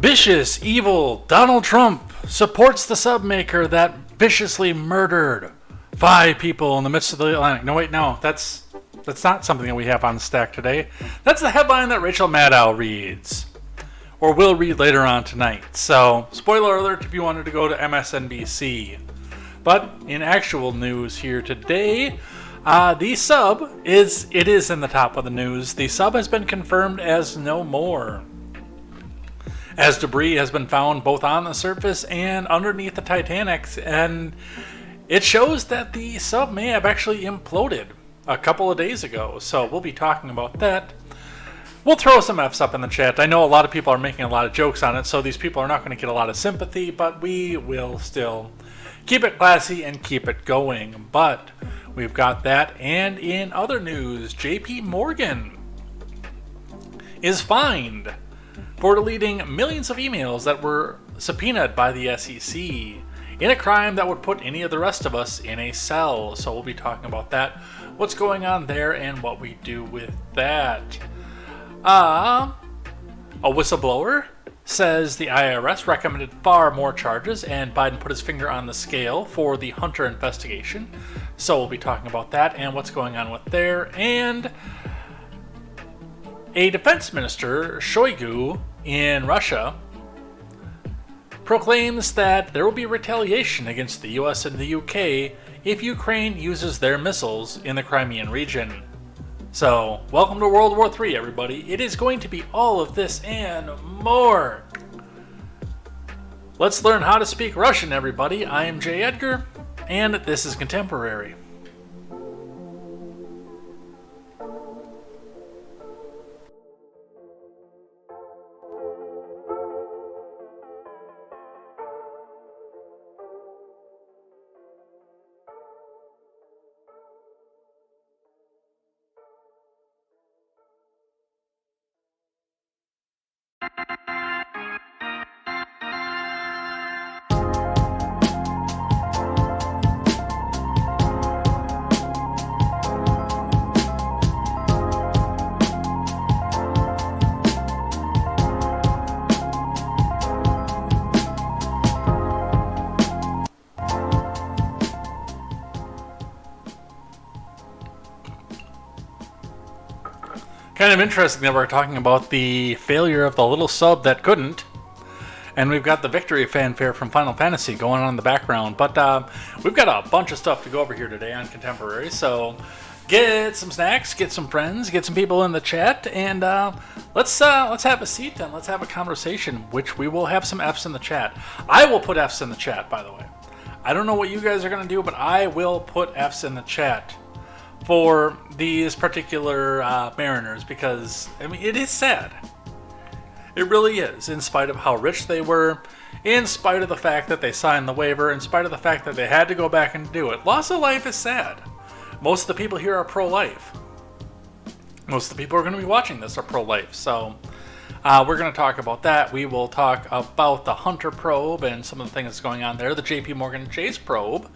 Vicious, evil Donald Trump supports the sub maker that viciously murdered 5 people in the midst of the Atlantic. No, that's not something that we have on the stack today. That's the headline that Rachel Maddow reads, or will read later on tonight. So, spoiler alert if you wanted to go to MSNBC. But in actual news here today, the sub is in the top of the news. The sub has been confirmed as no more, as debris has been found both on the surface and underneath the Titanic, and it shows that the sub may have actually imploded a couple of days ago. So we'll be talking about that. We'll throw some F's up in the chat. I know a lot of people are making a lot of jokes on it, so these people are not going to get a lot of sympathy, but we will still keep it classy and keep it going. But we've got that, and in other news, JP Morgan is fined for deleting millions of emails that were subpoenaed by the SEC in a crime that would put any of the rest of us in a cell. So we'll be talking about that, what's going on there, and what we do with that. A whistleblower says the IRS recommended far more charges, and Biden put his finger on the scale for the Hunter investigation. So we'll be talking about that and what's going on with there. And a defense minister, Shoigu, in Russia, proclaims that there will be retaliation against the US and the UK if Ukraine uses their missiles in the Crimean region. So, welcome to World War III, everybody. It is going to be all of this and more. Let's learn how to speak Russian, everybody. I am Jay Edgar, and this is Contemporary. Kind of interesting that we're talking about the failure of the little sub that couldn't, and we've got the victory fanfare from Final Fantasy going on in the background. But we've got a bunch of stuff to go over here today on Contemporary, so get some snacks, get some friends, get some people in the chat, and let's have a seat and let's have a conversation, which we will have some F's in the chat. I will put F's in the chat, by the way. I don't know what you guys are going to do, but I will put F's in the chat for these particular mariners, because, I mean, it is sad. It really is, in spite of how rich they were, in spite of the fact that they signed the waiver, in spite of the fact that they had to go back and do it. Loss of life is sad. Most of the people here are pro-life. Most of the people who are going to be watching this are pro-life, so we're going to talk about that. We will talk about the Hunter probe and some of the things that's going on there, the JP Morgan Chase probe,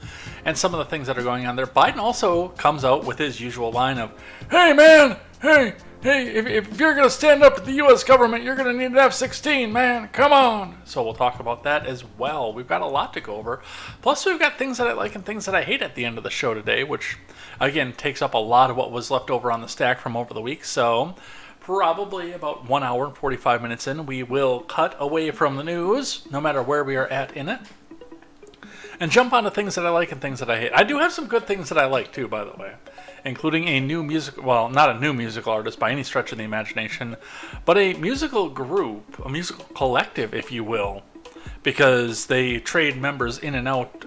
and some of the things that are going on there. Biden also comes out with his usual line of, hey man, hey, if you're going to stand up to the U.S. government, you're going to need an F-16, man, come on. So we'll talk about that as well. We've got a lot to go over. Plus, we've got things that I like and things that I hate at the end of the show today, which, again, takes up a lot of what was left over on the stack from over the week. So probably about 1 hour and 45 minutes in, we will cut away from the news, no matter where we are at in it, and jump onto things that I like and things that I hate. I do have some good things that I like, too, by the way, including a new music, well, not a new musical artist by any stretch of the imagination, but a musical group, a musical collective, if you will, because they trade members in and out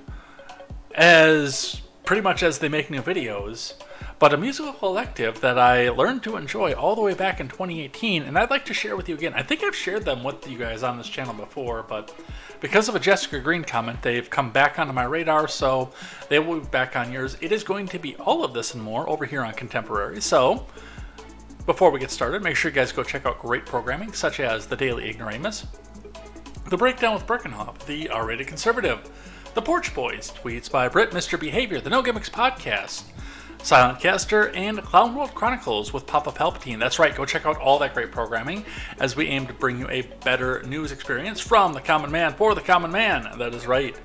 as pretty much as they make new videos. But a musical collective that I learned to enjoy all the way back in 2018, and I'd like to share with you again. I think I've shared them with you guys on this channel before, but because of a Jessica Green comment, they've come back onto my radar, so they will be back on yours. It is going to be all of this and more over here on Contemporary. So before we get started, make sure you guys go check out great programming such as The Daily Ignoramus, The Breakdown with Birkenhoff, The R-Rated Conservative, The Porch Boys, Tweets by Brit, Mr. Behavior, The No Gimmicks Podcast, Silent Caster, and Clown World Chronicles with Papa Palpatine. That's right, go check out all that great programming as we aim to bring you a better news experience from the common man for the common man. That is right.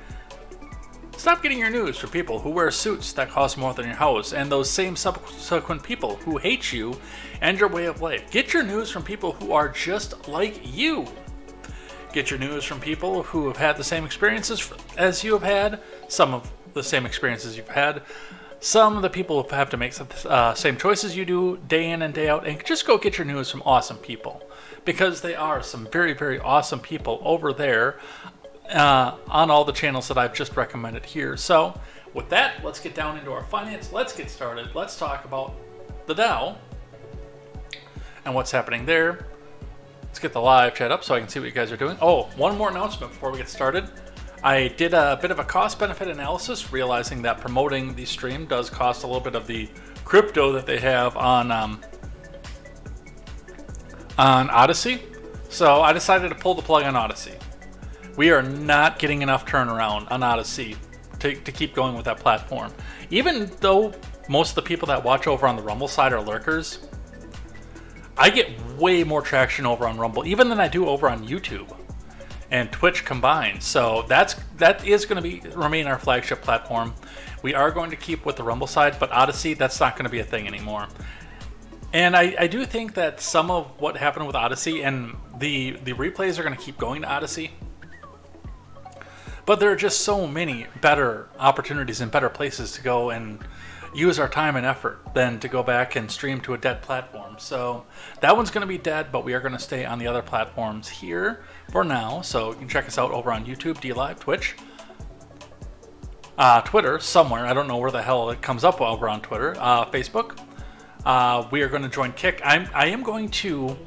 Stop getting your news from people who wear suits that cost more than your house and those same subsequent people who hate you and your way of life. Get your news from people who are just like you. Get your news from people who have had the same experiences as you have had, some of the same experiences you've had. Some of the people have to make the same choices you do day in and day out, and just go get your news from awesome people, because they are some very, very awesome people over there on all the channels that I've just recommended here. So with that, let's get down into our finance. Let's get started. Let's talk about the Dow and what's happening there. Let's get the live chat up so I can see what you guys are doing. Oh, one more announcement before we get started. I did a bit of a cost-benefit analysis, realizing that promoting the stream does cost a little bit of the crypto that they have on Odyssey. So I decided to pull the plug on Odyssey. We are not getting enough turnaround on Odyssey to keep going with that platform. Even though most of the people that watch over on the Rumble side are lurkers, I get way more traction over on Rumble, even than I do over on YouTube and Twitch combined. So that is going to remain our flagship platform. We are going to keep with the Rumble side, but Odyssey, that's not going to be a thing anymore. And I do think that some of what happened with Odyssey, and the replays are going to keep going to Odyssey, but there are just so many better opportunities and better places to go and use our time and effort than to go back and stream to a dead platform. So that one's going to be dead, but we are going to stay on the other platforms here for now. So you can check us out over on YouTube, DLive, Twitch, Twitter, somewhere. I don't know where the hell it comes up over on Twitter, Facebook. We are going to join Kick. I am going to,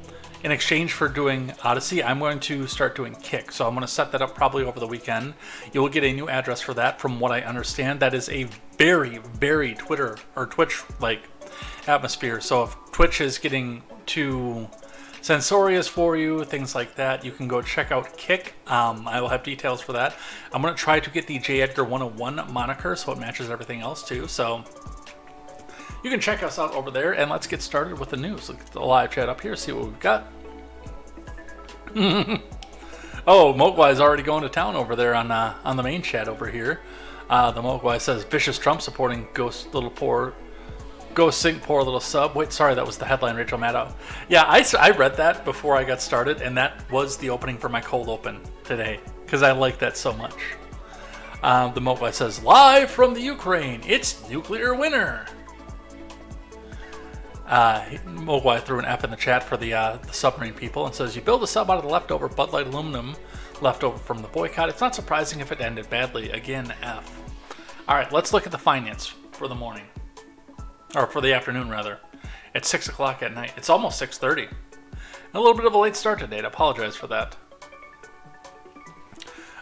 in exchange for doing Odyssey, I'm going to start doing Kick. So I'm going to set that up probably over the weekend. You will get a new address for that. From what I understand, that is a very, very Twitter or Twitch-like atmosphere. So if Twitch is getting too censorious for you, things like that, you can go check out Kick. I will have details for that. I'm going to try to get the J. Edgar 101 moniker so it matches everything else too. So you can check us out over there, and let's get started with the news. Look at the live chat up here, see what we've got. Oh, Mogwai is already going to town over there on the main chat over here. The Mogwai says, vicious Trump supporting Ghost Sync poor little sub. Wait, sorry, that was the headline, Rachel Maddow. Yeah, I read that before I got started, and that was the opening for my cold open today, because I like that so much. The Mogwai says, live from the Ukraine, it's nuclear winter. Mogwai threw an F in the chat for the submarine people and says, you build a sub out of the leftover Bud Light aluminum leftover from the boycott. It's not surprising if it ended badly. Again, F. Alright, let's look at the finance for the morning. Or for the afternoon, rather. It's 6 o'clock at night. It's almost 6:30. A little bit of a late start today. I apologize for that.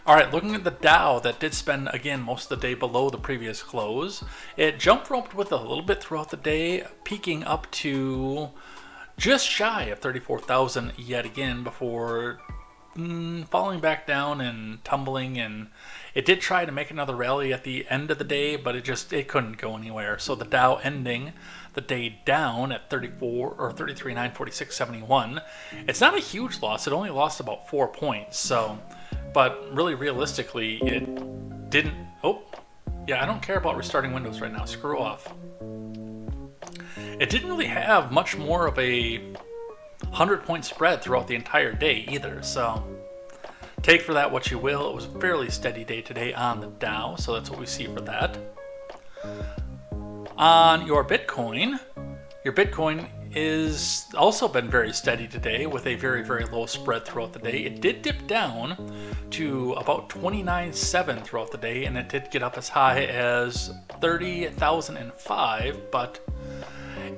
Alright, looking at the Dow, that did spend, again, most of the day below the previous close. It jump roped with a little bit throughout the day, peaking up to just shy of 34,000 yet again before falling back down and tumbling. And it did try to make another rally at the end of the day, but it couldn't go anywhere. So the Dow ending the day down at 33,946.71. It's not a huge loss. It only lost about 4 points. So, but really realistically, it didn't. Oh, yeah, I don't care about restarting Windows right now. Screw off. It didn't really have much more of a 100-point spread throughout the entire day either. So take for that what you will. It was a fairly steady day today on the Dow, so that's what we see for that. On your Bitcoin is also been very steady today with a very, very low spread throughout the day. It did dip down to about 29.7 throughout the day, and it did get up as high as 30,005, but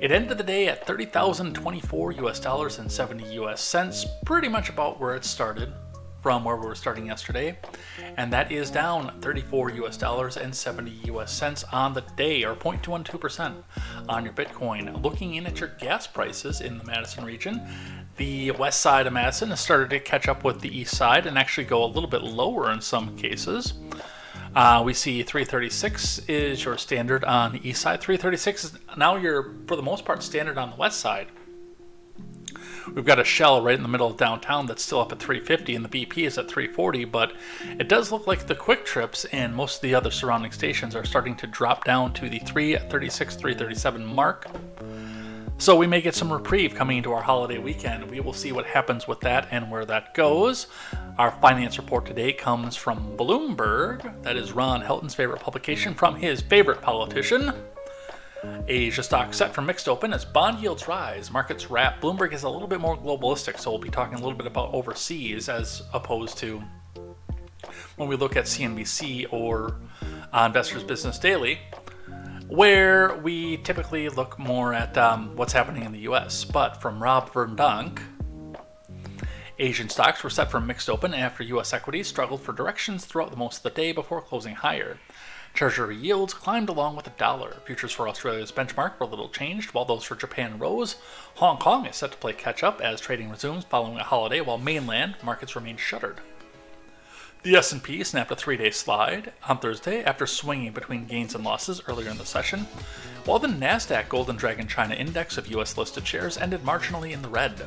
it ended the day at $30,024 and 70 US cents, pretty much about where it started from where we were starting yesterday, and that is down $34 and 70 US cents on the day, or 0.212% on your Bitcoin. Looking in at your gas prices in the Madison region, the west side of Madison has started to catch up with the east side and actually go a little bit lower in some cases. We see 336 is your standard on the east side. 336 is now your, for the most part, standard on the west side. We've got a Shell right in the middle of downtown that's still up at 350, and the BP is at 340, but it does look like the quick trips and most of the other surrounding stations are starting to drop down to the 336, 337 mark. So we may get some reprieve coming into our holiday weekend. We will see what happens with that and where that goes. Our finance report today comes from Bloomberg. That is Ron Helton's favorite publication from his favorite politician. Asia stock set for mixed open as bond yields rise, markets wrap. Bloomberg is a little bit more globalistic, so we'll be talking a little bit about overseas as opposed to when we look at CNBC or Investors Business Daily, where we typically look more at what's happening in the US. But from Rob Verdonk, Asian stocks were set for mixed open after US equities struggled for directions throughout most of the day before closing higher. Treasury yields climbed along with the dollar. Futures for Australia's benchmark were little changed, while those for Japan rose. Hong Kong is set to play catch-up as trading resumes following a holiday, while mainland markets remain shuttered. The S&P snapped a 3-day slide on Thursday after swinging between gains and losses earlier in the session, while the Nasdaq Golden Dragon China Index of U.S.-listed shares ended marginally in the red.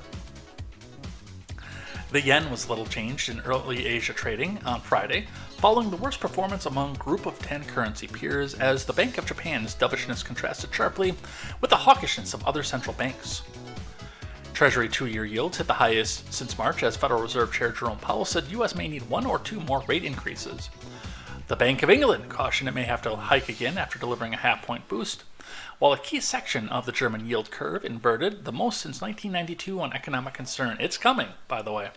The yen was little changed in early Asia trading on Friday, following the worst performance among Group of 10 currency peers as the Bank of Japan's dovishness contrasted sharply with the hawkishness of other central banks. Treasury 2-year yields hit the highest since March as Federal Reserve Chair Jerome Powell said U.S. may need 1 or 2 more rate increases. The Bank of England cautioned it may have to hike again after delivering a half-point boost, while a key section of the German yield curve inverted, the most since 1992 on economic concern. It's coming, by the way.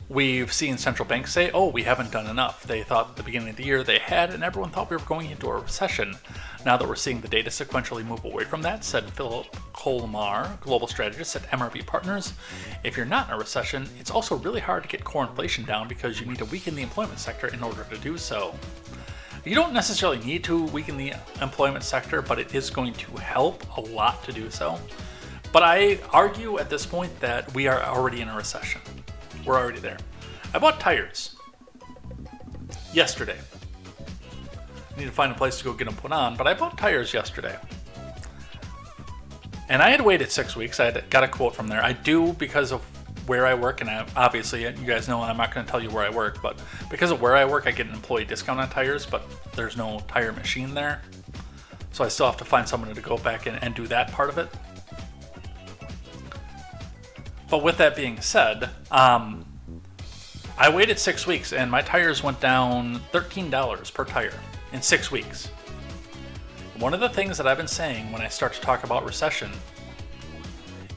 We've seen central banks say, oh, we haven't done enough. They thought at the beginning of the year they had, and everyone thought we were going into a recession. Now that we're seeing the data sequentially move away from that, said Philip Colmar, global strategist at MRB Partners, if you're not in a recession, it's also really hard to get core inflation down because you need to weaken the employment sector in order to do so. You don't necessarily need to weaken the employment sector, but it is going to help a lot to do so. But I argue at this point that we are already in a recession. We're already there. I bought tires yesterday. I need to find a place to go get them put on, but I bought tires yesterday. And I had waited 6 weeks. I got a quote from there. I do because of where I work, and obviously, you guys know I'm not going to tell you where I work, but because of where I work, I get an employee discount on tires, but there's no tire machine there. So I still have to find someone to go back and do that part of it. But with that being said, I waited 6 weeks and my tires went down $13 per tire in 6 weeks. One of the things that I've been saying when I start to talk about recession,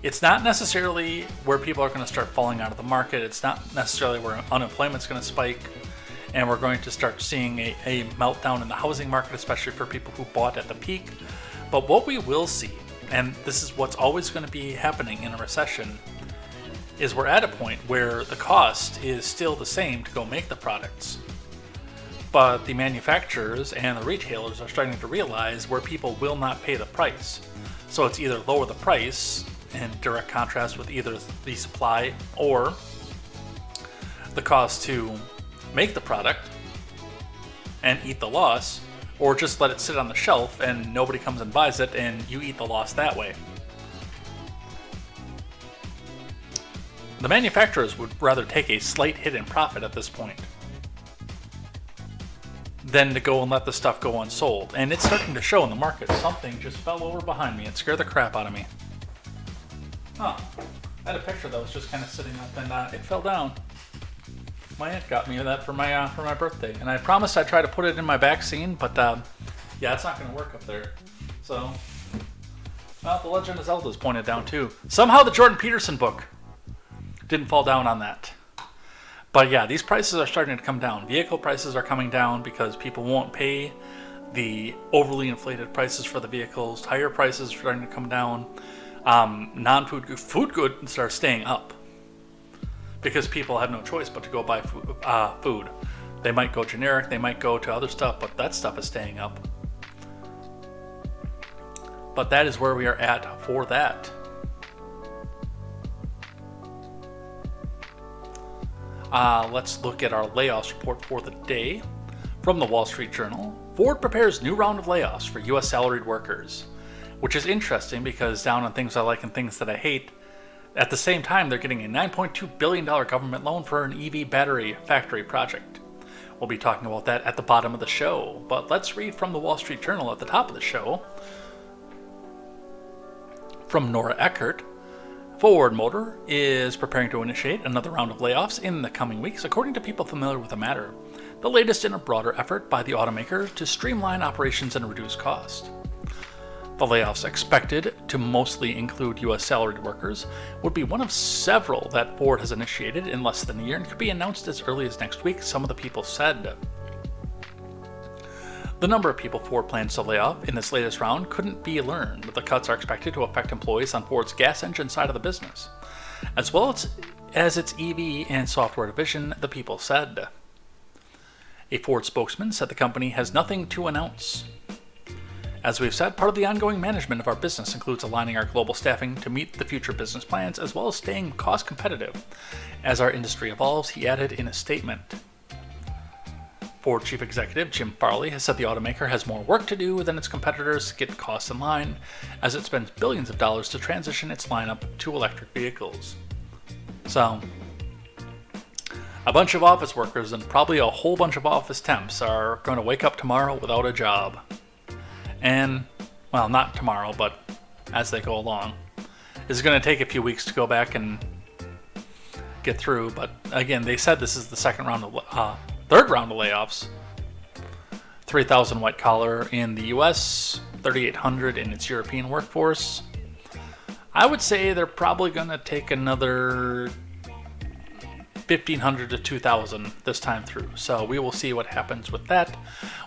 it's not necessarily where people are going to start falling out of the market. It's not necessarily where unemployment's going to spike and we're going to start seeing a meltdown in the housing market, especially for people who bought at the peak. But what we will see, and this is what's always going to be happening in a recession, is we're at a point where the cost is still the same to go make the products. But the manufacturers and the retailers are starting to realize where people will not pay the price. So it's either lower the price in direct contrast with either the supply or the cost to make the product and eat the loss, or just let it sit on the shelf and nobody comes and buys it and you eat the loss that way. The manufacturers would rather take a slight hit in profit at this point than to go and let the stuff go unsold. And it's starting to show in the market. Something just fell over behind me. It scared the crap out of me. Huh. I had a picture that was just kind of sitting up and it fell down. My aunt got me that for my birthday. And I promised I'd try to put it in my back scene, but yeah, it's not going to work up there. So, well, The Legend of Zelda is pointed down too. Somehow the Jordan Peterson book didn't fall down on that. But yeah, these prices are starting to come down. Vehicle prices are coming down because people won't pay the overly inflated prices for the vehicles. Tire prices are starting to come down. Food goods are staying up because people have no choice but to go buy food. They might go generic, they might go to other stuff, but that stuff is staying up. But that is where we are at for that. Let's look at our layoffs report for the day. From the Wall Street Journal, Ford prepares new round of layoffs for U.S. salaried workers, which is interesting because down on things I like and things that I hate, at the same time they're getting a $9.2 billion government loan for an EV battery factory project. We'll be talking about that at the bottom of the show, but let's read from the Wall Street Journal at the top of the show. From Nora Eckert, Ford Motor is preparing to initiate another round of layoffs in the coming weeks, according to people familiar with the matter. The latest in a broader effort by the automaker to streamline operations and reduce cost. The layoffs, expected to mostly include U.S. salaried workers, would be one of several that Ford has initiated in less than a year and could be announced as early as next week, some of the people said. The number of people Ford plans to lay off in this latest round couldn't be learned, but the cuts are expected to affect employees on Ford's gas engine side of the business, as well as its EV and software division, the people said. A Ford spokesman said the company has nothing to announce. As we've said, part of the ongoing management of our business includes aligning our global staffing to meet the future business plans, as well as staying cost competitive as our industry evolves, he added in a statement. Ford Chief Executive Jim Farley has said the automaker has more work to do than its competitors to get costs in line, as it spends billions of dollars to transition its lineup to electric vehicles. So, a bunch of office workers and probably a whole bunch of office temps are going to wake up tomorrow without a job. And, well, not tomorrow, but as they go along. It's going to take a few weeks to go back and get through, but again, they said this is the third round of layoffs. 3,000 white collar in the US, 3,800 in its European workforce. I would say they're probably going to take another 1,500 to 2,000 this time through. So we will see what happens with that.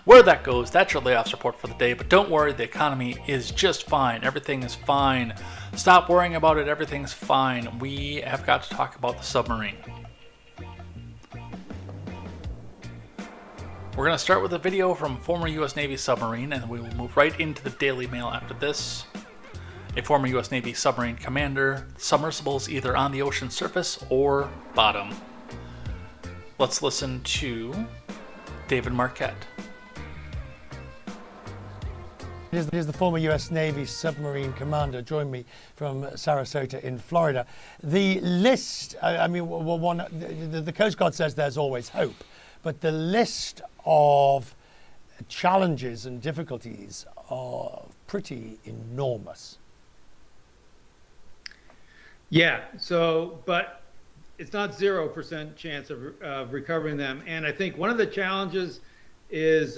Where that goes, that's your layoffs report for the day. But don't worry, the economy is just fine. Everything is fine. Stop worrying about it. Everything's fine. We have got to talk about the submarine. We're going to start with a video from former U.S. Navy submarine, and we will move right into the Daily Mail after this. A former U.S. Navy submarine commander, submersibles either on the ocean surface or bottom. Let's listen to David Marquette. Here's the former U.S. Navy submarine commander, joined me from Sarasota in Florida. The list, the Coast Guard says there's always hope, but the list of challenges and difficulties are pretty enormous. Yeah, but it's not 0% chance of recovering them. And I think one of the challenges is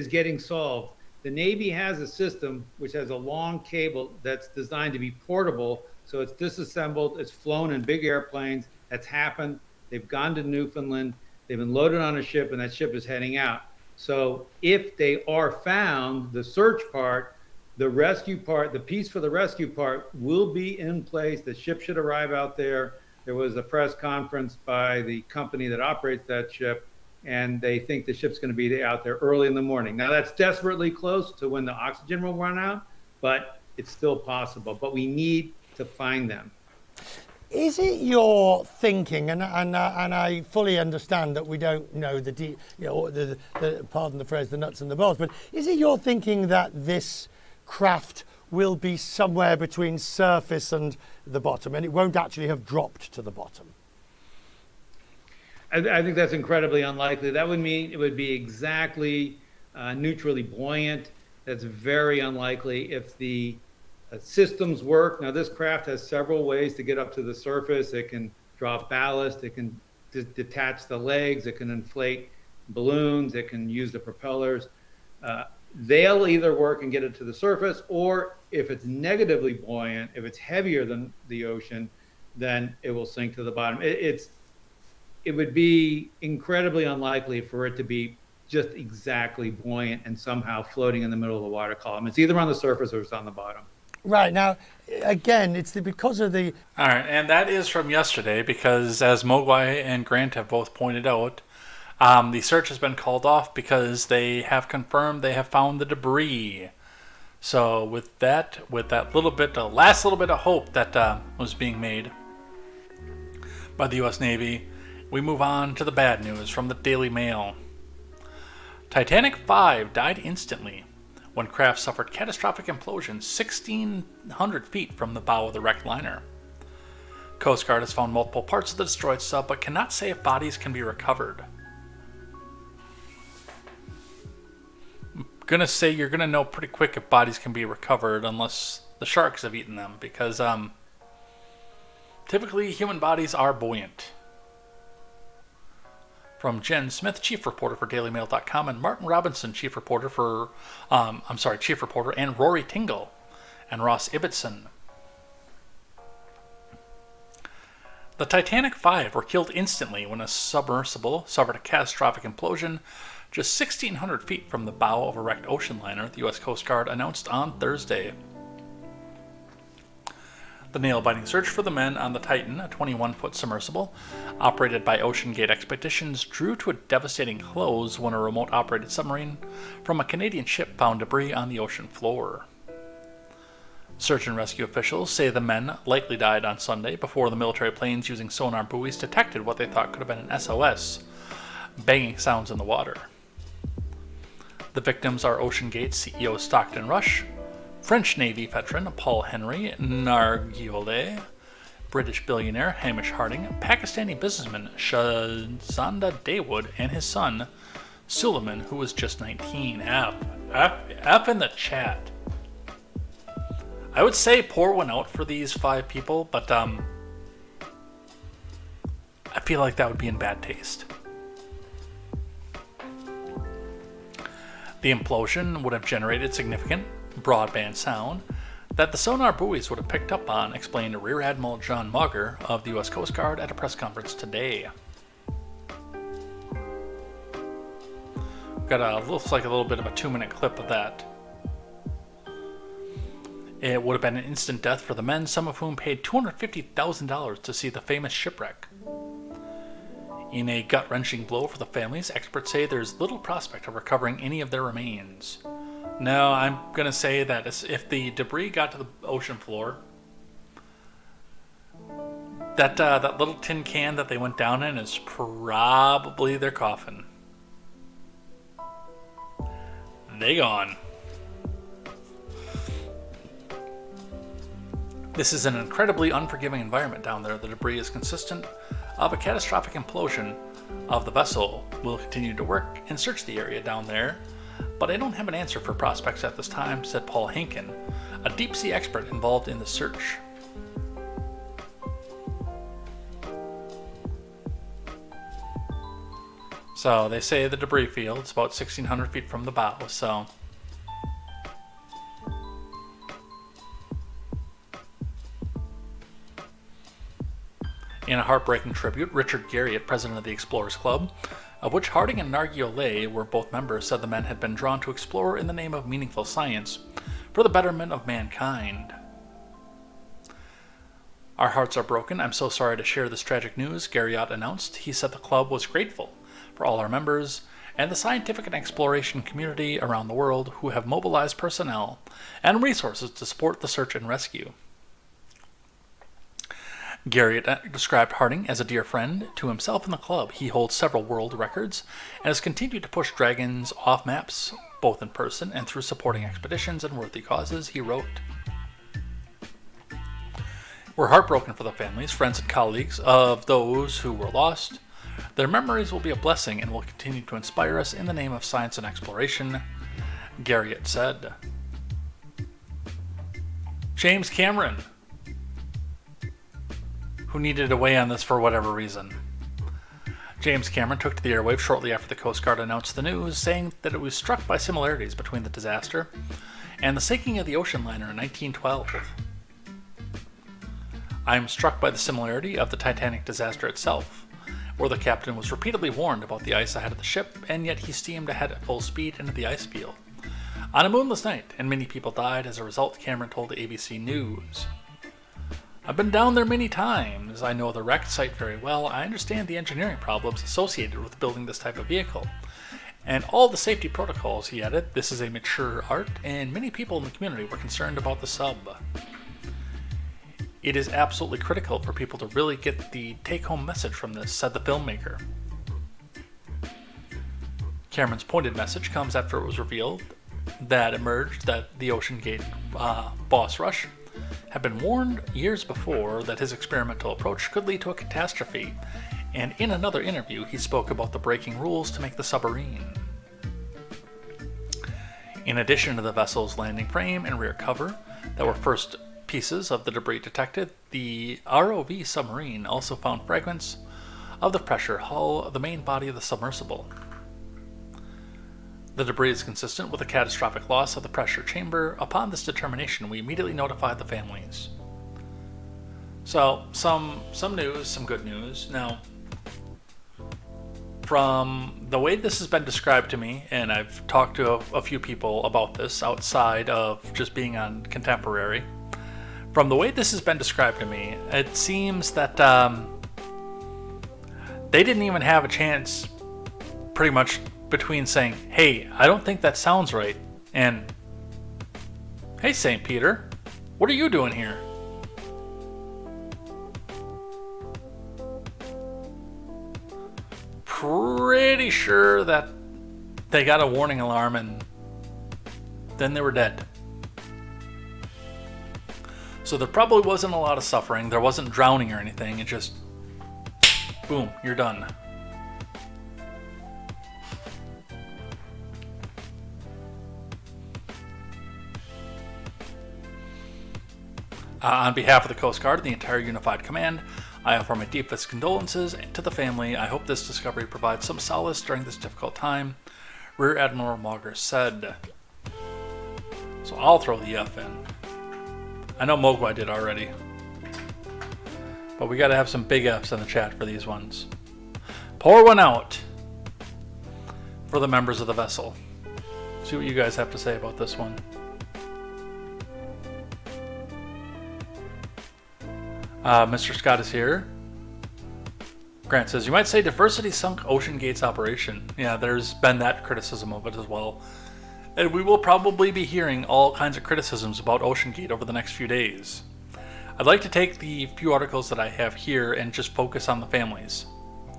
getting solved. The Navy has a system which has a long cable that's designed to be portable. So it's disassembled, it's flown in big airplanes. That's happened. They've gone to Newfoundland. They've been loaded on a ship, and that ship is heading out. So if they are found, the search part, the rescue part, the piece for the rescue part will be in place. The ship should arrive out there. There was a press conference by the company that operates that ship, and they think the ship's going to be out there early in the morning. Now, that's desperately close to when the oxygen will run out, but it's still possible. But we need to find them. Is it your thinking, and I fully understand that we don't know the pardon the phrase, the nuts and the bolts, but is it your thinking that this craft will be somewhere between surface and the bottom, and it won't actually have dropped to the bottom? I think that's incredibly unlikely. That would mean it would be exactly neutrally buoyant. That's very unlikely. If the systems work, now this craft has several ways to get up to the surface. It can drop ballast, it can detach the legs, it can inflate balloons, it can use the propellers. They'll either work and get it to the surface, or if it's negatively buoyant, if it's heavier than the ocean, then it will sink to the bottom. It would be incredibly unlikely for it to be just exactly buoyant and somehow floating in the middle of the water column. It's either on the surface or it's on the bottom. Right. Now, again, it's because of the... All right, and that is from yesterday because, as Mogwai and Grant have both pointed out, the search has been called off because they have confirmed they have found the debris. So with that little bit, the last little bit of hope that was being made by the U.S. Navy, we move on to the bad news from the Daily Mail. Titanic 5 died instantly when craft suffered catastrophic implosion 1,600 feet from the bow of the wrecked liner. Coast Guard has found multiple parts of the destroyed sub, but cannot say if bodies can be recovered. I'm gonna say you're gonna know pretty quick if bodies can be recovered unless the sharks have eaten them, because typically human bodies are buoyant. From Jen Smith, chief reporter for DailyMail.com, and Martin Robinson, chief reporter and Rory Tingle and Ross Ibbotson. The Titanic 5 were killed instantly when a submersible suffered a catastrophic implosion just 1,600 feet from the bow of a wrecked ocean liner, the U.S. Coast Guard announced on Thursday. The nail-biting search for the men on the Titan, a 21-foot submersible, operated by Ocean Gate Expeditions, drew to a devastating close when a remote-operated submarine from a Canadian ship found debris on the ocean floor. Search and rescue officials say the men likely died on Sunday before the military planes using sonar buoys detected what they thought could have been an SOS, banging sounds in the water. The victims are Ocean Gate CEO Stockton Rush, French Navy veteran Paul Henry Nargiole, British billionaire Hamish Harding, Pakistani businessman Shahzada Dawood, and his son Suleiman, who was just 19. F in the chat. I would say pour one out for these 5 people, but I feel like that would be in bad taste. The implosion would have generated significant broadband sound that the sonar buoys would have picked up on, explained Rear Admiral John Mauger of the U.S. Coast Guard at a press conference today. Looks like a little bit of a 2-minute clip of that. It would have been an instant death for the men, some of whom paid $250,000 to see the famous shipwreck. In a gut-wrenching blow for the families, experts say there's little prospect of recovering any of their remains. No, I'm going to say that if the debris got to the ocean floor, that little tin can that they went down in is probably their coffin. They gone. This is an incredibly unforgiving environment down there. The debris is consistent of a catastrophic implosion of the vessel. We'll continue to work and search the area down there, but I don't have an answer for prospects at this time, said Paul Hankin, a deep-sea expert involved in the search. So they say the debris field's about 1,600 feet from the bow, so... In a heartbreaking tribute, Richard Garriott, president of the Explorers Club, of which Harding and Nargiole were both members, said the men had been drawn to explore in the name of meaningful science for the betterment of mankind. Our hearts are broken. I'm so sorry to share this tragic news, Garriott announced. He said the club was grateful for all our members and the scientific and exploration community around the world who have mobilized personnel and resources to support the search and rescue. Garriott described Harding as a dear friend to himself and the club. He holds several world records and has continued to push dragons off maps, both in person and through supporting expeditions and worthy causes, he wrote. We're heartbroken for the families, friends, and colleagues of those who were lost. Their memories will be a blessing and will continue to inspire us in the name of science and exploration, Garriott said. James Cameron, who needed a weigh on this for whatever reason. James Cameron took to the airwaves shortly after the Coast Guard announced the news, saying that it was struck by similarities between the disaster and the sinking of the ocean liner in 1912. I am struck by the similarity of the Titanic disaster itself, where the captain was repeatedly warned about the ice ahead of the ship, and yet he steamed ahead at full speed into the ice field on a moonless night, and many people died as a result, Cameron told ABC News. I've been down there many times. I know the wrecked site very well. I understand the engineering problems associated with building this type of vehicle and all the safety protocols, he added. This is a mature art, and many people in the community were concerned about the sub. it is absolutely critical for people to really get the take-home message from this, said the filmmaker. Cameron's pointed message comes after it was revealed that emerged that the OceanGate boss Rush had been warned years before that his experimental approach could lead to a catastrophe, and in another interview he spoke about the breaking rules to make the submarine. In addition to the vessel's landing frame and rear cover that were first pieces of the debris detected, the ROV submarine also found fragments of the pressure hull of the main body of the submersible. The debris is consistent with a catastrophic loss of the pressure chamber. Upon this determination, we immediately notified the families. So, some news, some good news. Now, from the way this has been described to me, and I've talked to a few people about this outside of just being on Contemporary, from the way this has been described to me, it seems that they didn't even have a chance, pretty much, between saying, hey, I don't think that sounds right, and hey, St. Peter, what are you doing here? Pretty sure that they got a warning alarm and then they were dead. So there probably wasn't a lot of suffering. There wasn't drowning or anything. It just, boom, you're done. On behalf of the Coast Guard and the entire Unified Command, I offer my deepest condolences to the family. I hope this discovery provides some solace during this difficult time, Rear Admiral Mauger said. So I'll throw the F in. I know Mogwai did already, but we gotta have some big F's in the chat for these ones. Pour one out for the members of the vessel. See what you guys have to say about this one. Mr. Scott is here. Grant says, you might say diversity sunk OceanGate's operation. Yeah, there's been that criticism of it as well. And we will probably be hearing all kinds of criticisms about OceanGate over the next few days. I'd like to take the few articles that I have here and just focus on the families,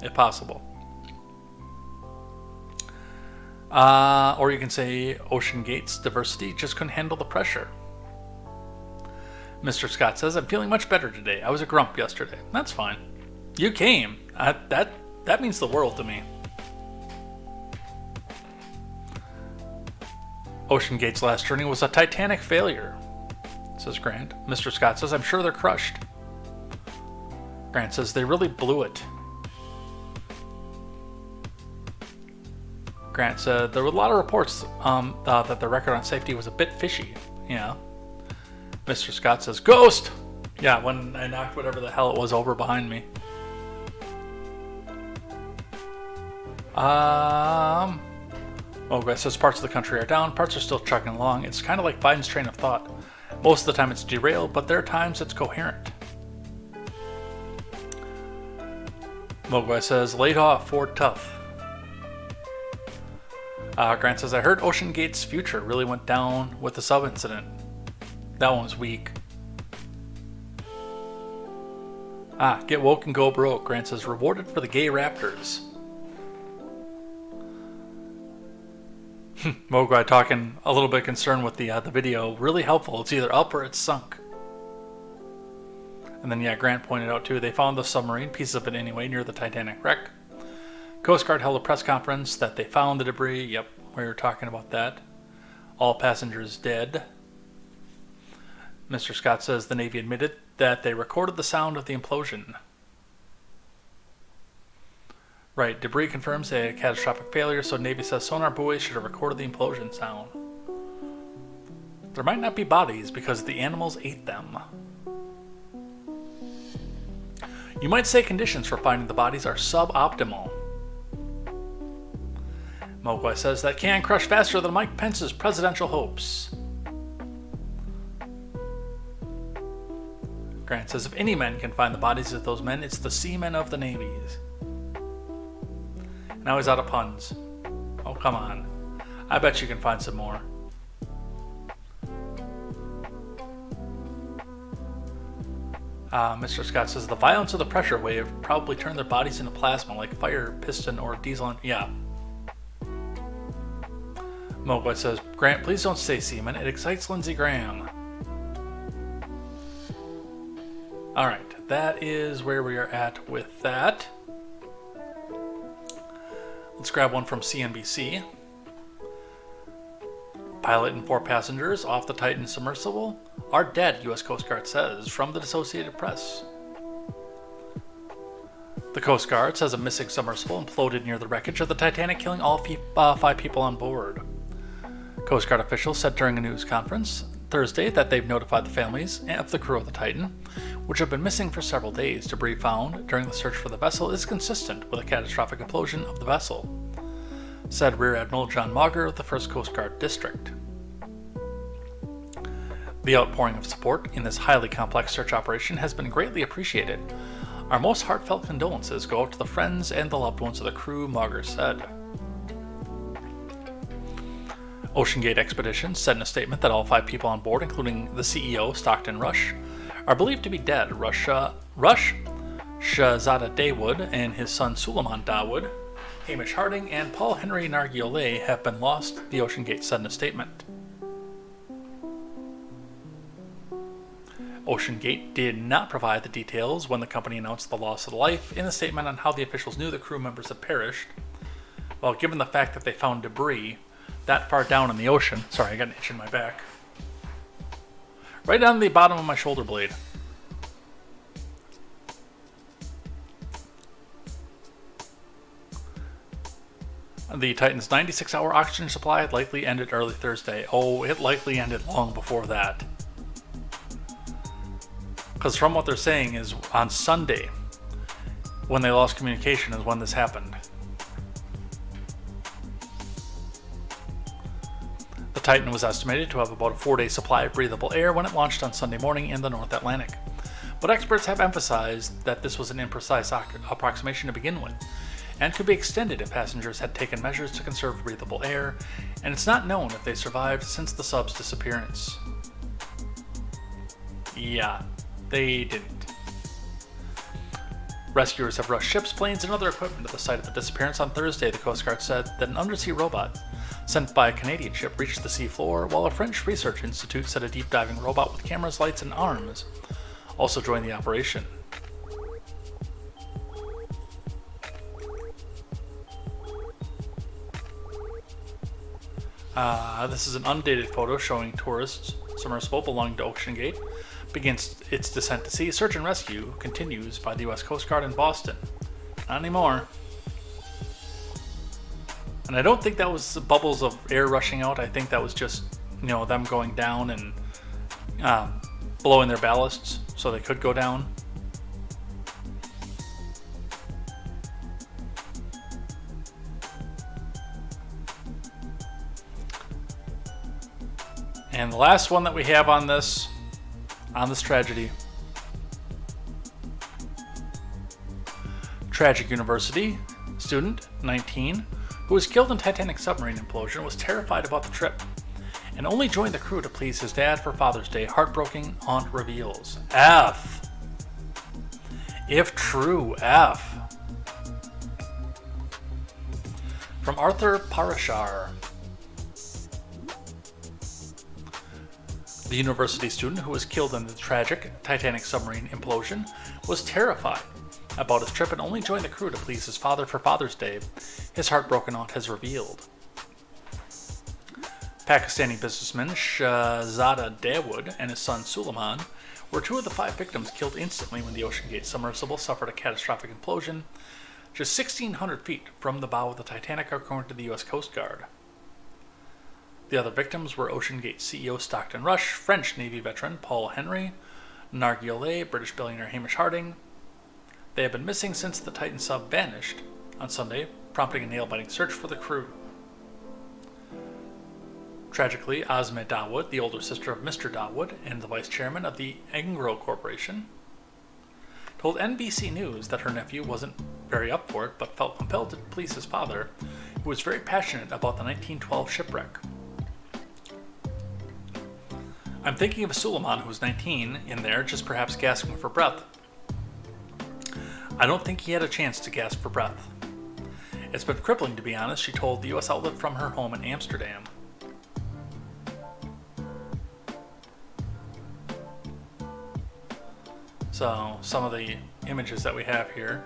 if possible. Or you can say OceanGate's diversity just couldn't handle the pressure. Mr. Scott says, I'm feeling much better today. I was a grump yesterday. That's fine. You came. That means the world to me. OceanGate's last journey was a titanic failure, says Grant. Mr. Scott says, I'm sure they're crushed. Grant says, they really blew it. Grant said, there were a lot of reports that the record on safety was a bit fishy. Yeah. Mr. Scott says, ghost! Yeah, when I knocked whatever the hell it was over behind me. Mogwai says parts of the country are down, parts are still chugging along. It's kind of like Biden's train of thought. Most of the time it's derailed, but there are times it's coherent. Mogwai says, laid off, Ford tough. Grant says, I heard OceanGate's future really went down with the sub incident. That one was weak. Get woke and go broke. Grant says, rewarded for the gay raptors. Mogwai talking a little bit concerned with the video. Really helpful. It's either up or it's sunk. And then, yeah, Grant pointed out too, they found the submarine, pieces of it anyway, near the Titanic wreck. Coast Guard held a press conference that they found the debris. Yep, we were talking about that. All passengers dead. Mr. Scott says the Navy admitted that they recorded the sound of the implosion. Right, debris confirms a catastrophic failure, so Navy says sonar buoys should have recorded the implosion sound. There might not be bodies because the animals ate them. You might say conditions for finding the bodies are suboptimal. Mogwai says that can crush faster than Mike Pence's presidential hopes. Grant says if any men can find the bodies of those men, it's the seamen of the navies. Now he's out of puns. Oh, come on. I bet you can find some more. Mr. Scott says the violence of the pressure wave probably turned their bodies into plasma like fire, piston, or diesel. Yeah. Mogwai says, Grant, please don't say semen. It excites Lindsey Graham. Alright, that is where we are at with that. Let's grab one from CNBC. Pilot and 4 passengers off the Titan submersible are dead, U.S. Coast Guard says, from the Associated Press. The Coast Guard says a missing submersible imploded near the wreckage of the Titanic, killing all 5 people on board. Coast Guard officials said during a news conference Thursday that they've notified the families of the crew of the Titan, which have been missing for several days. Debris found during the search for the vessel is consistent with a catastrophic implosion of the vessel, said Rear Admiral John Mauger of the 1st Coast Guard District. The outpouring of support in this highly complex search operation has been greatly appreciated. Our most heartfelt condolences go out to the friends and the loved ones of the crew, Mauger said. OceanGate Expeditions said in a statement that all 5 people on board, including the CEO, Stockton Rush, are believed to be dead. Rush Shahzada Dawood and his son Suleiman Dawood, Hamish Harding, and Paul Henry Nargiole have been lost, the OceanGate said in a statement. OceanGate did not provide the details when the company announced the loss of life in the statement on how the officials knew the crew members had perished. Well, given the fact that they found debris that far down in the ocean, sorry, I got an itch in my back, right on the bottom of my shoulder blade. The Titan's 96-hour oxygen supply had likely ended early Thursday. Oh, it likely ended long before that. Because from what they're saying is on Sunday, when they lost communication, is when this happened. The Titan was estimated to have about a 4-day supply of breathable air when it launched on Sunday morning in the North Atlantic. But experts have emphasized that this was an imprecise approximation to begin with, and could be extended if passengers had taken measures to conserve breathable air, and it's not known if they survived since the sub's disappearance. Yeah, they didn't. Rescuers have rushed ships, planes, and other equipment to the site of the disappearance on Thursday. The Coast Guard said that an undersea robot sent by a Canadian ship reached the seafloor, while a French research institute said a deep-diving robot with cameras, lights, and arms also joined the operation. This is an undated photo showing tourists submersible belonging to OceanGate begins its descent to sea. Search and rescue continues by the U.S. Coast Guard in Boston. Not anymore. And I don't think that was bubbles of air rushing out. I think that was just, them going down and blowing their ballasts so they could go down. And the last one that we have on this tragedy. Tragic University student, 19, who was killed in Titanic submarine implosion, was terrified about the trip and only joined the crew to please his dad for Father's Day. Heartbreaking aunt reveals. F. If true, F. From Arthur Parashar. The university student who was killed in the tragic Titanic submarine implosion was terrified about his trip and only joined the crew to please his father for Father's Day, his heartbroken aunt has revealed. Pakistani businessman Shahzada Dawood and his son Suleiman were 2 of the 5 victims killed instantly when the OceanGate submersible suffered a catastrophic implosion just 1,600 feet from the bow of the Titanic, according to the U.S. Coast Guard. The other victims were OceanGate CEO Stockton Rush, French Navy veteran Paul Henry Nargiole, British billionaire Hamish Harding. They have been missing since the Titan sub vanished on Sunday, prompting a nail-biting search for the crew. Tragically, Azma Dawood, the older sister of Mr. Dawood and the vice chairman of the Engro Corporation, told NBC News that her nephew wasn't very up for it but felt compelled to please his father, who was very passionate about the 1912 shipwreck. I'm thinking of Suleiman, who's 19, in there, just perhaps gasping for breath. I don't think he had a chance to gasp for breath. It's been crippling, to be honest, she told the U.S. outlet from her home in Amsterdam. So, some of the images that we have here.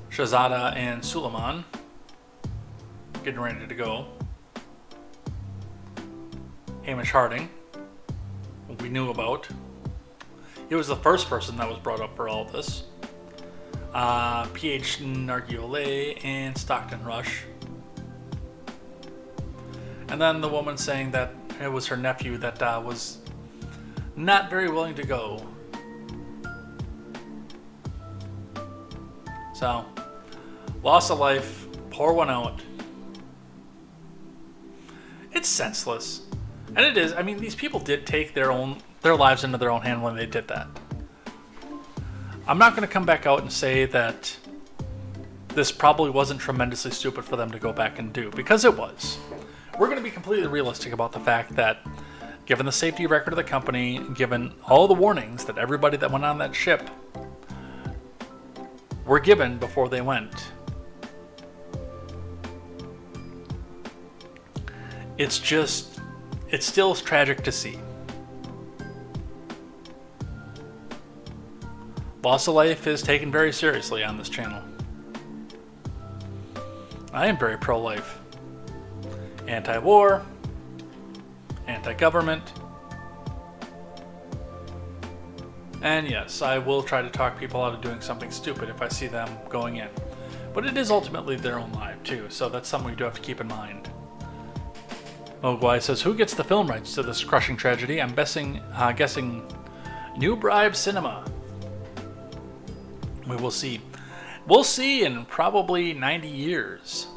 Shahzada and Suleiman getting ready to go. Hamish Harding, we knew about. He was the first person that was brought up for all of this. PH Nargiole and Stockton Rush. And then the woman saying that it was her nephew that was not very willing to go. So, loss of life, pour one out. It's senseless. And it is. I mean, these people did take their lives into their own hand when they did that. I'm not going to come back out and say that this probably wasn't tremendously stupid for them to go back and do, because it was. We're going to be completely realistic about the fact that, given the safety record of the company, given all the warnings that everybody that went on that ship were given before they went, it's still tragic to see. Loss of life is taken very seriously on this channel. I am very pro-life. Anti-war, anti-government, and yes, I will try to talk people out of doing something stupid if I see them going in. But it is ultimately their own life too, so that's something we do have to keep in mind. Mogwai says, who gets the film rights to this crushing tragedy? I'm guessing New Bribe Cinema. We will see. We'll see in probably 90 years.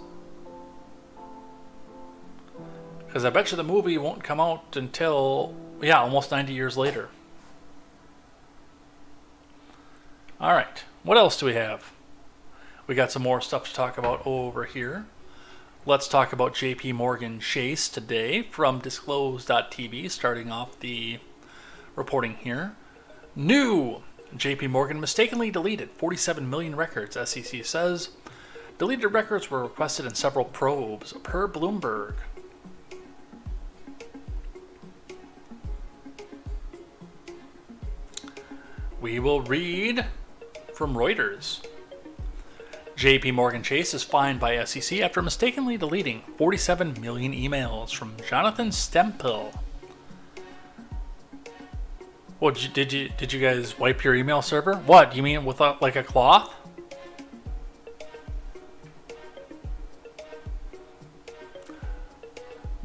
Because I bet you the movie won't come out until, almost 90 years later. Alright, what else do we have? We got some more stuff to talk about over here. Let's talk about JP Morgan Chase today from Disclose.tv, starting off the reporting here. New! JP Morgan mistakenly deleted 47 million records, SEC says. Deleted records were requested in several probes, per Bloomberg. We will read from Reuters. JP Morgan Chase is fined by SEC after mistakenly deleting 47 million emails, from Jonathan Stempel. Well, did you guys wipe your email server? What, you mean with like a cloth?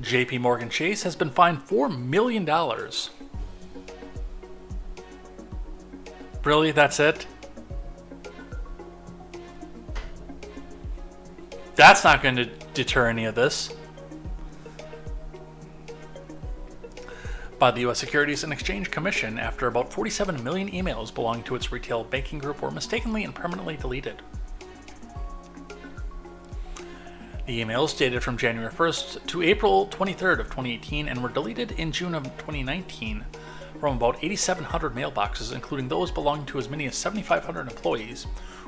JP Morgan Chase has been fined $4 million. Really? That's it? That's not going to deter any of this. By the U.S. Securities and Exchange Commission after about 47 million emails belonging to its retail banking group were mistakenly and permanently deleted. The emails dated from January 1st to April 23rd of 2018 and were deleted in June of 2019 from about 8,700 mailboxes, including those belonging to as many as 7,500 employees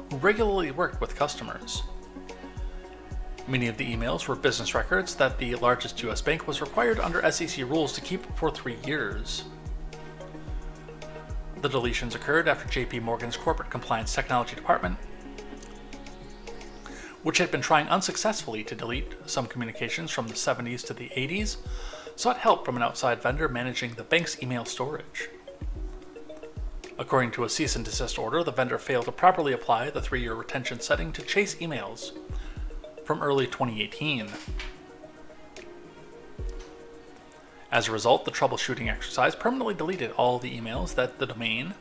who regularly worked with customers. Many of the emails were business records that the largest U.S. bank was required under SEC rules to keep for 3 years. The deletions occurred after JP Morgan's Corporate Compliance Technology Department, which had been trying unsuccessfully to delete some communications from the 70s to the 80s, sought help from an outside vendor managing the bank's email storage. According to a cease and desist order, the vendor failed to properly apply the 3-year retention setting to Chase emails from early 2018. As a result, the troubleshooting exercise permanently deleted all the emails that the domain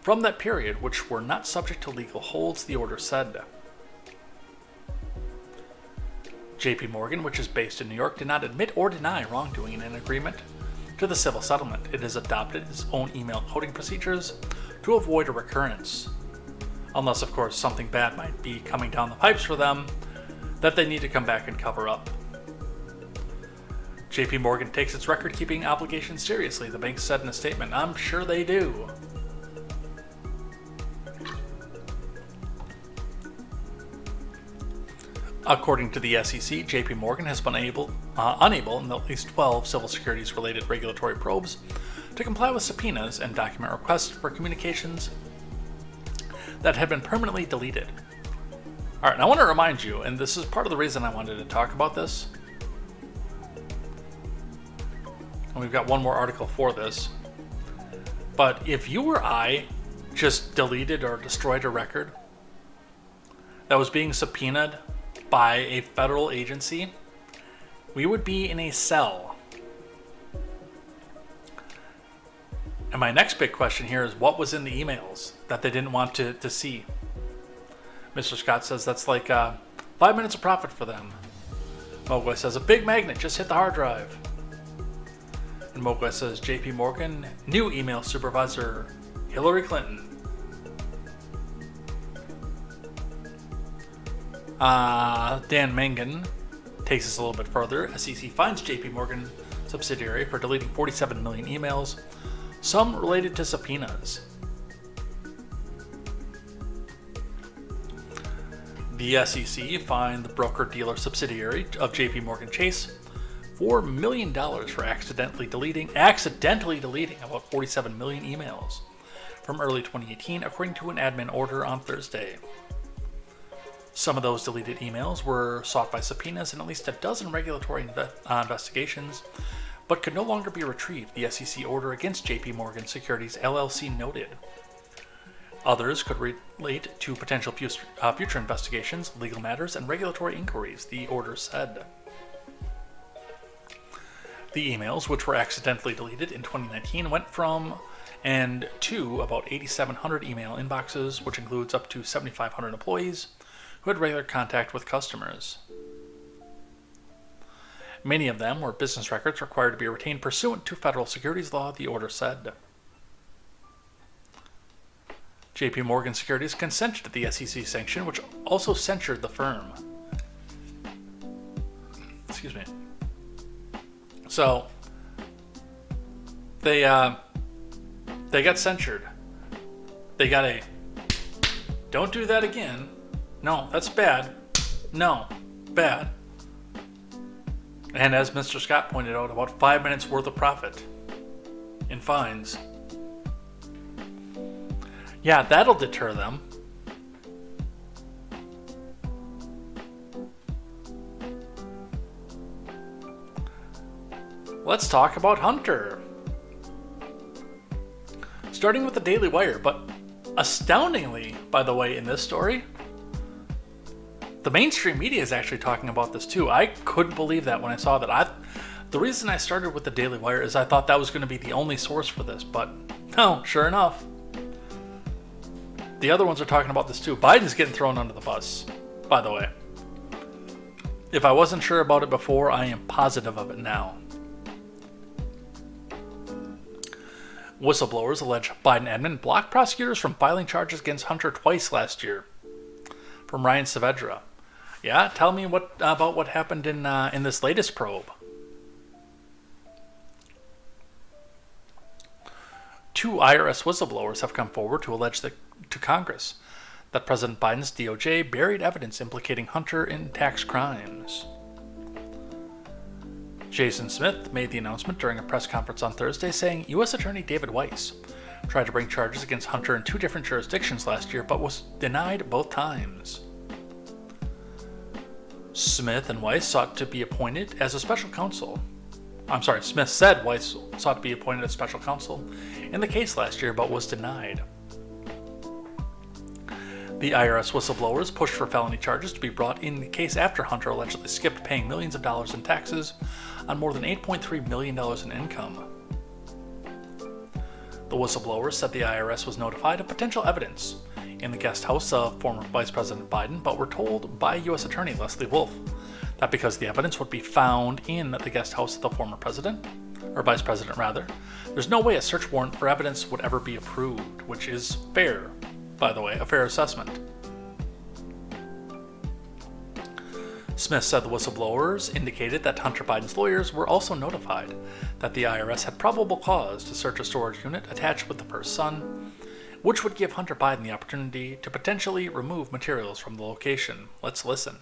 from that period which were not subject to legal holds, the order said. JP Morgan, which is based in New York, did not admit or deny wrongdoing in an agreement to the civil settlement. It has adopted its own email coding procedures to avoid a recurrence. Unless, of course, something bad might be coming down the pipes for them that they need to come back and cover up. JP Morgan takes its record-keeping obligations seriously, the bank said in a statement. I'm sure they do. According to the SEC, JP Morgan has been unable in at least 12 civil securities-related regulatory probes to comply with subpoenas and document requests for communications that had been permanently deleted. All right, and I want to remind you, and this is part of the reason I wanted to talk about this, and we've got one more article for this, but if you or I just deleted or destroyed a record that was being subpoenaed by a federal agency, we would be in a cell. And my next big question here is, what was in the emails that they didn't want to see? Mr. Scott says that's like 5 minutes of profit for them. Mogwai says a big magnet just hit the hard drive. And Mogwai says JP Morgan, new email supervisor, Hillary Clinton. Dan Mangan takes us a little bit further. SEC finds JP Morgan subsidiary for deleting 47 million emails, some related to subpoenas. The SEC fined the broker-dealer subsidiary of JP Morgan Chase $4 million for accidentally deleting about 47 million emails from early 2018, according to an admin order on Thursday. Some of those deleted emails were sought by subpoenas in at least a dozen regulatory investigations, but could no longer be retrieved, the SEC order against JP Morgan Securities LLC noted. Others could relate to potential future investigations, legal matters, and regulatory inquiries, the order said. The emails, which were accidentally deleted in 2019, went from and to about 8,700 email inboxes, which includes up to 7,500 employees who had regular contact with customers. Many of them were business records required to be retained pursuant to federal securities law, the order said. JP Morgan Securities consented to the SEC sanction, which also censured the firm. Excuse me. So, they got censured. They got a, don't do that again. No, that's bad. No, bad. And as Mr. Scott pointed out, about 5 minutes worth of profit in fines. Yeah, that'll deter them. Let's talk about Hunter. Starting with the Daily Wire, but astoundingly, by the way, in this story, the mainstream media is actually talking about this too. I couldn't believe that when I saw that. The reason I started with the Daily Wire is I thought that was going to be the only source for this, but no, sure enough. The other ones are talking about this too. Biden's getting thrown under the bus, by the way. If I wasn't sure about it before, I am positive of it now. Whistleblowers allege Biden admin blocked prosecutors from filing charges against Hunter twice last year. From Ryan Saavedra. Yeah, tell me about what happened in this latest probe. Two IRS whistleblowers have come forward to allege to Congress that President Biden's DOJ buried evidence implicating Hunter in tax crimes. Jason Smith made the announcement during a press conference on Thursday, saying U.S. Attorney David Weiss tried to bring charges against Hunter in 2 different jurisdictions last year, but was denied both times. Smith and Weiss sought to be appointed as a special counsel. Smith said Weiss sought to be appointed as special counsel in the case last year, but was denied. The IRS whistleblowers pushed for felony charges to be brought in the case after Hunter allegedly skipped paying millions of dollars in taxes on more than $8.3 million in income. The whistleblowers said the IRS was notified of potential evidence in the guest house of former Vice President Biden, but were told by U.S. Attorney Leslie Wolf that because the evidence would be found in the guest house of the former president, or vice president rather, there's no way a search warrant for evidence would ever be approved, which is fair, by the way, a fair assessment. Smith said the whistleblowers indicated that Hunter Biden's lawyers were also notified that the IRS had probable cause to search a storage unit attached with the first son, which would give Hunter Biden the opportunity to potentially remove materials from the location. Let's listen.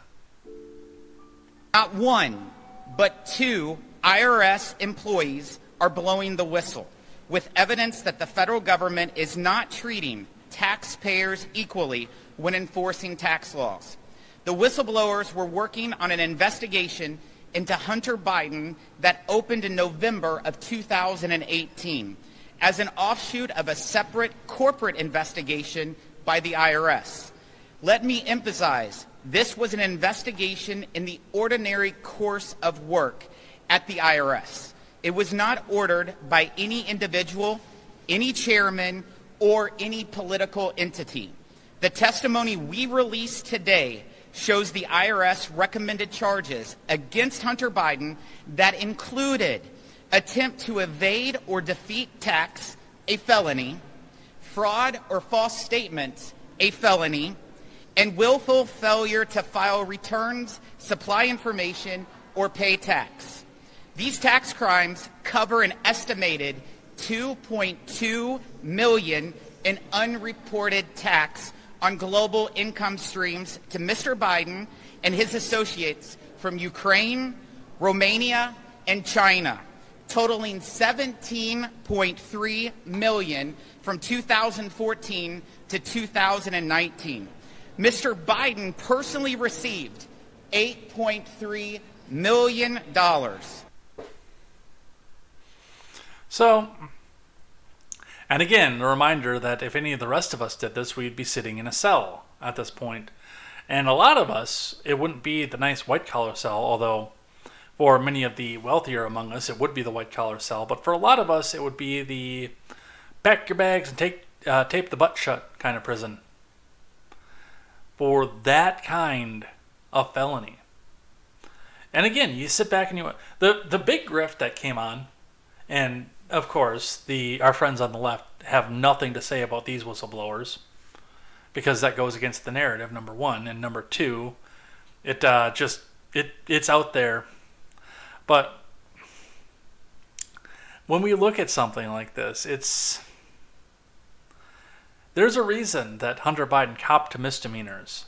Not one, but two IRS employees are blowing the whistle, with evidence that the federal government is not treating taxpayers equally when enforcing tax laws. The whistleblowers were working on an investigation into Hunter Biden that opened in November of 2018 as an offshoot of a separate corporate investigation by the IRS. Let me emphasize, this was an investigation in the ordinary course of work at the IRS. It was not ordered by any individual, any chairman, or any political entity. The testimony we released today shows the IRS recommended charges against Hunter Biden that included attempt to evade or defeat tax, a felony, fraud or false statements, a felony, and willful failure to file returns, supply information, or pay tax. These tax crimes cover an estimated $2.2 million in unreported tax on global income streams to Mr. Biden and his associates from Ukraine, Romania, and China, totaling $17.3 million from 2014 to 2019. Mr. Biden personally received $8.3 million. So, and again, a reminder that if any of the rest of us did this, we'd be sitting in a cell at this point. And a lot of us, it wouldn't be the nice white-collar cell, although for many of the wealthier among us, it would be the white-collar cell. But for a lot of us, it would be the pack your bags and tape the butt shut kind of prison. For that kind of felony. And again, you sit back and the big grift that came on, and of course, our friends on the left have nothing to say about these whistleblowers because that goes against the narrative, number one. And number two, it's out there. But when we look at something like this, there's a reason that Hunter Biden copped to misdemeanors,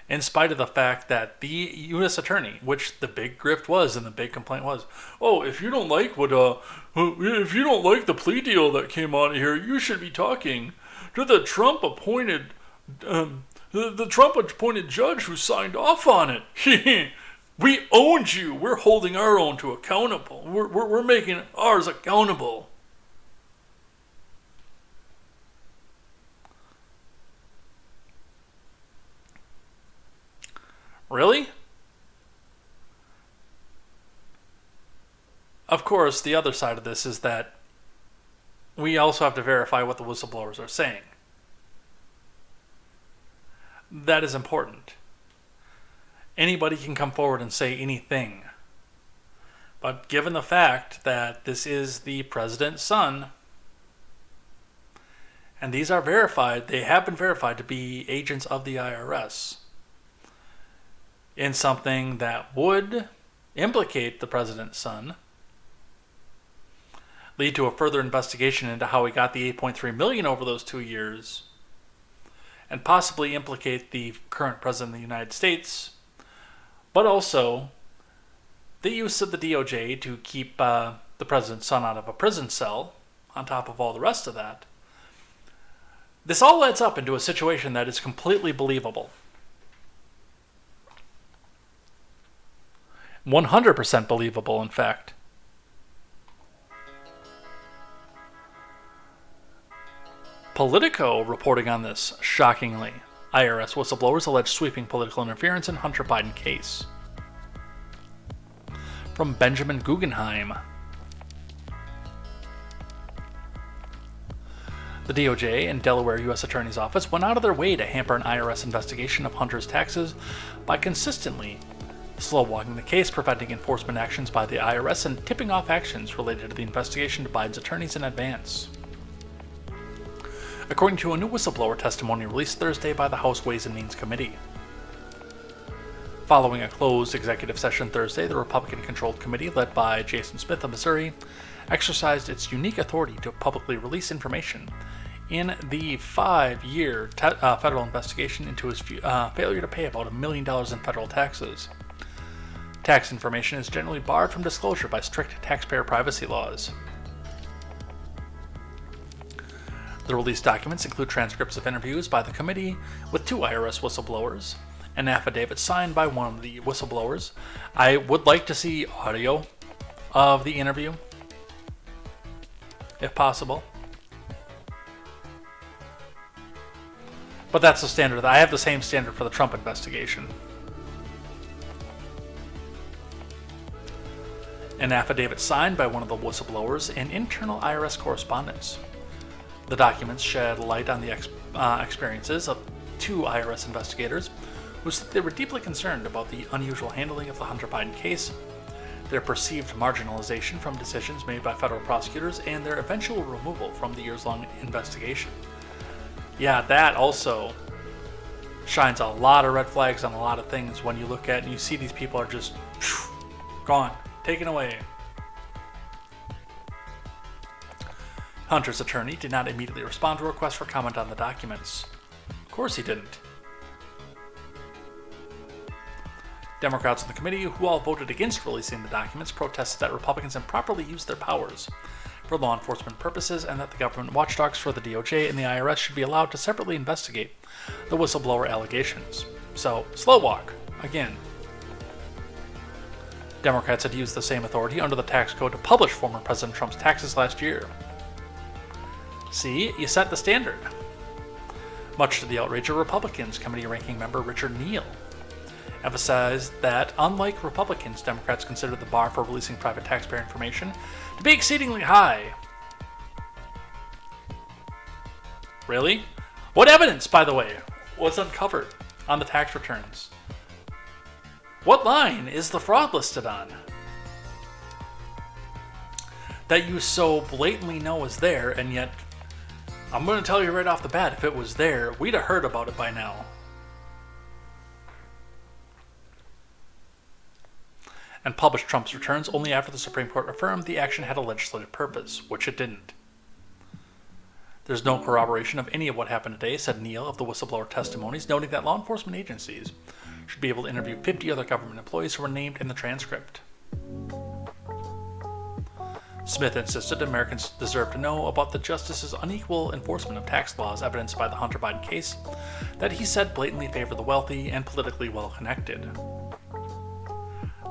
in spite of the fact that the U.S. attorney, which the big grift was and the big complaint was, oh, if you don't like if you don't like the plea deal that came out of here, you should be talking to the Trump appointed judge who signed off on it. We owned you. We're holding our own to accountable. We're making ours accountable. Really? Of course, the other side of this is that we also have to verify what the whistleblowers are saying. That is important. Anybody can come forward and say anything. But given the fact that this is the president's son, and these are verified, they have been verified to be agents of the IRS, in something that would implicate the president's son, lead to a further investigation into how he got the $8.3 million over those 2 years, and possibly implicate the current president of the United States, but also the use of the DOJ to keep the president's son out of a prison cell, on top of all the rest of that. This all adds up into a situation that is completely believable. 100% believable, in fact. Politico reporting on this, shockingly. IRS whistleblowers allege sweeping political interference in Hunter Biden case. From Benjamin Guggenheim. The DOJ and Delaware U.S. Attorney's Office went out of their way to hamper an IRS investigation of Hunter's taxes by consistently slow-walking the case, preventing enforcement actions by the IRS, and tipping off actions related to the investigation to Biden's attorneys in advance. According to a new whistleblower testimony released Thursday by the House Ways and Means Committee. Following a closed executive session Thursday, the Republican-controlled committee, led by Jason Smith of Missouri, exercised its unique authority to publicly release information in the 5-year federal investigation into his failure to pay about $1 million in federal taxes. Tax information is generally barred from disclosure by strict taxpayer privacy laws. The released documents include transcripts of interviews by the committee with 2 IRS whistleblowers, an affidavit signed by one of the whistleblowers. I would like to see audio of the interview, if possible. But that's the standard. I have the same standard for the Trump investigation. An affidavit signed by one of the whistleblowers and internal IRS correspondence. The documents shed light on the experiences of 2 IRS investigators who said they were deeply concerned about the unusual handling of the Hunter Biden case, their perceived marginalization from decisions made by federal prosecutors, and their eventual removal from the years-long investigation. Yeah, that also shines a lot of red flags on a lot of things when you look at and you see these people are just gone, taken away. Hunter's attorney did not immediately respond to a request for comment on the documents. Of course he didn't. Democrats in the committee, who all voted against releasing the documents, protested that Republicans improperly used their powers for law enforcement purposes and that the government watchdogs for the DOJ and the IRS should be allowed to separately investigate the whistleblower allegations. So, slow walk, again. Democrats had used the same authority under the tax code to publish former President Trump's taxes last year. See, you set the standard. Much to the outrage of Republicans, committee ranking member Richard Neal emphasized that, unlike Republicans, Democrats consider the bar for releasing private taxpayer information to be exceedingly high. Really? What evidence, by the way, was uncovered on the tax returns? What line is the fraud listed on? That you so blatantly know is there, and yet, I'm going to tell you right off the bat, if it was there, we'd have heard about it by now. And published Trump's returns only after the Supreme Court affirmed the action had a legislative purpose, which it didn't. There's no corroboration of any of what happened today, said Neal of the whistleblower testimonies, noting that law enforcement agencies should be able to interview 50 other government employees who were named in the transcript. Smith insisted Americans deserve to know about the justice's unequal enforcement of tax laws evidenced by the Hunter Biden case that he said blatantly favor the wealthy and politically well-connected.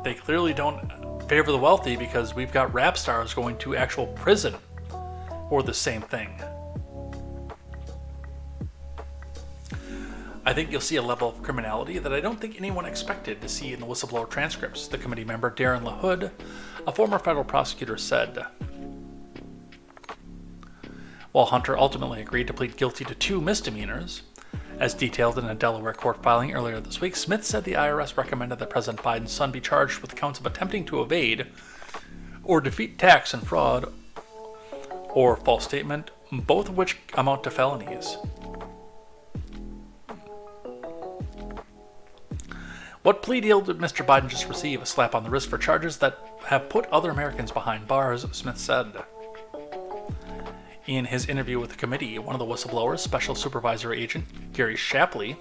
They clearly don't favor the wealthy because we've got rap stars going to actual prison for the same thing. I think you'll see a level of criminality that I don't think anyone expected to see in the whistleblower transcripts, the committee member Darren LaHood, a former federal prosecutor, said. While Hunter ultimately agreed to plead guilty to 2 misdemeanors, as detailed in a Delaware court filing earlier this week, Smith said the IRS recommended that President Biden's son be charged with counts of attempting to evade or defeat tax and fraud or false statement, both of which amount to felonies. What plea deal did Mr. Biden just receive? A slap on the wrist for charges that have put other Americans behind bars, Smith said. In his interview with the committee, one of the whistleblowers, Special Supervisor Agent Gary Shapley,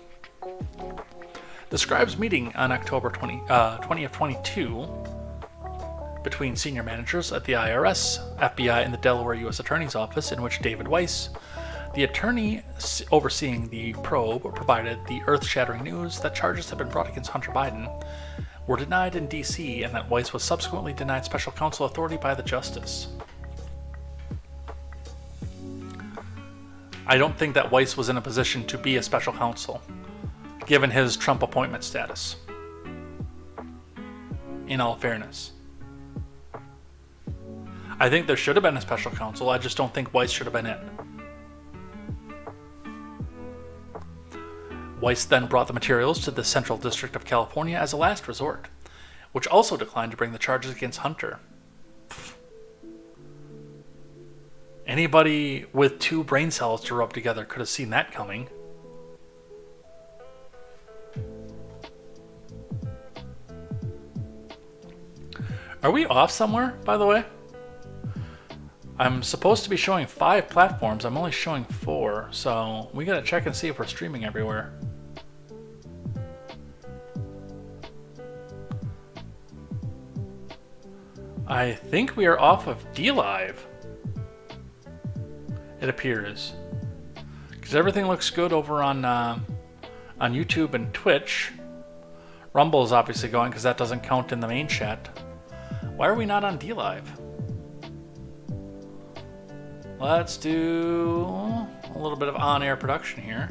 describes meeting on October 20th, 22 between senior managers at the IRS, FBI, and the Delaware U.S. Attorney's Office, in which David Weiss, the attorney overseeing the probe, provided the earth-shattering news that charges have been brought against Hunter Biden were denied in D.C. and that Weiss was subsequently denied special counsel authority by the justice. I don't think that Weiss was in a position to be a special counsel, given his Trump appointment status. In all fairness. I think there should have been a special counsel, I just don't think Weiss should have been it. Weiss then brought the materials to the Central District of California as a last resort, which also declined to bring the charges against Hunter. Anybody with 2 brain cells to rub together could have seen that coming. Are we off somewhere, by the way? I'm supposed to be showing 5 platforms. I'm only showing 4, so we gotta check and see if we're streaming everywhere. I think we are off of DLive. It appears. Because everything looks good over on YouTube and Twitch. Rumble is obviously going because that doesn't count in the main chat. Why are we not on DLive? Let's do a little bit of on-air production here.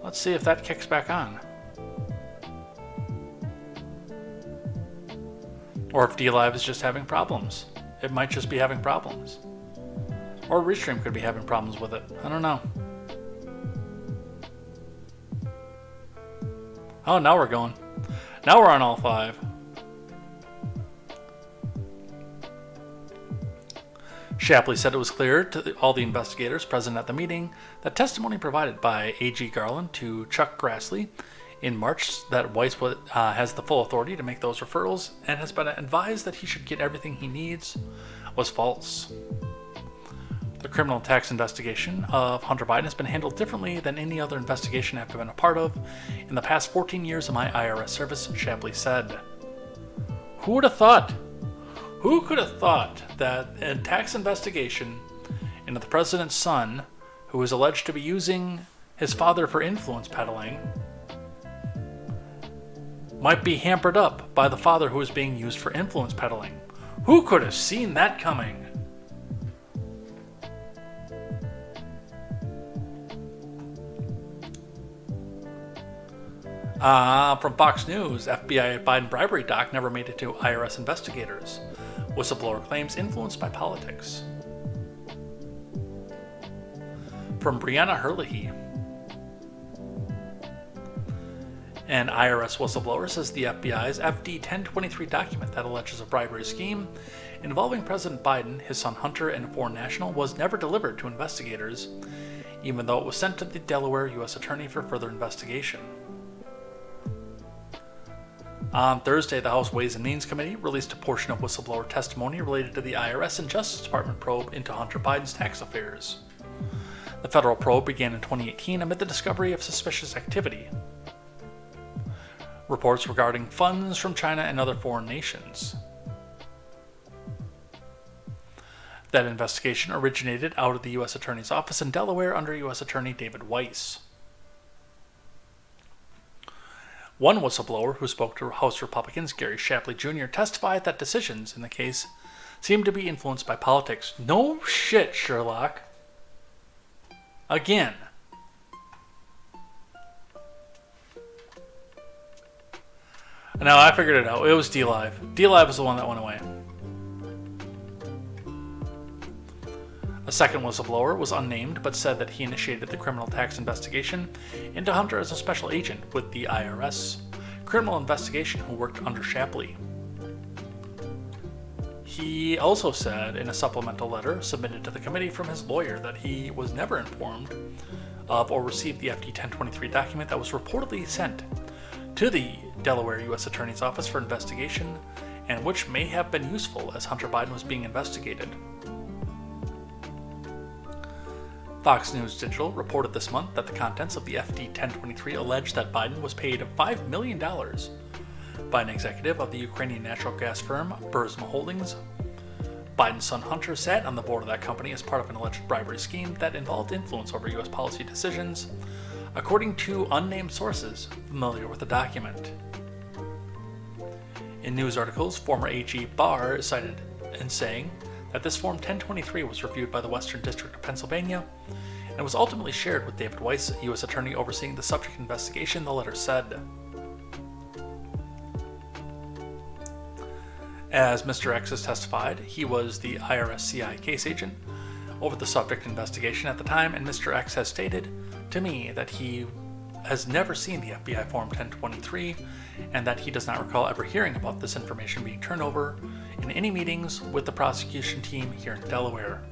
Let's see if that kicks back on. Or if DLive is just having problems. It might just be having problems. Or Restream could be having problems with it. I don't know. Oh, now we're going. Now we're on all 5. Shapley said it was clear to all the investigators present at the meeting that testimony provided by A.G. Garland to Chuck Grassley in March that Weiss has the full authority to make those referrals and has been advised that he should get everything he needs was false. The criminal tax investigation of Hunter Biden has been handled differently than any other investigation I've been a part of in the past 14 years of my IRS service, Shapley said. Who would have thought? Who could have thought that a tax investigation into the president's son, who is alleged to be using his father for influence peddling, might be hampered up by the father who is being used for influence peddling? Who could have seen that coming? From Fox News, FBI Biden bribery doc never made it to IRS investigators. Whistleblower claims influenced by politics. From Brianna Herlihy. An IRS whistleblower says the FBI's FD 1023 document that alleges a bribery scheme involving President Biden, his son Hunter, and a foreign national was never delivered to investigators, even though it was sent to the Delaware U.S. Attorney for further investigation. On Thursday, the House Ways and Means Committee released a portion of whistleblower testimony related to the IRS and Justice Department probe into Hunter Biden's tax affairs. The federal probe began in 2018 amid the discovery of suspicious activity. Reports regarding funds from China and other foreign nations. That investigation originated out of the U.S. Attorney's Office in Delaware under U.S. Attorney David Weiss. One whistleblower who spoke to House Republicans Gary Shapley Jr. testified that decisions in the case seemed to be influenced by politics. No shit, Sherlock. Again. No, I figured it out. It was DLive. DLive was the one that went away. A second whistleblower was unnamed, but said that he initiated the criminal tax investigation into Hunter as a special agent with the IRS criminal investigation who worked under Shapley. He also said in a supplemental letter submitted to the committee from his lawyer that he was never informed of or received the FD 1023 document that was reportedly sent to the Delaware U.S. Attorney's Office for investigation and which may have been useful as Hunter Biden was being investigated. Fox News Digital reported this month that the contents of the FD 1023 allege that Biden was paid $5 million by an executive of the Ukrainian natural gas firm Burisma Holdings. Biden's son Hunter sat on the board of that company as part of an alleged bribery scheme that involved influence over U.S. policy decisions, according to unnamed sources familiar with the document. In news articles, former AG Barr is cited in saying that this Form 1023 was reviewed by the Western District of Pennsylvania and was ultimately shared with David Weiss, U.S. Attorney overseeing the subject investigation, the letter said. As Mr. X has testified, he was the IRS CI case agent over the subject investigation at the time, and Mr. X has stated to me that he has never seen the FBI Form 1023 and that he does not recall ever hearing about this information being turned over in any meetings with the prosecution team here in Delaware.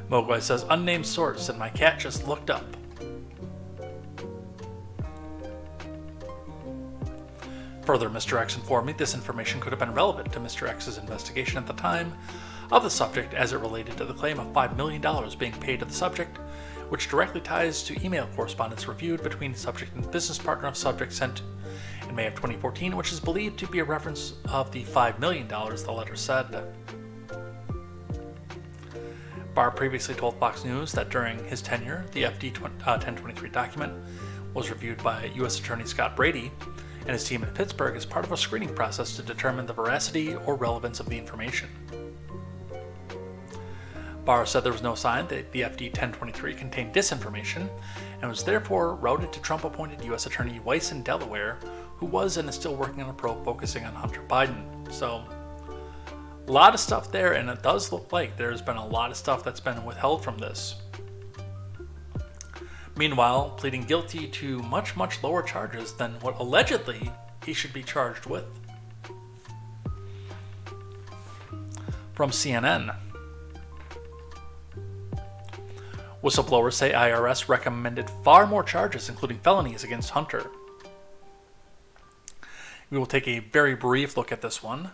Mogwai says, unnamed source, and my cat just looked up. Further, Mr. X informed me this information could have been relevant to Mr. X's investigation at the time of the subject, as it related to the claim of $5 million being paid to the subject, which directly ties to email correspondence reviewed between the subject and business partner of subject sent in May of 2014, which is believed to be a reference of the $5 million, the letter said. Barr previously told Fox News that during his tenure, the FD 1023 document was reviewed by U.S. Attorney Scott Brady and his team in Pittsburgh as part of a screening process to determine the veracity or relevance of the information. Barr said there was no sign that the FD 1023 contained disinformation and was therefore routed to Trump-appointed U.S. Attorney Weiss in Delaware, who was and is still working on a probe focusing on Hunter Biden. So, a lot of stuff there, and it does look like there's been a lot of stuff that's been withheld from this. Meanwhile, pleading guilty to much, much lower charges than what allegedly he should be charged with. From CNN. Whistleblowers say IRS recommended far more charges, including felonies, against Hunter. We will take a very brief look at this one.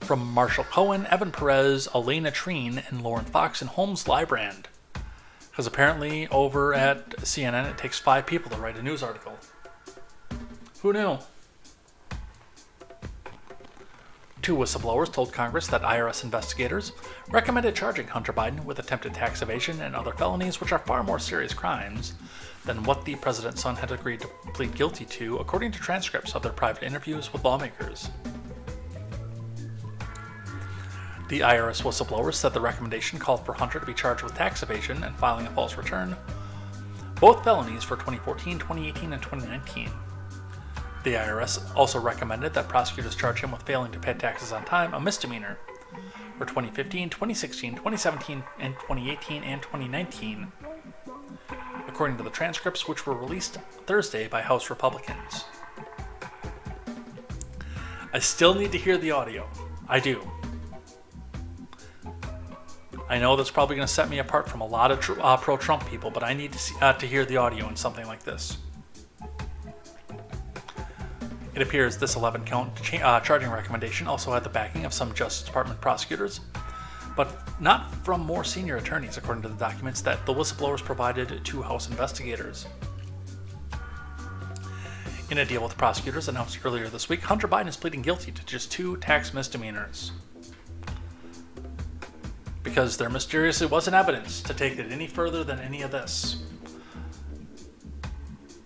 From Marshall Cohen, Evan Perez, Elena Treen, and Lauren Fox and Holmes Librand. Because apparently over at CNN it takes 5 people to write a news article. Who knew? 2 whistleblowers told Congress that IRS investigators recommended charging Hunter Biden with attempted tax evasion and other felonies, which are far more serious crimes than what the president's son had agreed to plead guilty to, according to transcripts of their private interviews with lawmakers. The IRS whistleblowers said the recommendation called for Hunter to be charged with tax evasion and filing a false return, both felonies for 2014, 2018, and 2019. The IRS also recommended that prosecutors charge him with failing to pay taxes on time, a misdemeanor, for 2015, 2016, 2017, and 2018 and 2019, according to the transcripts, which were released Thursday by House Republicans. I still need to hear the audio. I do. I know that's probably going to set me apart from a lot of pro-Trump people, but I need to hear the audio in something like this. It appears this 11-count charging recommendation also had the backing of some Justice Department prosecutors, but not from more senior attorneys, according to the documents that the whistleblowers provided to House investigators. In a deal with prosecutors announced earlier this week, Hunter Biden is pleading guilty to just 2 tax misdemeanors, because there mysteriously wasn't evidence to take it any further than any of this.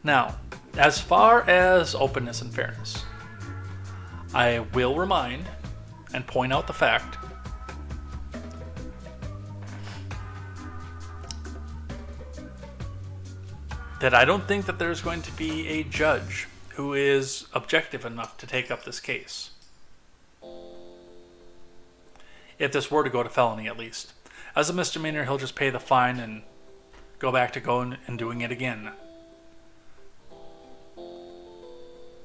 Now, as far as openness and fairness, I will remind and point out the fact that I don't think that there's going to be a judge who is objective enough to take up this case. If this were to go to felony, at least. As a misdemeanor, he'll just pay the fine and go back to going and doing it again.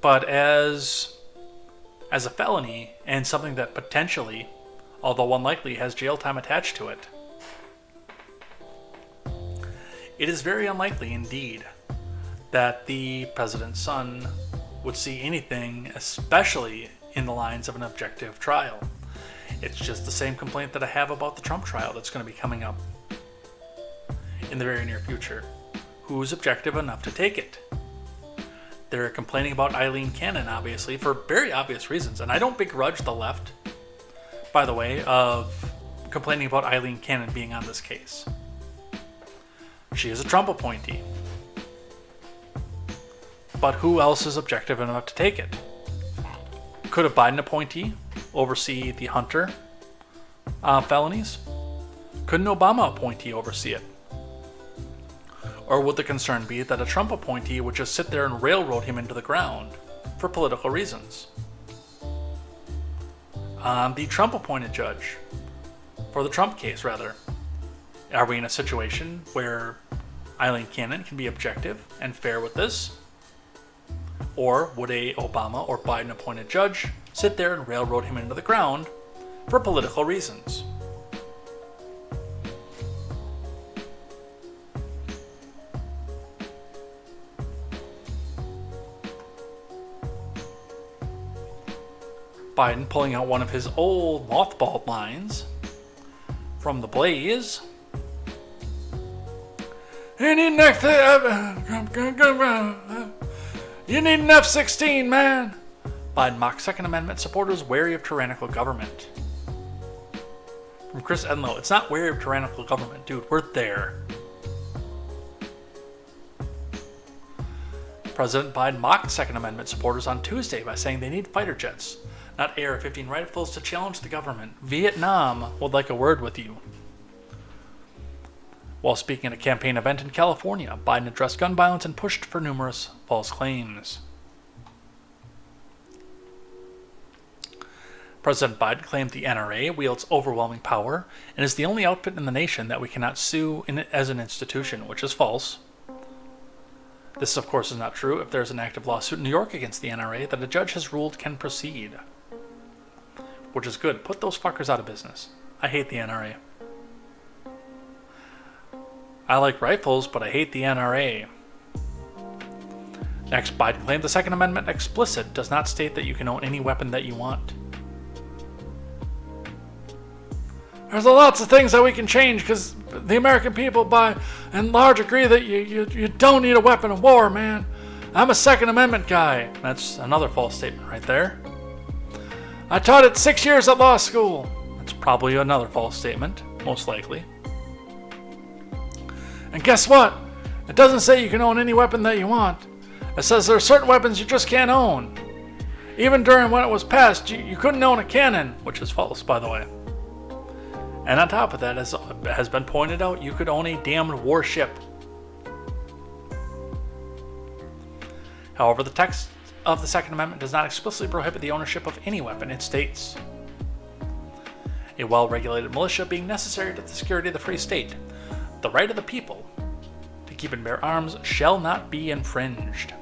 But as a felony, and something that potentially, although unlikely, has jail time attached to it, it is very unlikely indeed that the president's son would see anything, especially in the lines of an objective trial. It's just the same complaint that I have about the Trump trial that's going to be coming up in the very near future. Who's objective enough to take it? They're complaining about Eileen Cannon, obviously, for very obvious reasons. And I don't begrudge the left, by the way, of complaining about Eileen Cannon being on this case. She is a Trump appointee. But who else is objective enough to take it? Could a Biden appointee oversee the Hunter felonies? Could an Obama appointee oversee it? Or would the concern be that a Trump appointee would just sit there and railroad him into the ground for political reasons? The Trump appointed judge, for the Trump case rather, are we in a situation where Eileen Cannon can be objective and fair with this? Or would a Obama or Biden appointed judge sit there and railroad him into the ground for political reasons? Biden pulling out one of his old mothballed lines from The Blaze. You need an F-16, man. Biden mocks Second Amendment supporters wary of tyrannical government. From Chris Enlow, it's not wary of tyrannical government, dude. We're there. President Biden mocked Second Amendment supporters on Tuesday by saying they need fighter jets, not AR-15 rifles, to challenge the government. Vietnam would like a word with you. While speaking at a campaign event in California, Biden addressed gun violence and pushed for numerous false claims. President Biden claimed the NRA wields overwhelming power and is the only outfit in the nation that we cannot sue as an institution, which is false. This, of course, is not true if there is an active lawsuit in New York against the NRA that a judge has ruled can proceed. Which is good. Put those fuckers out of business. I hate the NRA. I like rifles, but I hate the NRA. Next, Biden claimed the Second Amendment explicit does not state that you can own any weapon that you want. There's lots of things that we can change because the American people, by and large, agree that you don't need a weapon of war, man. I'm a Second Amendment guy. That's another false statement right there. I taught it 6 years at law school. That's probably another false statement, most likely. And guess what? It doesn't say you can own any weapon that you want. It says there are certain weapons you just can't own. Even during when it was passed, you couldn't own a cannon, which is false, by the way. And on top of that, as has been pointed out, you could own a damned warship. However, the text of the Second Amendment does not explicitly prohibit the ownership of any weapon. It states, a well-regulated militia being necessary to the security of the free state, the right of the people to keep and bear arms shall not be infringed.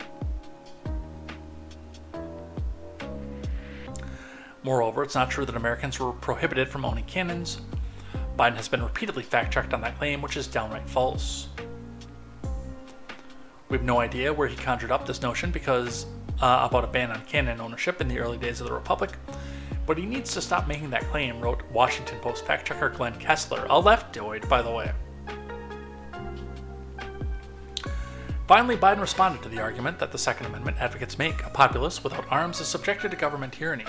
Moreover, it's not true that Americans were prohibited from owning cannons. Biden has been repeatedly fact-checked on that claim, which is downright false. We have no idea where he conjured up this notion about a ban on cannon ownership in the early days of the Republic, but he needs to stop making that claim, wrote Washington Post fact-checker Glenn Kessler, a leftoid, by the way. Finally, Biden responded to the argument that the Second Amendment advocates make: a populace without arms is subjected to government tyranny.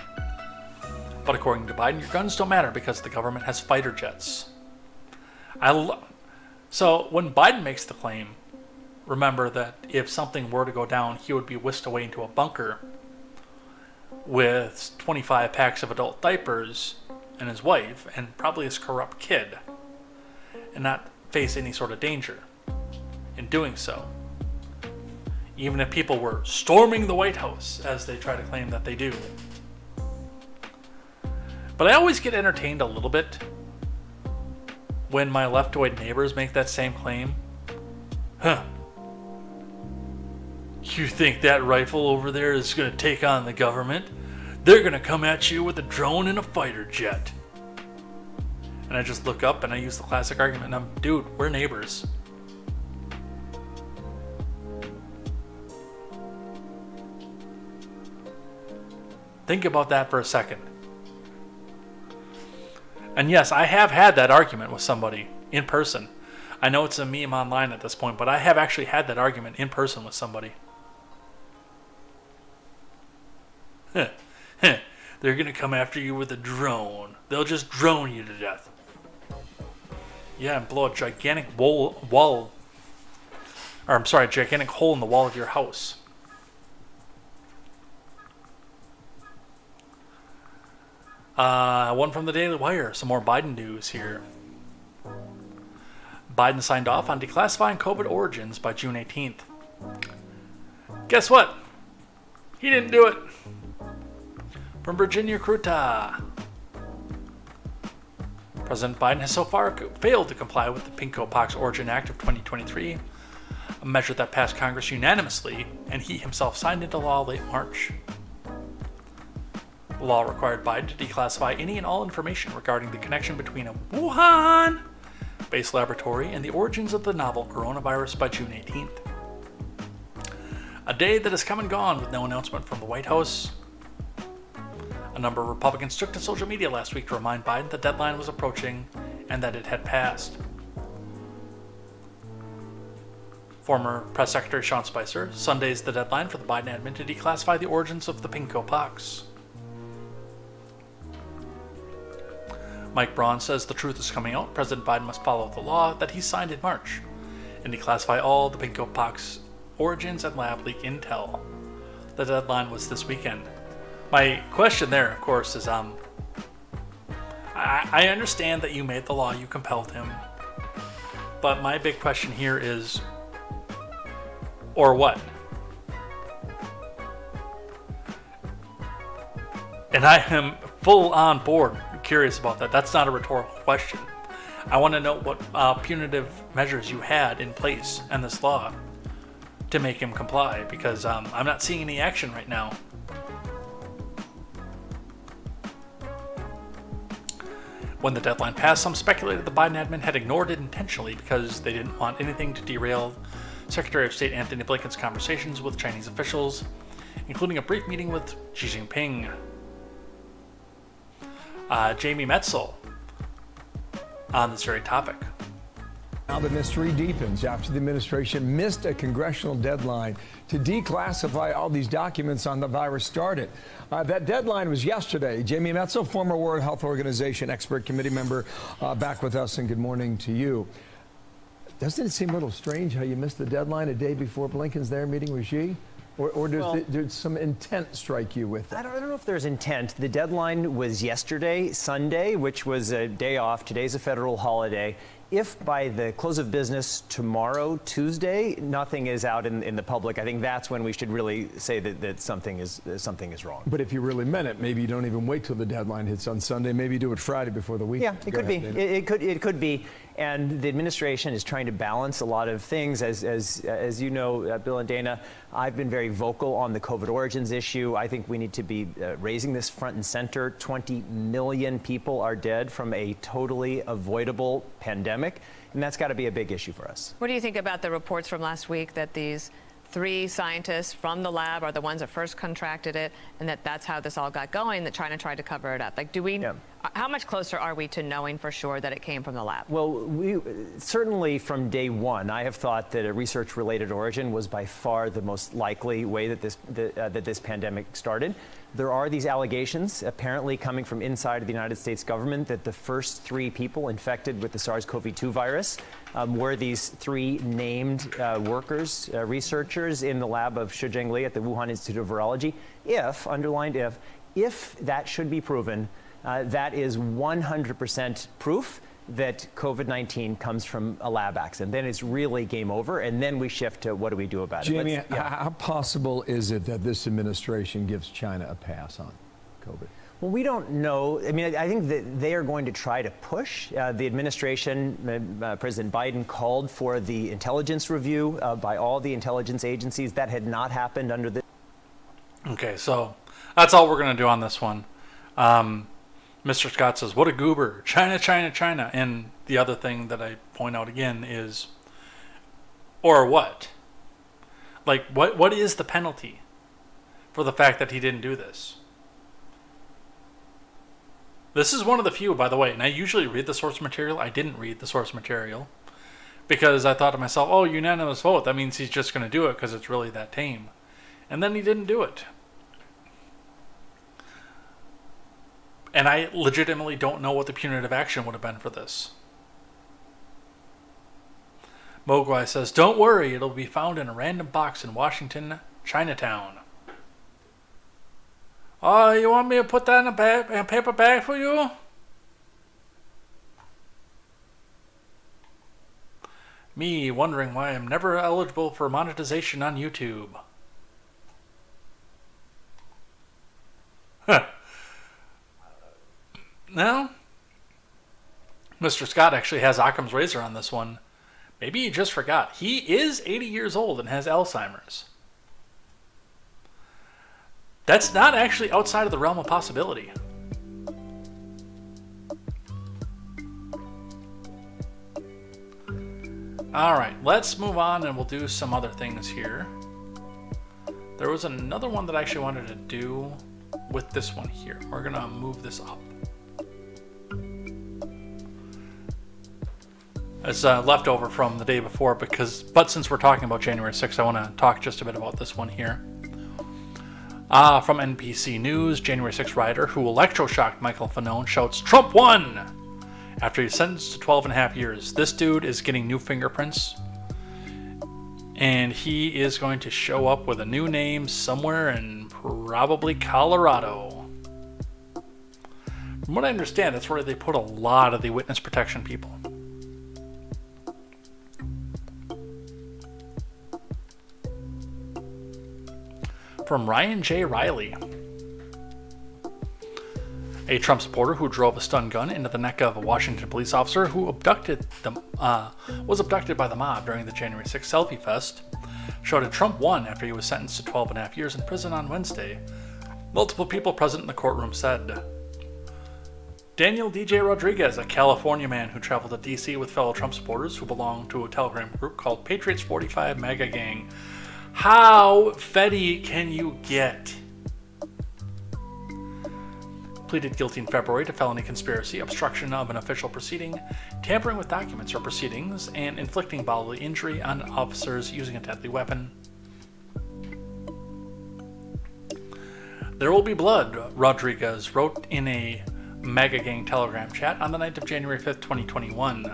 But according to Biden, your guns don't matter because the government has fighter jets. So when Biden makes the claim, remember that if something were to go down, he would be whisked away into a bunker with 25 packs of adult diapers and his wife and probably his corrupt kid, and not face any sort of danger in doing so. Even if people were storming the White House, as they try to claim that they do. But I always get entertained a little bit when my leftoid neighbors make that same claim. Huh. You think that rifle over there is going to take on the government? They're going to come at you with a drone and a fighter jet. And I just look up and I use the classic argument. And dude, we're neighbors. Think about that for a second. And yes, I have had that argument with somebody in person. I know it's a meme online at this point, but I have actually had that argument in person with somebody. They're going to come after you with a drone. They'll just drone you to death. Yeah, and blow a gigantic gigantic hole in the wall of your house. One from the Daily Wire. Some more Biden news here. Biden signed off on declassifying COVID origins by June 18th. Guess what? He didn't do it. From Virginia Cruta. President Biden has so far failed to comply with the Pinko Pox Origin Act of 2023, a measure that passed Congress unanimously, and he himself signed into law late March. The law required Biden to declassify any and all information regarding the connection between a Wuhan-based laboratory and the origins of the novel coronavirus by June 18th. A day that has come and gone with no announcement from the White House. A number of Republicans took to social media last week to remind Biden the deadline was approaching and that it had passed. Former Press Secretary Sean Spicer, Sunday's the deadline for the Biden admin to declassify the origins of the pinko pox. Mike Braun says the truth is coming out. President Biden must follow the law that he signed in March and declassify all the pinko pox origins and lab leak intel. The deadline was this weekend. My question there, of course, is I understand that you made the law, you compelled him, but my big question here is, or what? And I am full on board curious about that. That's not a rhetorical question. I want to know what punitive measures you had in place in this law to make him comply, because I'm not seeing any action right now. When the deadline passed, some speculated the Biden admin had ignored it intentionally because they didn't want anything to derail Secretary of State Antony Blinken's conversations with Chinese officials, including a brief meeting with Xi Jinping. Jamie Metzel on this very topic. Now the mystery deepens after the administration missed a congressional deadline to declassify all these documents on the virus started. That deadline was yesterday. Jamie Metzel, former World Health Organization expert committee member, back with us, and good morning to you. Doesn't it seem a little strange how you missed the deadline a day before Blinken's there meeting with Xi? Or does some intent strike you with that? I don't know if there's intent. The deadline was yesterday, Sunday, which was a day off. Today's a federal holiday. If by the close of business tomorrow, Tuesday, nothing is out in the public, I think that's when we should really say that something is wrong. But if you really meant it, maybe you don't even wait till the deadline hits on Sunday. Maybe you do it Friday before the weekend. Yeah, it could be. It could be. And the administration is trying to balance a lot of things. As you know, Bill and Dana, I've been very vocal on the COVID origins issue. I think we need to be raising this front and center. 20 million people are dead from a totally avoidable pandemic, and that's got to be a big issue for us. What do you think about the reports from last week that these 3 scientists from the lab are the ones that first contracted it, and that's how this all got going, that China tried to cover it up? Like, how much closer are we to knowing for sure that it came from the lab? Well, we certainly from day one, I have thought that a research-related origin was by far the most likely way that this pandemic started. There are these allegations apparently coming from inside of the United States government that the first 3 people infected with the SARS-CoV-2 virus were these 3 named workers, researchers in the lab of Shi Zhengli at the Wuhan Institute of Virology. If that should be proven, that is 100% proof that COVID-19 comes from a lab accident. Then it's really game over, and then we shift to what do we do about it. Jamie, how possible is it that this administration gives China a pass on COVID? Well, we don't know. I mean, I think that they are going to try to push. The administration, President Biden called for the intelligence review by all the intelligence agencies. That had not happened under the... Okay, so that's all we're going to do on this one. Mr. Scott says, what a goober. China, China, China. And the other thing that I point out again is, or what? Like, what is the penalty for the fact that he didn't do this? This is one of the few, by the way, and I usually read the source material. I didn't read the source material because I thought to myself, oh, unanimous vote. That means he's just going to do it because it's really that tame. And then he didn't do it. And I legitimately don't know what the punitive action would have been for this. Mogwai says, don't worry, it'll be found in a random box in Washington, Chinatown. Oh, you want me to put that in a paper bag for you? Me wondering why I'm never eligible for monetization on YouTube. Huh. No. Mr. Scott actually has Occam's razor on this one. Maybe he just forgot. He is 80 years old and has Alzheimer's. That's not actually outside of the realm of possibility. Alright, let's move on and we'll do some other things here. There was another one that I actually wanted to do. with this one here. We're going to move this up. It's leftover from the day before, but since we're talking about January 6th, I want to talk just a bit about this one here. From NBC News, January 6th rioter who electroshocked Michael Fanone shouts, "Trump won!" after he's sentenced to 12 and a half years. This dude is getting new fingerprints, and he is going to show up with a new name somewhere in probably Colorado. From what I understand, that's where they put a lot of the witness protection people. From Ryan J. Riley. A Trump supporter who drove a stun gun into the neck of a Washington police officer who was abducted by the mob during the January 6th selfie fest shouted Trump won after he was sentenced to 12 and a half years in prison on Wednesday. Multiple people present in the courtroom said. Daniel DJ Rodriguez, a California man who traveled to D.C. with fellow Trump supporters who belong to a Telegram group called Patriots 45 MAGA Gang. How fetty can you get? Pleaded guilty in February to felony conspiracy, obstruction of an official proceeding, tampering with documents or proceedings, and inflicting bodily injury on officers using a deadly weapon. There will be blood, Rodriguez wrote in a MAGA Gang Telegram chat on the night of January 5th, 2021.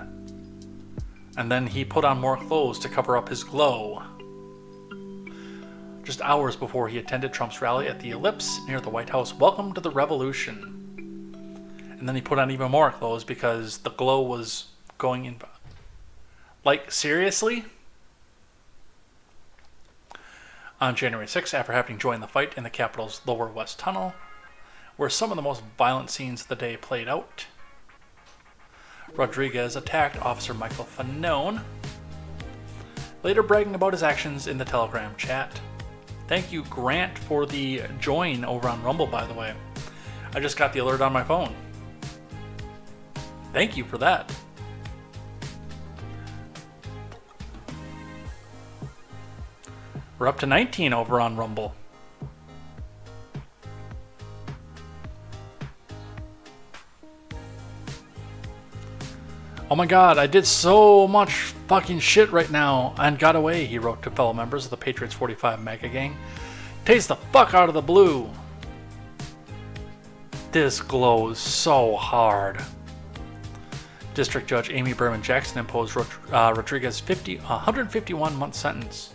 And then he put on more clothes to cover up his glow. Just hours before he attended Trump's rally at the Ellipse near the White House, Welcome to the Revolution. And then he put on even more clothes because the glow was going in. Like, seriously? On January 6th, after having joined the fight in the Capitol's Lower West Tunnel, where some of the most violent scenes of the day played out, Rodriguez attacked Officer Michael Fanone, later bragging about his actions in the Telegram chat. Thank you, Grant, for the join over on Rumble, by the way. I just got the alert on my phone. Thank you for that. We're up to 19 over on Rumble. Oh my god, I did so much fucking shit right now and got away, he wrote to fellow members of the Patriots 45 MAGA Gang. Tastes the fuck out of the blue. This glows so hard. District Judge Amy Berman Jackson imposed Rodriguez 151-month sentence,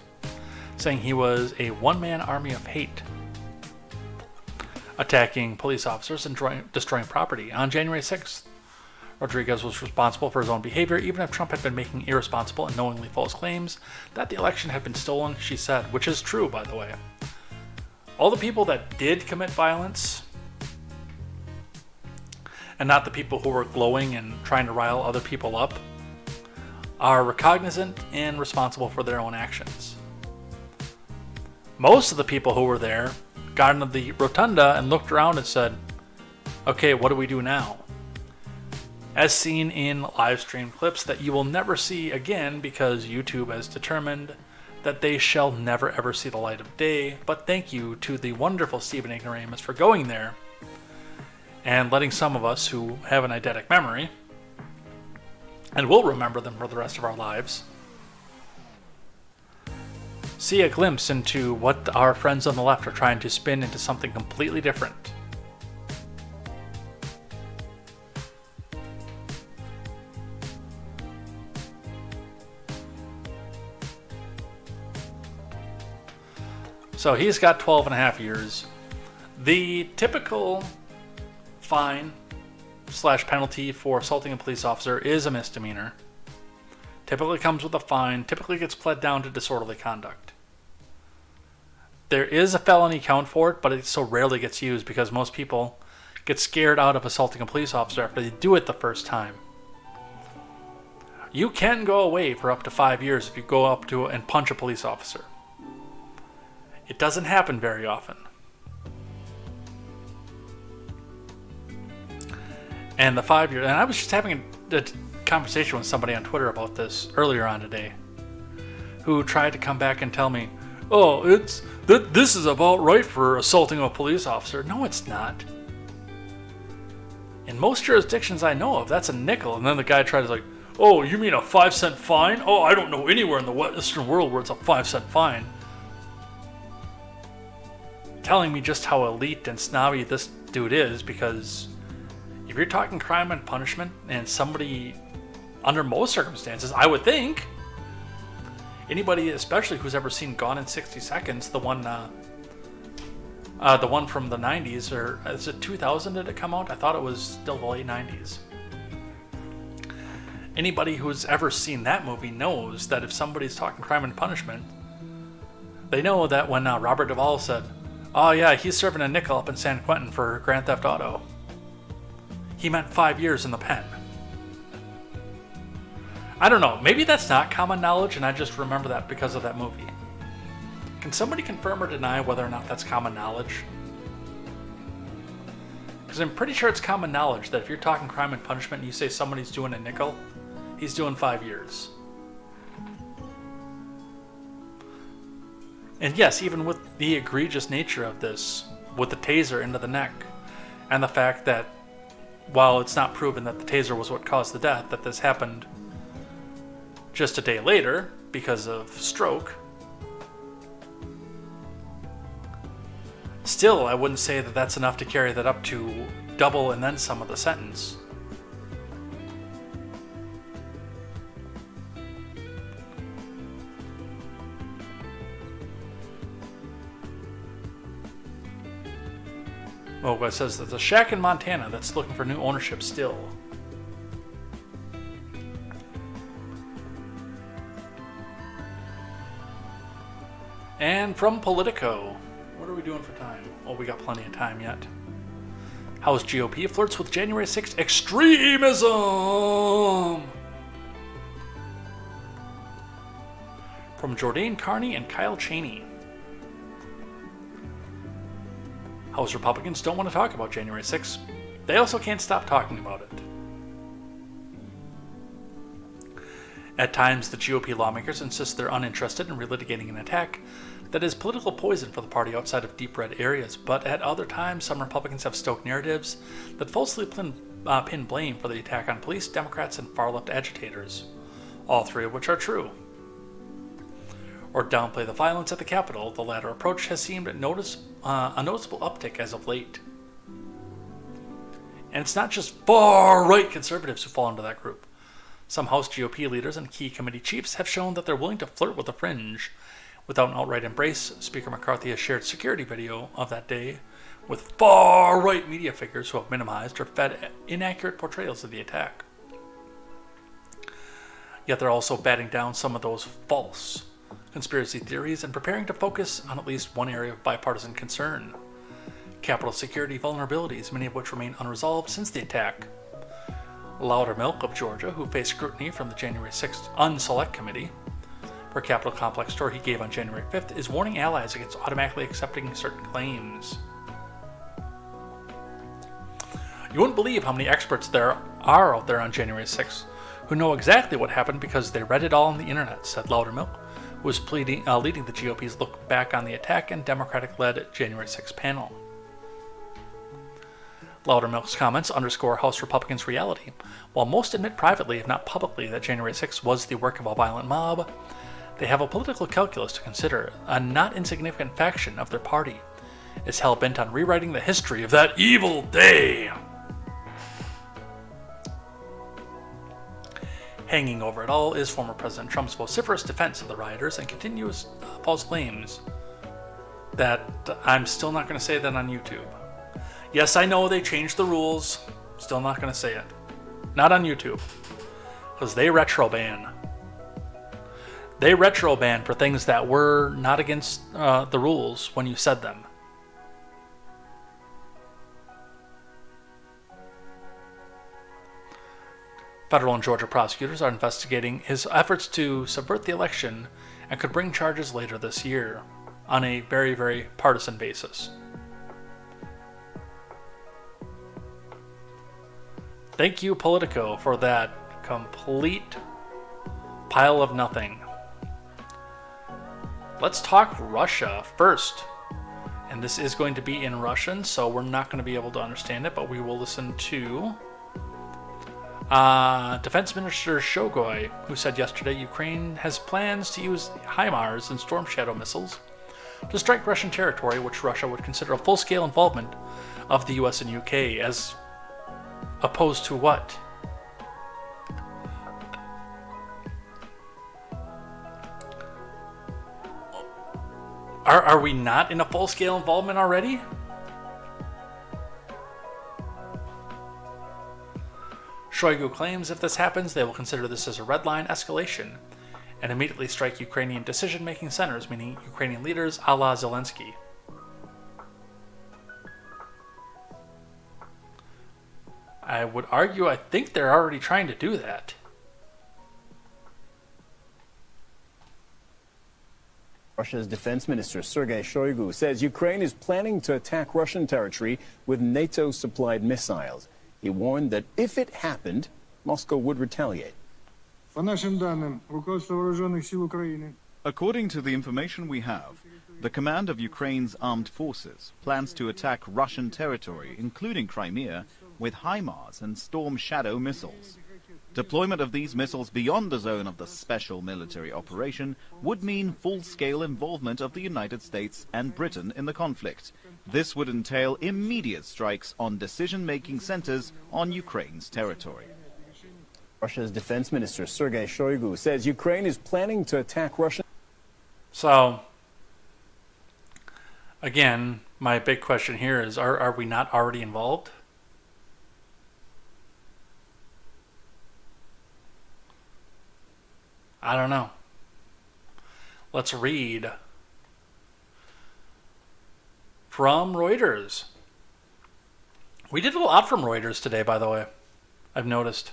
saying he was a one-man army of hate, attacking police officers and destroying property. On January 6th, Rodriguez was responsible for his own behavior, even if Trump had been making irresponsible and knowingly false claims that the election had been stolen, she said, which is true, by the way. All the people that did commit violence, and not the people who were glowing and trying to rile other people up, are recognizant and responsible for their own actions. Most of the people who were there got into the rotunda and looked around and said, okay, what do we do now? As seen in live stream clips that you will never see again because YouTube has determined that they shall never ever see the light of day. But thank you to the wonderful Stephen Ignoramus for going there and letting some of us who have an eidetic memory, and will remember them for the rest of our lives, see a glimpse into what our friends on the left are trying to spin into something completely different. So he's got 12 and a half years. The typical fine / penalty for assaulting a police officer is a misdemeanor. Typically comes with a fine, typically gets pled down to disorderly conduct. There is a felony count for it, but it so rarely gets used because most people get scared out of assaulting a police officer after they do it the first time. You can go away for up to 5 years if you go up to and punch a police officer. It doesn't happen very often. And the 5 years, and I was just having a conversation with somebody on Twitter about this earlier on today, who tried to come back and tell me, oh, this is about right for assaulting a police officer. No, it's not. In most jurisdictions I know of, that's a nickel. And then the guy tries like, oh, you mean a 5-cent fine? Oh, I don't know anywhere in the Western world where it's a 5-cent fine. Telling me just how elite and snobby this dude is, because if you're talking crime and punishment and somebody, under most circumstances, I would think, anybody, especially who's ever seen Gone in 60 Seconds, the one from the 90s, or is it 2000 did it come out? I thought it was still the late 90s. Anybody who's ever seen that movie knows that if somebody's talking crime and punishment, they know that when Robert Duvall said, oh yeah, he's serving a nickel up in San Quentin for Grand Theft Auto, he meant 5 years in the pen. I don't know, maybe that's not common knowledge and I just remember that because of that movie. Can somebody confirm or deny whether or not that's common knowledge? Because I'm pretty sure it's common knowledge that if you're talking crime and punishment and you say somebody's doing a nickel, he's doing 5 years. And yes, even with the egregious nature of this, with the taser into the neck, and the fact that while it's not proven that the taser was what caused the death, that this happened just a day later because of stroke, still, I wouldn't say that that's enough to carry that up to double and then some of the sentence. Oh, it says there's a shack in Montana that's looking for new ownership still. And from Politico, what are we doing for time? Oh, we got plenty of time yet. House GOP flirts with January 6th extremism! From Jordan Carney and Kyle Cheney. House Republicans don't want to talk about January 6th. They also can't stop talking about it. At times, the GOP lawmakers insist they're uninterested in relitigating an attack that is political poison for the party outside of deep red areas, but at other times, some Republicans have stoked narratives that falsely pin blame for the attack on police, Democrats, and far-left agitators, all three of which are true. Or downplay the violence at the Capitol. The latter approach has seemed a noticeable uptick as of late. And it's not just far-right conservatives who fall into that group. Some House GOP leaders and key committee chiefs have shown that they're willing to flirt with the fringe. Without an outright embrace, Speaker McCarthy has shared security video of that day with far-right media figures who have minimized or fed inaccurate portrayals of the attack. Yet they're also batting down some of those false conspiracy theories and preparing to focus on at least one area of bipartisan concern: Capitol security vulnerabilities, many of which remain unresolved since the attack. Loudermilk of Georgia, who faced scrutiny from the January 6th Unselect Committee for a Capitol Complex tour he gave on January 5th, is warning allies against automatically accepting certain claims. You wouldn't believe how many experts there are out there on January 6th who know exactly what happened because they read it all on the internet, said Loudermilk, who was leading the GOP's look back on the attack and Democratic-led January 6th panel. Loudermilk's comments underscore House Republicans' reality. While most admit privately, if not publicly, that January 6th was the work of a violent mob, they have a political calculus to consider. A not insignificant faction of their party is hell-bent on rewriting the history of that evil day. Hanging over it all is former President Trump's vociferous defense of the rioters and continuous false claims that I'm still not going to say that on YouTube. Yes, I know they changed the rules. Still not going to say it. Not on YouTube. Because they retro ban. They retro ban for things that were not against the rules when you said them. Federal and Georgia prosecutors are investigating his efforts to subvert the election and could bring charges later this year on a very, very partisan basis. Thank you, Politico, for that complete pile of nothing. let's talk Russia first. And this is going to be in Russian, so we're not going to be able to understand it, but we will listen to Defense Minister Shoigu, who said yesterday Ukraine has plans to use HIMARS and Storm Shadow missiles to strike Russian territory, which Russia would consider a full-scale involvement of the US and UK, as opposed to what? Are we not in a full-scale involvement already? Shoigu claims if this happens, they will consider this as a red line escalation and immediately strike Ukrainian decision-making centers, meaning Ukrainian leaders a la Zelensky. I would argue I think they're already trying to do that. Russia's defense minister Sergei Shoigu says Ukraine is planning to attack Russian territory with NATO-supplied missiles. He warned that if it happened, Moscow would retaliate. According to the information we have, the command of Ukraine's armed forces plans to attack Russian territory, including Crimea, with HIMARS and Storm Shadow missiles. Deployment of these missiles beyond the zone of the special military operation would mean full-scale involvement of the United States and Britain in the conflict. This would entail immediate strikes on decision-making centers on Ukraine's territory. Russia's defense minister Sergei Shoigu says Ukraine is planning to attack Russia. So, again, my big question here is, are we not already involved? I don't know. Let's read from Reuters. We did a lot from Reuters today, by the way. I've noticed.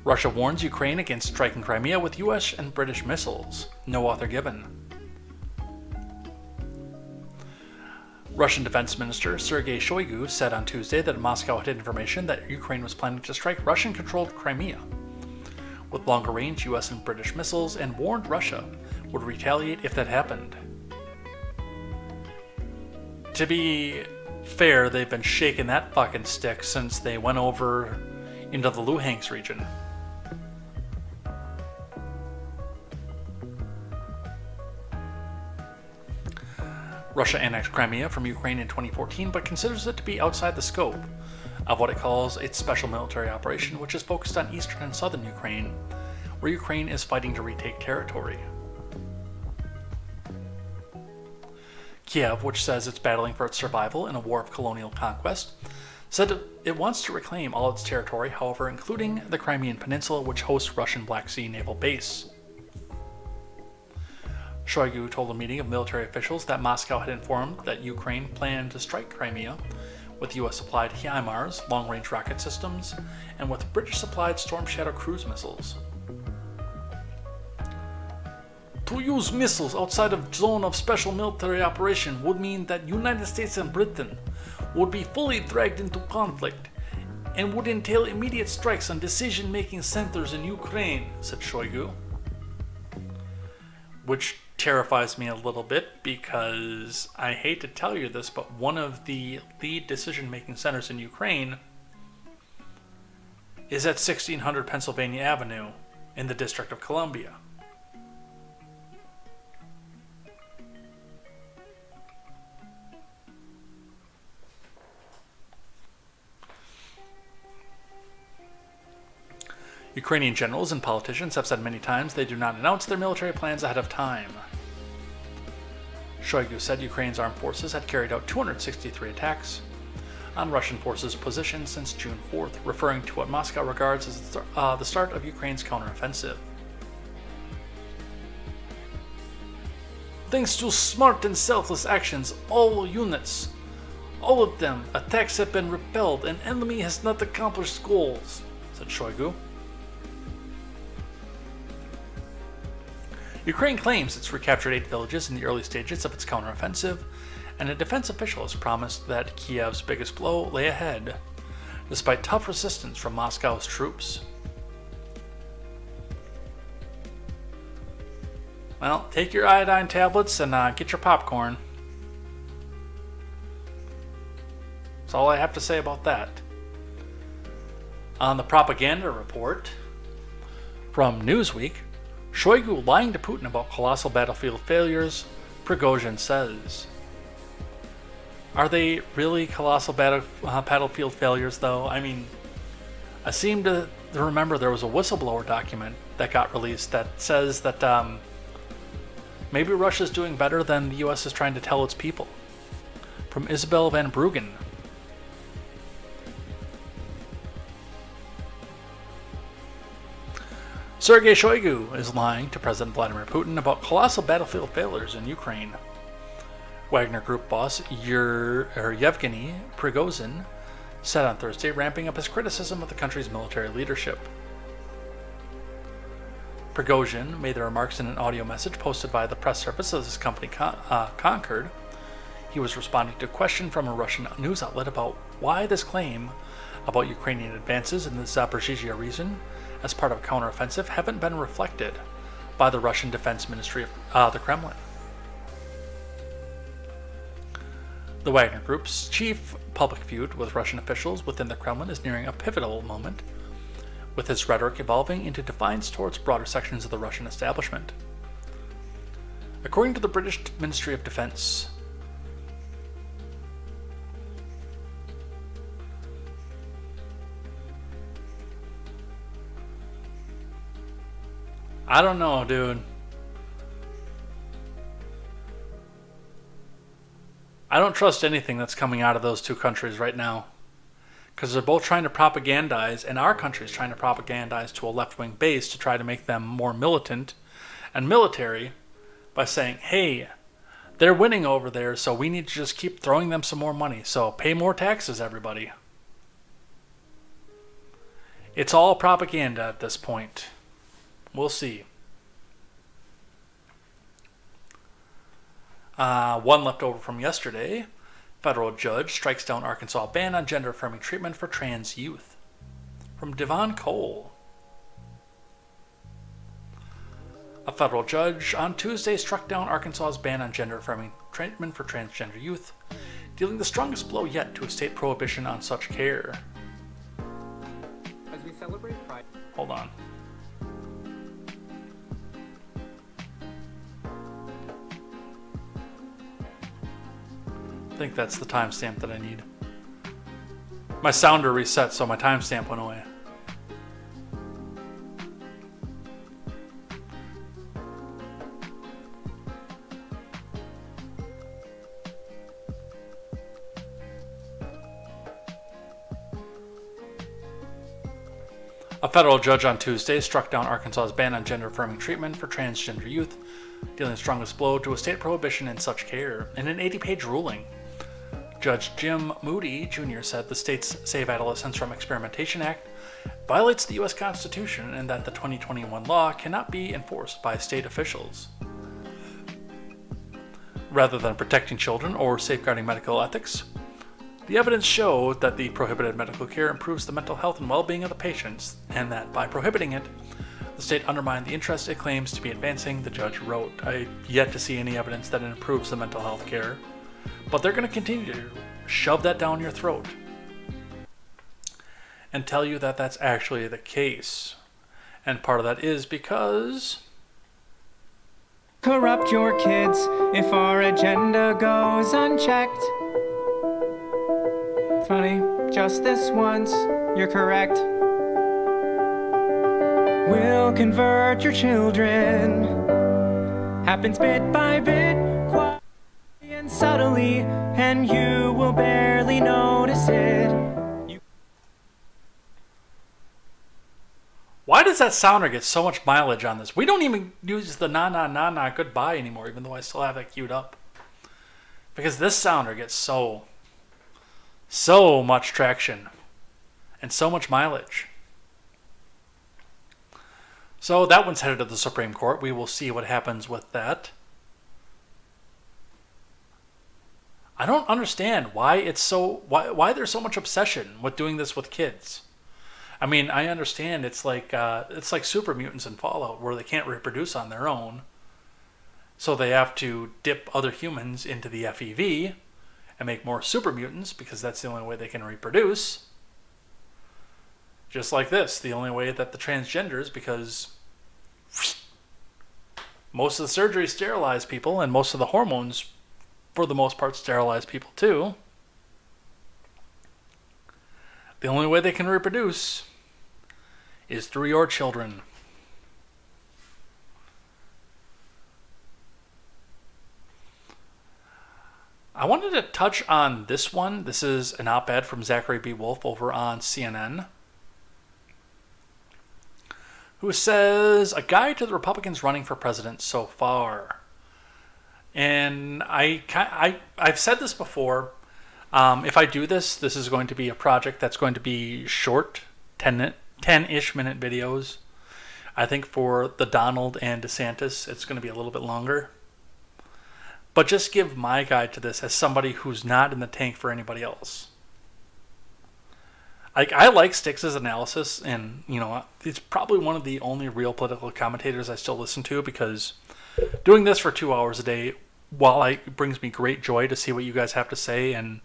Russia warns Ukraine against striking Crimea with US and British missiles. No author given. Russian Defense Minister Sergei Shoigu said on Tuesday that Moscow had information that Ukraine was planning to strike Russian-controlled Crimea with longer-range US and British missiles, and warned Russia would retaliate if that happened. To be fair, they've been shaking that fucking stick since they went over into the Luhansk region. Russia annexed Crimea from Ukraine in 2014, but considers it to be outside the scope of what it calls its special military operation, which is focused on eastern and southern Ukraine, where Ukraine is fighting to retake territory. Kiev, which says it's battling for its survival in a war of colonial conquest, said it wants to reclaim all its territory, however, including the Crimean Peninsula, which hosts Russian Black Sea Naval Base. Shoigu told a meeting of military officials that Moscow had informed that Ukraine planned to strike Crimea with US-supplied HIMARS, long-range rocket systems, and with British-supplied Storm Shadow cruise missiles. To use missiles outside of zone of special military operation would mean that United States and Britain would be fully dragged into conflict and would entail immediate strikes on decision-making centers in Ukraine, said Shoigu. Which terrifies me a little bit, because I hate to tell you this, but one of the lead decision-making centers in Ukraine is at 1600 Pennsylvania Avenue in the District of Columbia. Ukrainian generals and politicians have said many times they do not announce their military plans ahead of time. Shoigu said Ukraine's armed forces had carried out 263 attacks on Russian forces' positions since June 4th, referring to what Moscow regards as the start of Ukraine's counteroffensive. Thanks to smart and selfless actions, all units, all of them, attacks have been repelled and enemy has not accomplished goals, said Shoigu. Ukraine claims it's recaptured 8 villages in the early stages of its counteroffensive, and a defense official has promised that Kiev's biggest blow lay ahead, despite tough resistance from Moscow's troops. Well, take your iodine tablets and get your popcorn. That's all I have to say about that. On the propaganda report from Newsweek, Shoigu lying to Putin about colossal battlefield failures, Prigozhin says. Are they really colossal battlefield failures, though? I mean, I seem to remember there was a whistleblower document that got released that says that maybe Russia's doing better than the U.S. is trying to tell its people. From Isabel van Bruggen. Sergei Shoigu is lying to President Vladimir Putin about colossal battlefield failures in Ukraine. Wagner Group boss Yevgeny Prigozhin said on Thursday, ramping up his criticism of the country's military leadership. Prigozhin made the remarks in an audio message posted by the press service of his company Concord. He was responding to a question from a Russian news outlet about why this claim about Ukrainian advances in the Zaporizhzhia region as part of a counteroffensive haven't been reflected by the Russian Defense Ministry of the Kremlin. The Wagner Group's chief public feud with Russian officials within the Kremlin is nearing a pivotal moment, with his rhetoric evolving into defiance towards broader sections of the Russian establishment. According to the British Ministry of Defense, I don't know, dude. I don't trust anything that's coming out of those two countries right now. Because they're both trying to propagandize, and our country's trying to propagandize to a left-wing base to try to make them more militant and military by saying, hey, they're winning over there, so we need to just keep throwing them some more money. So pay more taxes, everybody. It's all propaganda at this point. We'll see. One left over from yesterday. Federal judge strikes down Arkansas ban on gender-affirming treatment for trans youth. From Devon Cole. A federal judge on Tuesday struck down Arkansas's ban on gender-affirming treatment for transgender youth, dealing the strongest blow yet to a state prohibition on such care. As we celebrate Pride. Hold on. I think that's the timestamp that I need. My sounder reset, so my timestamp went away. A federal judge on Tuesday struck down Arkansas's ban on gender-affirming treatment for transgender youth, dealing the strongest blow to a state prohibition in such care. In an 80-page ruling, Judge Jim Moody Jr. said the state's Save Adolescents from Experimentation Act violates the U.S. Constitution and that the 2021 law cannot be enforced by state officials. Rather than protecting children or safeguarding medical ethics, the evidence showed that the prohibited medical care improves the mental health and well-being of the patients, and that by prohibiting it, the state undermined the interest it claims to be advancing, the judge wrote. I've yet to see any evidence that it improves the mental health care. But they're going to continue to shove that down your throat and tell you that that's actually the case. And part of that is because... Corrupt your kids if our agenda goes unchecked. Funny, just this once, you're correct. We'll convert your children. Happens bit by bit, quietly and subtly, and you will barely notice it. Why does that sounder get so much mileage on this? We don't even use the na goodbye anymore, even though I still have that queued up. Because this sounder gets so much traction and so much mileage. So that one's headed to the Supreme Court. We will see what happens with that. I don't understand why there's so much obsession with doing this with kids. I mean, I understand it's like super mutants in Fallout where they can't reproduce on their own, So they have to dip other humans into the FEV and make more super mutants because that's the only way they can reproduce. Just like this, the only way that the transgenders, because most of the surgery sterilize people and most of the hormones, for the most part, sterilize people too. The only way they can reproduce is through your children. I wanted to touch on this one. This is an op-ed from Zachary B. Wolf over on CNN, who says, a guide to the Republicans running for president so far. And I've said this before. If I do this, this is going to be a project that's going to be short, 10-ish minute videos. I think for the Donald and DeSantis, it's going to be a little bit longer. But just give my guide to this as somebody who's not in the tank for anybody else. I like Styx's analysis, and he's probably one of the only real political commentators I still listen to, because doing this for 2 hours a day, while it brings me great joy to see what you guys have to say and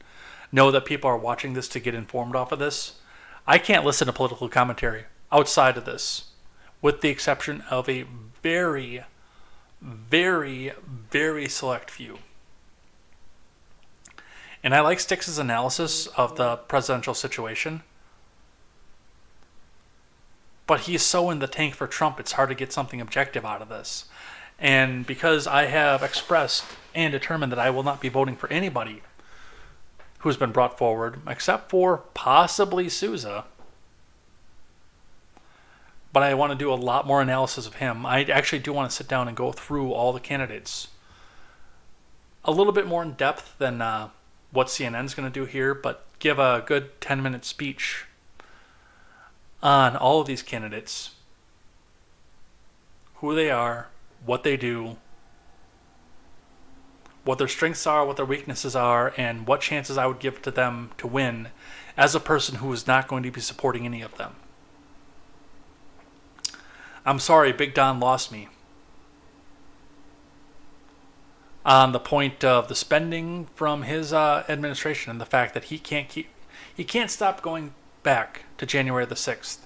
know that people are watching this to get informed off of this, I can't listen to political commentary outside of this, with the exception of a very, very, very select few. And I like Styx's analysis of the presidential situation. But he's so in the tank for Trump, it's hard to get something objective out of this. And because I have expressed and determined that I will not be voting for anybody who's been brought forward, except for possibly Sousa, but I want to do a lot more analysis of him. I actually do want to sit down and go through all the candidates a little bit more in depth than what CNN's going to do here, but give a good 10-minute speech on all of these candidates, who they are, what they do, what their strengths are, what their weaknesses are, and what chances I would give to them to win as a person who is not going to be supporting any of them. I'm sorry, Big Don lost me on the point of the spending from his administration and the fact that he can't stop going back to January the 6th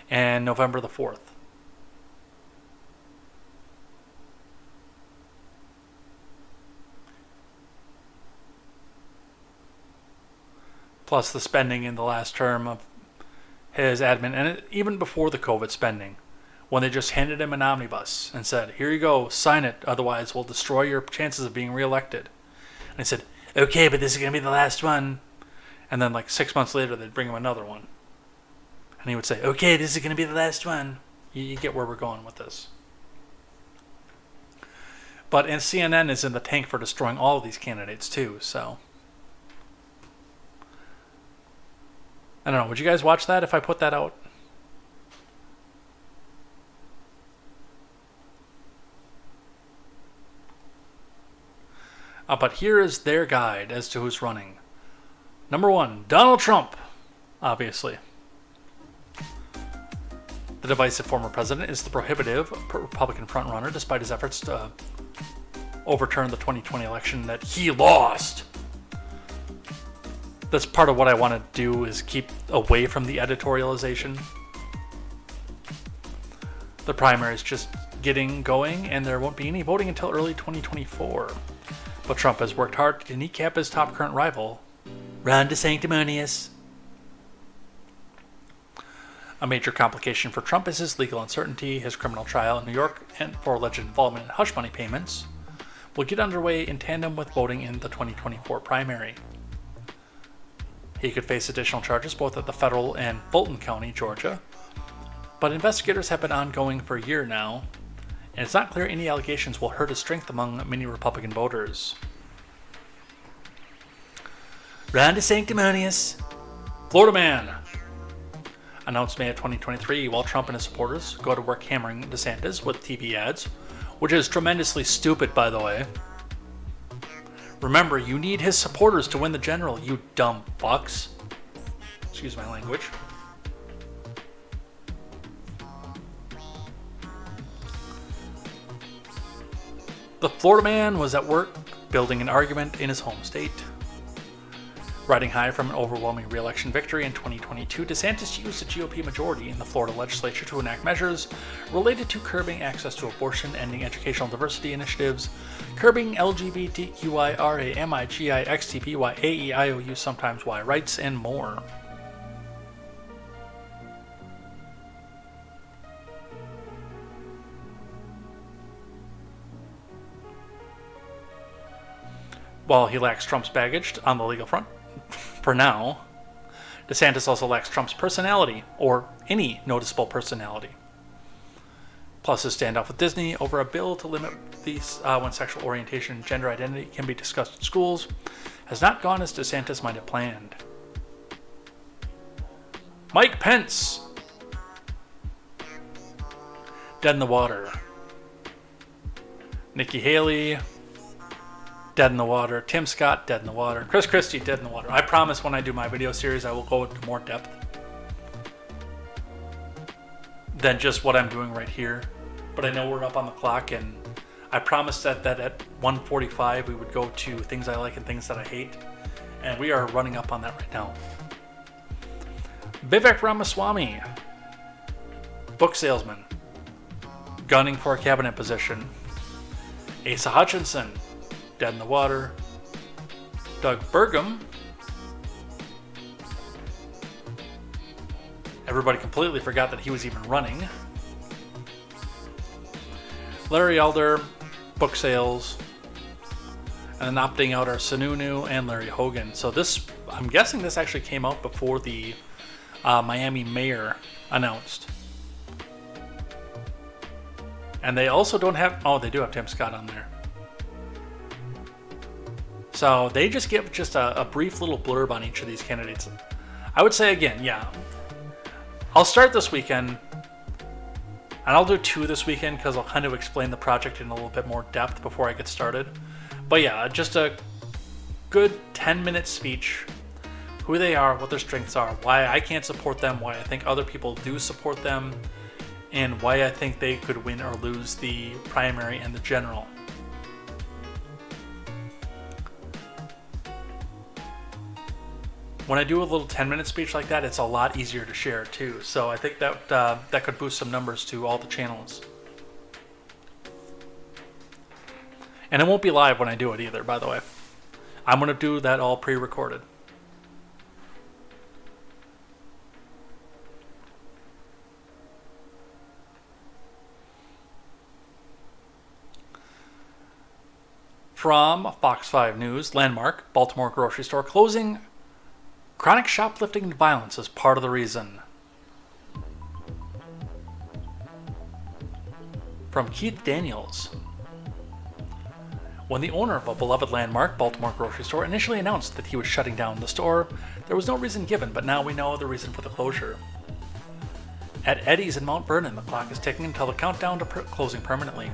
and November the 4th. Plus the spending in the last term of his admin, and even before the COVID spending, when they just handed him an omnibus and said, here you go, sign it, otherwise we'll destroy your chances of being reelected. And he said, okay, but this is going to be the last one. And then like 6 months later, they'd bring him another one. And he would say, okay, this is going to be the last one. You get where we're going with this. But and CNN is in the tank for destroying all of these candidates too, so. I don't know, would you guys watch that if I put that out? But here is their guide as to who's running. Number 1, Donald Trump, obviously. The divisive former president is the prohibitive Republican frontrunner, despite his efforts to overturn the 2020 election that he lost. That's part of what I want to do, is keep away from the editorialization. The primary is just getting going, and there won't be any voting until early 2024. But Trump has worked hard to kneecap his top current rival, Ron DeSanctimonious. A major complication for Trump is his legal uncertainty. His criminal trial in New York and for alleged involvement in hush money payments will get underway in tandem with voting in the 2024 primary. He could face additional charges both at the federal and Fulton County, Georgia, but investigators have been ongoing for a year now, and it's not clear any allegations will hurt his strength among many Republican voters. Ron DeSanctimonious, Florida man, announced May of 2023 while Trump and his supporters go to work hammering DeSantis with TV ads, which is tremendously stupid, by the way. Remember, you need his supporters to win the general, you dumb fucks. Excuse my language. The Florida man was at work building an argument in his home state. Riding high from an overwhelming re-election victory in 2022, DeSantis used the GOP majority in the Florida legislature to enact measures related to curbing access to abortion, ending educational diversity initiatives, curbing LGBTQIRA, MIGI, XTPY, AEIOU, sometimes Y rights, and more. While he lacks Trump's baggage on the legal front, for now, DeSantis also lacks Trump's personality, or any noticeable personality. Plus his standoff with Disney over a bill to limit these when sexual orientation and gender identity can be discussed in schools has not gone as DeSantis might have planned. Mike Pence, dead in the water. Nikki Haley, dead in the water. Tim Scott, dead in the water. Chris Christie, dead in the water. I promise when I do my video series, I will go into more depth than just what I'm doing right here. But I know we're up on the clock, and I promised that at 1:45 we would go to things I like and things that I hate. And we are running up on that right now. Vivek Ramaswamy, book salesman, gunning for a cabinet position. Asa Hutchinson, dead in the water. Doug Burgum, everybody completely forgot that he was even running. Larry Elder, book sales, and then opting out are Sununu and Larry Hogan. So this, I'm guessing this actually came out before the Miami mayor announced. And they also don't have, oh, they do have Tim Scott on there. So they just give just a brief little blurb on each of these candidates. I would say again, yeah, I'll start this weekend, and I'll do 2 this weekend because I'll kind of explain the project in a little bit more depth before I get started. But yeah, just a good 10-minute speech, who they are, what their strengths are, why I can't support them, why I think other people do support them, and why I think they could win or lose the primary and the general. When I do a little 10-minute speech like that, it's a lot easier to share too. So I think that that could boost some numbers to all the channels. And it won't be live when I do it either, by the way. I'm going to do that all pre-recorded. From Fox 5 News, Landmark, Baltimore grocery store closing. Chronic shoplifting and violence is part of the reason. From Keith Daniels. When the owner of a beloved Landmark, Baltimore grocery store, initially announced that he was shutting down the store, there was no reason given, but now we know the reason for the closure. At Eddie's in Mount Vernon, the clock is ticking until the countdown to closing permanently.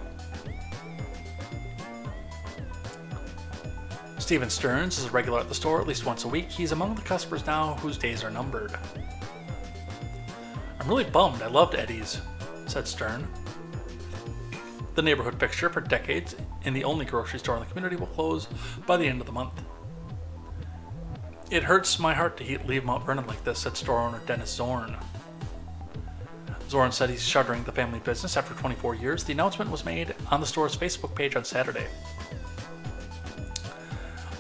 Steven Stearns is a regular at the store at least once a week. He's among the customers now whose days are numbered. I'm really bummed. I loved Eddie's, said Stern. The neighborhood fixture for decades and the only grocery store in the community will close by the end of the month. It hurts my heart to leave Mount Vernon like this, said store owner Dennis Zorn. Zorn said he's shuttering the family business after 24 years. The announcement was made on the store's Facebook page on Saturday.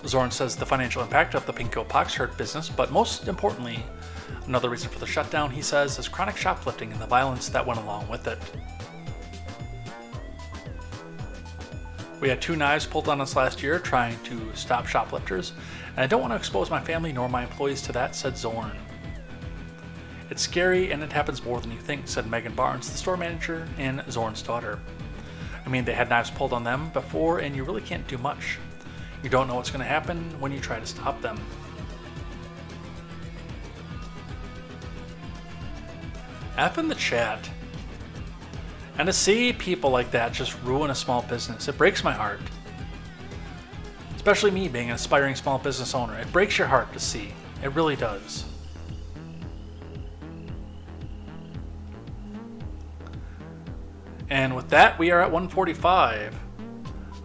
Zorn says the financial impact of the Pinko Pox hurt business, but most importantly, another reason for the shutdown, he says, is chronic shoplifting and the violence that went along with it. We had 2 knives pulled on us last year trying to stop shoplifters, and I don't want to expose my family nor my employees to that, said Zorn. It's scary and it happens more than you think, said Megan Barnes, the store manager and Zorn's daughter. I mean, they had knives pulled on them before and you really can't do much. You don't know what's going to happen when you try to stop them. F in the chat. And to see people like that just ruin a small business, it breaks my heart. Especially me being an aspiring small business owner. It breaks your heart to see. It really does. And with that, we are at 1:45.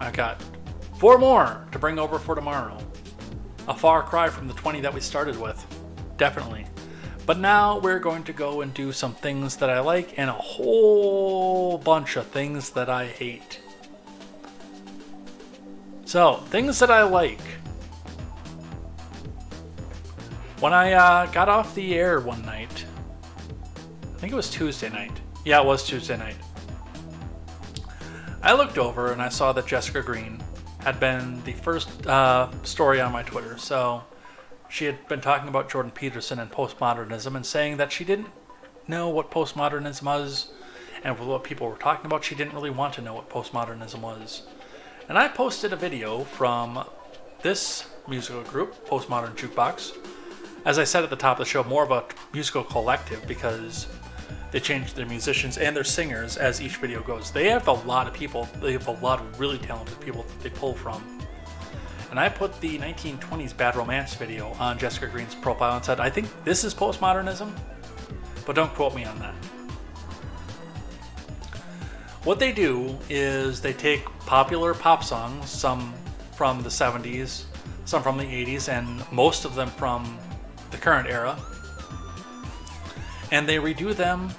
I got 4 more to bring over for tomorrow. A far cry from the 20 that we started with. Definitely. But now we're going to go and do some things that I like and a whole bunch of things that I hate. So, things that I like. When I got off the air one night, I think it was Tuesday night. Yeah, it was Tuesday night. I looked over and I saw that Jessica Green had been the first story on my Twitter. So she had been talking about Jordan Peterson and postmodernism and saying that she didn't know what postmodernism was, and with what people were talking about, she didn't really want to know what postmodernism was. And I posted a video from this musical group, Postmodern Jukebox. As I said at the top of the show, more of a musical collective because they change their musicians and their singers as each video goes. They have a lot of people. They have a lot of really talented people that they pull from. And I put the 1920s Bad Romance video on Jessica Green's profile and said, I think this is postmodernism, but don't quote me on that. What they do is they take popular pop songs, some from the 70s, some from the 80s, and most of them from the current era, and they redo them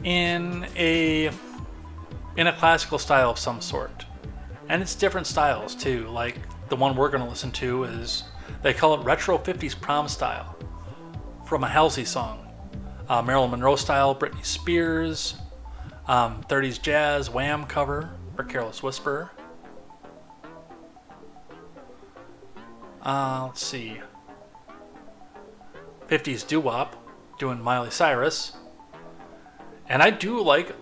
in a classical style of some sort. And it's different styles too. Like the one we're going to listen to is, they call it retro 50s prom style, from a Halsey song. Marilyn Monroe style, Britney Spears, 30s jazz, Wham cover for Careless Whisper. Let's see. 50s doo-wop, doing Miley Cyrus. And I do like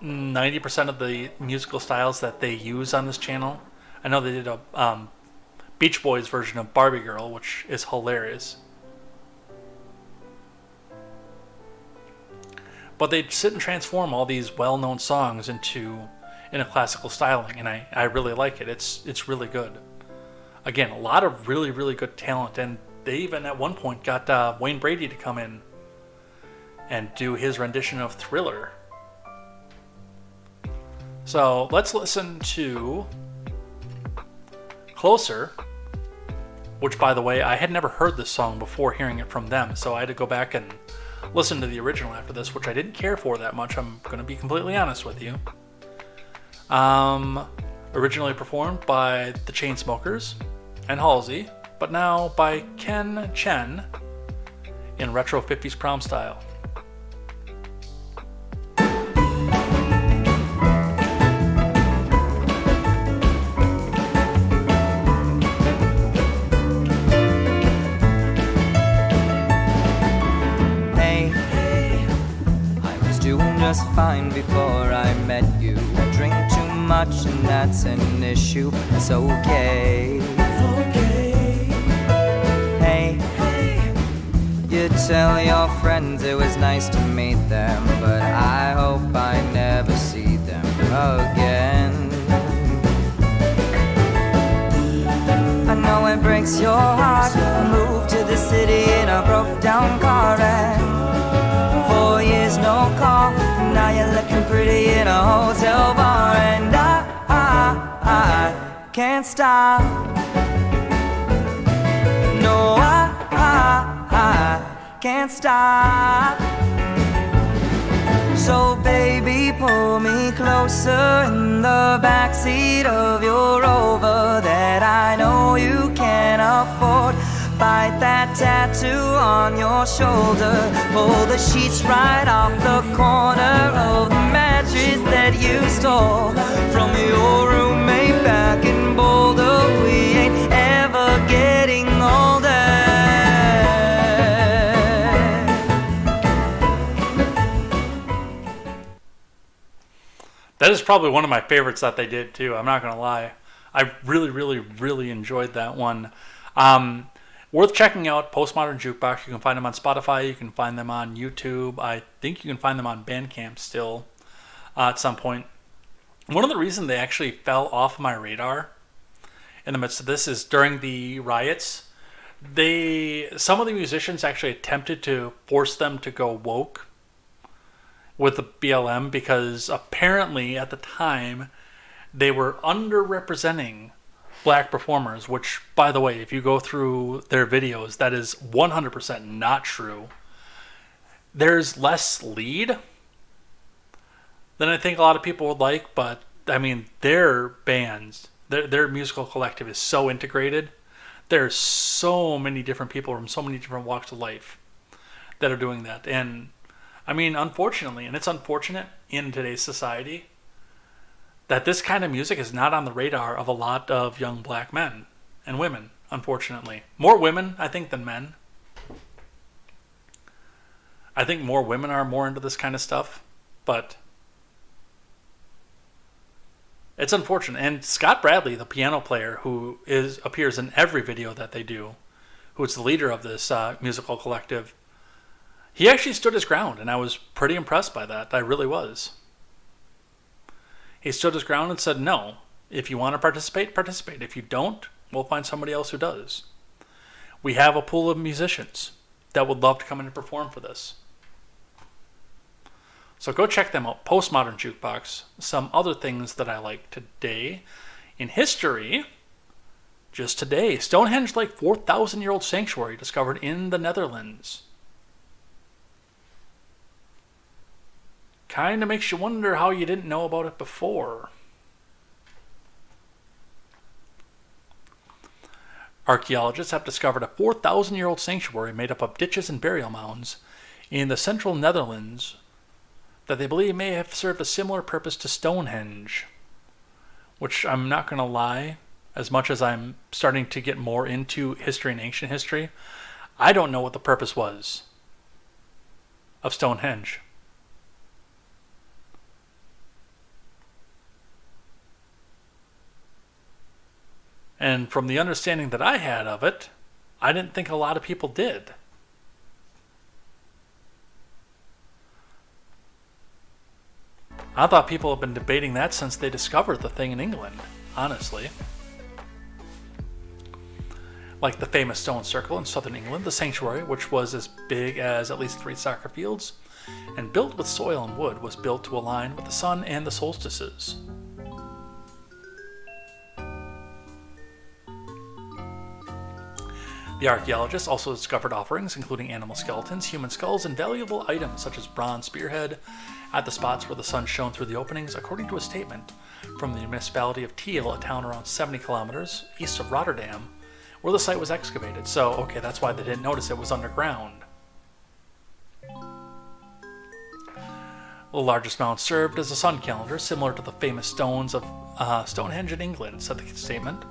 90% of the musical styles that they use on this channel. I know they did a Beach Boys version of Barbie Girl, which is hilarious. But they sit and transform all these well-known songs in a classical styling, and I really like it. It's really good. Again, a lot of really, really good talent, and they even at one point got Wayne Brady to come in and do his rendition of Thriller. So let's listen to Closer, which, by the way, I had never heard this song before hearing it from them, so I had to go back and listen to the original after this, which I didn't care for that much. I'm going to be completely honest with you. Originally performed by the Chainsmokers and Halsey, but now by Ken Chen in retro 50s prom style. Just fine before I met you. I drink too much and that's an issue. It's okay. Hey, you tell your friends it was nice to meet them, but I hope I never see them again. I know it breaks your heart. I moved to the city in a broke down car and 4 years no call. Now you're looking pretty in a hotel bar, and I can't stop. No, I can't stop. So baby, pull me closer in the backseat of your Rover that I know you can't afford. Bite that tattoo on your shoulder. Pull the sheets right off the corner of the mattress that you stole from your roommate back in Boulder. We ain't ever getting older. That is probably one of my favorites that they did too. I'm not going to lie. I really, really, really enjoyed that one. Worth checking out, Postmodern Jukebox. You can find them on Spotify. You can find them on YouTube. I think you can find them on Bandcamp still at some point. One of the reasons they actually fell off my radar in the midst of this is during the riots. Some of the musicians actually attempted to force them to go woke with the BLM because apparently at the time they were underrepresenting black performers, which, by the way, if you go through their videos, that is 100% not true. There's less lead than I think a lot of people would like, but I mean, their bands, their musical collective is so integrated. There's so many different people from so many different walks of life that are doing that. And I mean, unfortunately, and it's unfortunate in today's society, that this kind of music is not on the radar of a lot of young black men and women, unfortunately. More women, I think, than men. I think more women are more into this kind of stuff, but it's unfortunate. And Scott Bradley, the piano player who appears in every video that they do, who is the leader of this musical collective, he actually stood his ground, and I was pretty impressed by that. I really was. He stood his ground and said, no, if you want to participate, participate. If you don't, we'll find somebody else who does. We have a pool of musicians that would love to come in and perform for this. So go check them out. Postmodern Jukebox. Some other things that I like today. In history, just today, Stonehenge Lake 4,000-year-old sanctuary discovered in the Netherlands. Kind of makes you wonder how you didn't know about it before. Archaeologists have discovered a 4,000-year-old sanctuary made up of ditches and burial mounds in the central Netherlands that they believe may have served a similar purpose to Stonehenge. Which, I'm not going to lie, as much as I'm starting to get more into history and ancient history, I don't know what the purpose was of Stonehenge. And from the understanding that I had of it, I didn't think a lot of people did. I thought people have been debating that since they discovered the thing in England, honestly. Like the famous stone circle in southern England, the sanctuary, which was as big as at least 3 soccer fields, and built with soil and wood, was built to align with the sun and the solstices. The archaeologists also discovered offerings including animal skeletons, human skulls, and valuable items such as bronze spearhead at the spots where the sun shone through the openings, according to a statement from the municipality of Tiel, a town around 70 kilometers east of Rotterdam, where the site was excavated. So, okay, that's why they didn't notice it was underground. The largest mound served as a sun calendar, similar to the famous stones of Stonehenge in England, said the statement.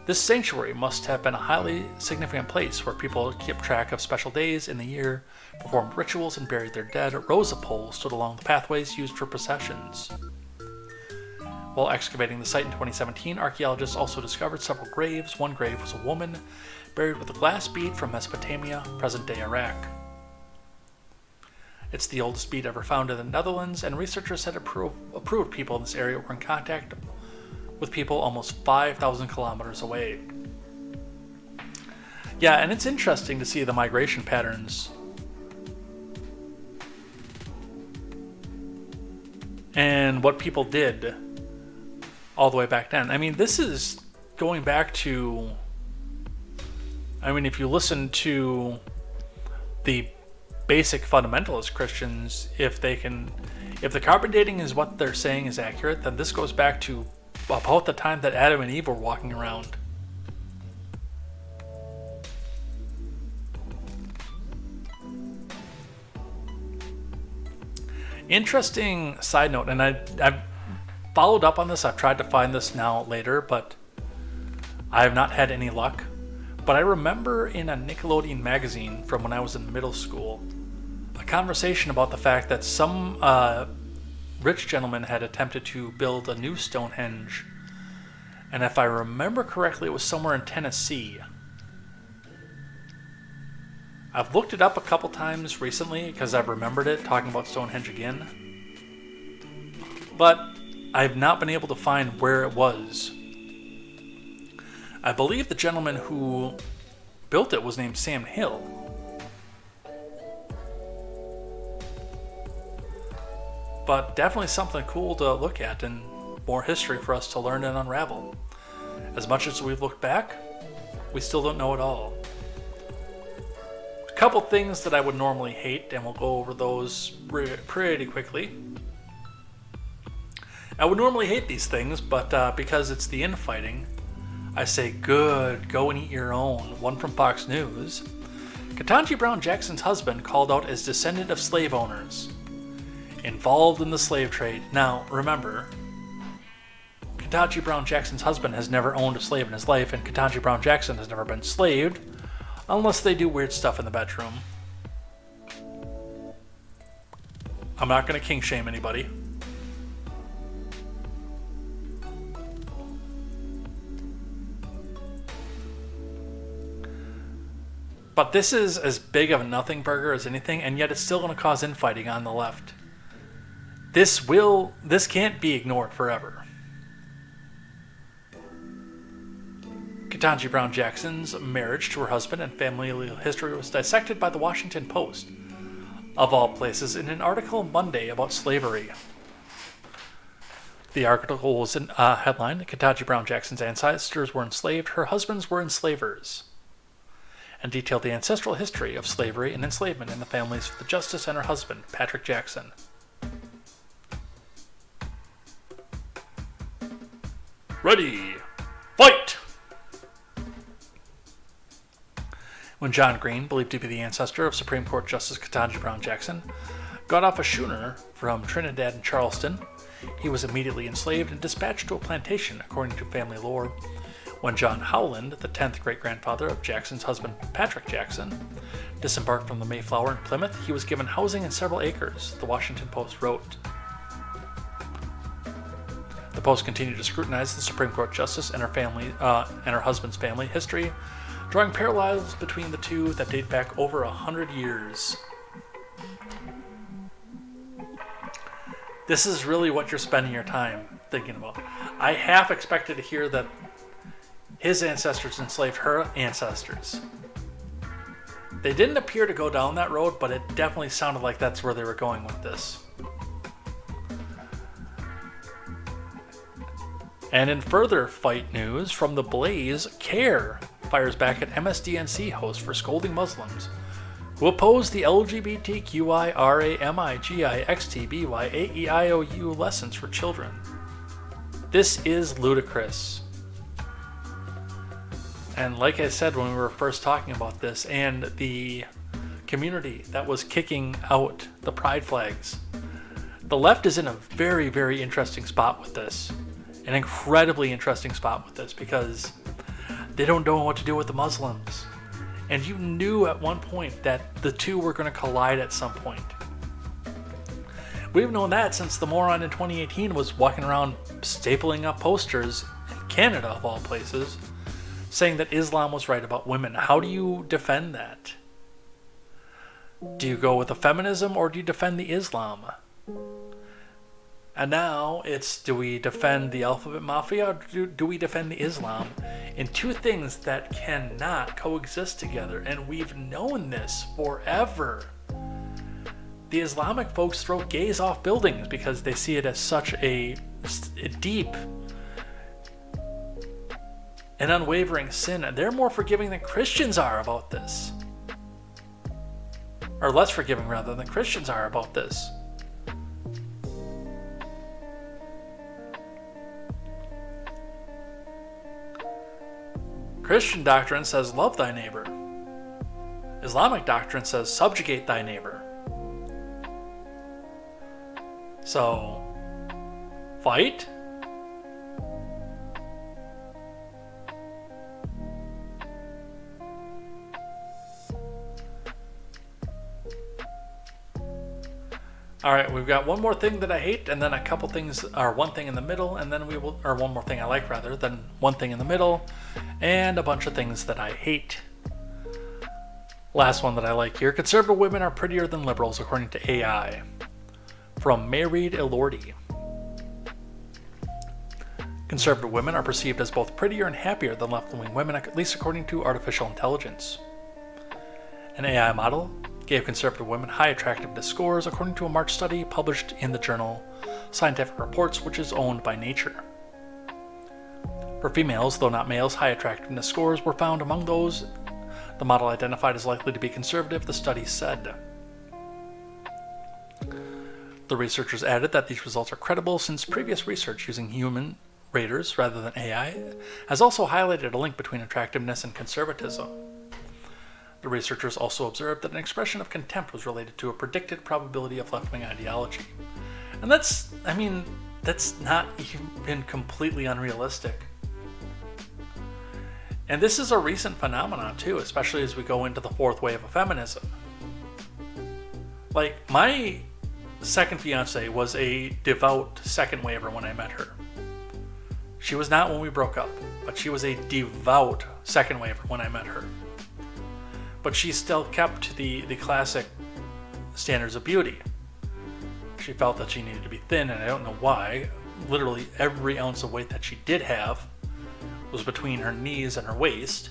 This sanctuary must have been a highly significant place where people kept track of special days in the year, performed rituals, and buried their dead. Rows of poles stood along the pathways used for processions. While excavating the site in 2017, archaeologists also discovered several graves. One grave was a woman buried with a glass bead from Mesopotamia, present-day Iraq. It's the oldest bead ever found in the Netherlands, and researchers had approved people in this area were in contact with people almost 5,000 kilometers away. Yeah, and it's interesting to see the migration patterns and what people did all the way back then. I mean, this is going back to, I mean, if you listen to the basic fundamentalist Christians, if the carbon dating is what they're saying is accurate, then this goes back to about the time that Adam and Eve were walking around. Interesting side note, and I've followed up on this. I've tried to find this now later, but I have not had any luck. But I remember in a Nickelodeon magazine from when I was in middle school, a conversation about the fact that some rich gentleman had attempted to build a new Stonehenge, and if I remember correctly, it was somewhere in Tennessee. I've looked it up a couple times recently because I've remembered it, talking about Stonehenge again, but I've not been able to find where it was. I believe the gentleman who built it was named Sam Hill. but definitely something cool to look at and more history for us to learn and unravel. As much as we've looked back, we still don't know it all. A couple things that I would normally hate, and we'll go over those pretty quickly. I would normally hate these things, but because it's the infighting, I say good, go and eat your own. One from Fox News. Ketanji Brown Jackson's husband called out as descendant of slave owners involved in the slave trade. Now, remember, Ketanji Brown Jackson's husband has never owned a slave in his life, and Ketanji Brown Jackson has never been slaved, unless they do weird stuff in the bedroom. I'm not going to kink shame anybody. But this is as big of a nothing burger as anything, and yet it's still going to cause infighting on the left. This can't be ignored forever. Ketanji Brown Jackson's marriage to her husband and family history was dissected by the Washington Post, of all places, in an article Monday about slavery. The article was headline, Ketanji Brown Jackson's ancestors were enslaved, her husbands were enslavers, and detailed the ancestral history of slavery and enslavement in the families of the justice and her husband, Patrick Jackson. Ready, fight! When John Green, believed to be the ancestor of Supreme Court Justice Ketanji Brown Jackson, got off a schooner from Trinidad and Charleston, he was immediately enslaved and dispatched to a plantation, according to family lore. When John Howland, the 10th great-grandfather of Jackson's husband Patrick Jackson, disembarked from the Mayflower in Plymouth, he was given housing and several acres, the Washington Post wrote. The Post continued to scrutinize the Supreme Court justice and her husband's family history, drawing parallels between the two that date back over 100 years. This is really what you're spending your time thinking about. I half expected to hear that his ancestors enslaved her ancestors. They didn't appear to go down that road, but it definitely sounded like that's where they were going with this. And in further fight news from The Blaze, CARE fires back at MSDNC host for scolding Muslims who oppose the LGBTQIRAMIGIXTBYAEIOU lessons for children. This is ludicrous. And like I said when we were first talking about this, and the community that was kicking out the pride flags, the left is in a very, very interesting spot with this. An incredibly interesting spot with this, because they don't know what to do with the Muslims. And you knew at one point that the two were going to collide at some point. We've known that since the moron in 2018 was walking around stapling up posters in Canada, of all places, saying that Islam was right about women. How do you defend that? Do you go with the feminism, or do you defend the Islam? And now it's, do we defend the Alphabet Mafia, or do we defend the Islam? In two things that cannot coexist together, and we've known this forever. The Islamic folks throw gays off buildings because they see it as such a deep and unwavering sin. They're more forgiving than Christians are about this. Or less forgiving, rather, than Christians are about this. Christian doctrine says love thy neighbor. Islamic doctrine says subjugate thy neighbor. So, fight? Alright, we've got one more thing that I hate, and then a couple things, or one thing in the middle, and then or one more thing I like rather, then one thing in the middle, and a bunch of things that I hate. Last one that I like here. Conservative women are prettier than liberals, according to AI. From Married Elordi. Conservative women are perceived as both prettier and happier than left-wing women, at least according to artificial intelligence. An AI model gave conservative women high attractiveness scores, according to a March study published in the journal Scientific Reports, which is owned by Nature. For females, though not males, high attractiveness scores were found among those the model identified as likely to be conservative, the study said. The researchers added that these results are credible since previous research using human raters rather than AI has also highlighted a link between attractiveness and conservatism. The researchers also observed that an expression of contempt was related to a predicted probability of left-wing ideology. And that's not even completely unrealistic. And this is a recent phenomenon too, especially as we go into the fourth wave of feminism. Like, my second fiance was a devout second waver when I met her. She was not when we broke up, but she was a devout second waver when I met her. But she still kept the classic standards of beauty. She felt that she needed to be thin, and I don't know why. Literally every ounce of weight that she did have was between her knees and her waist.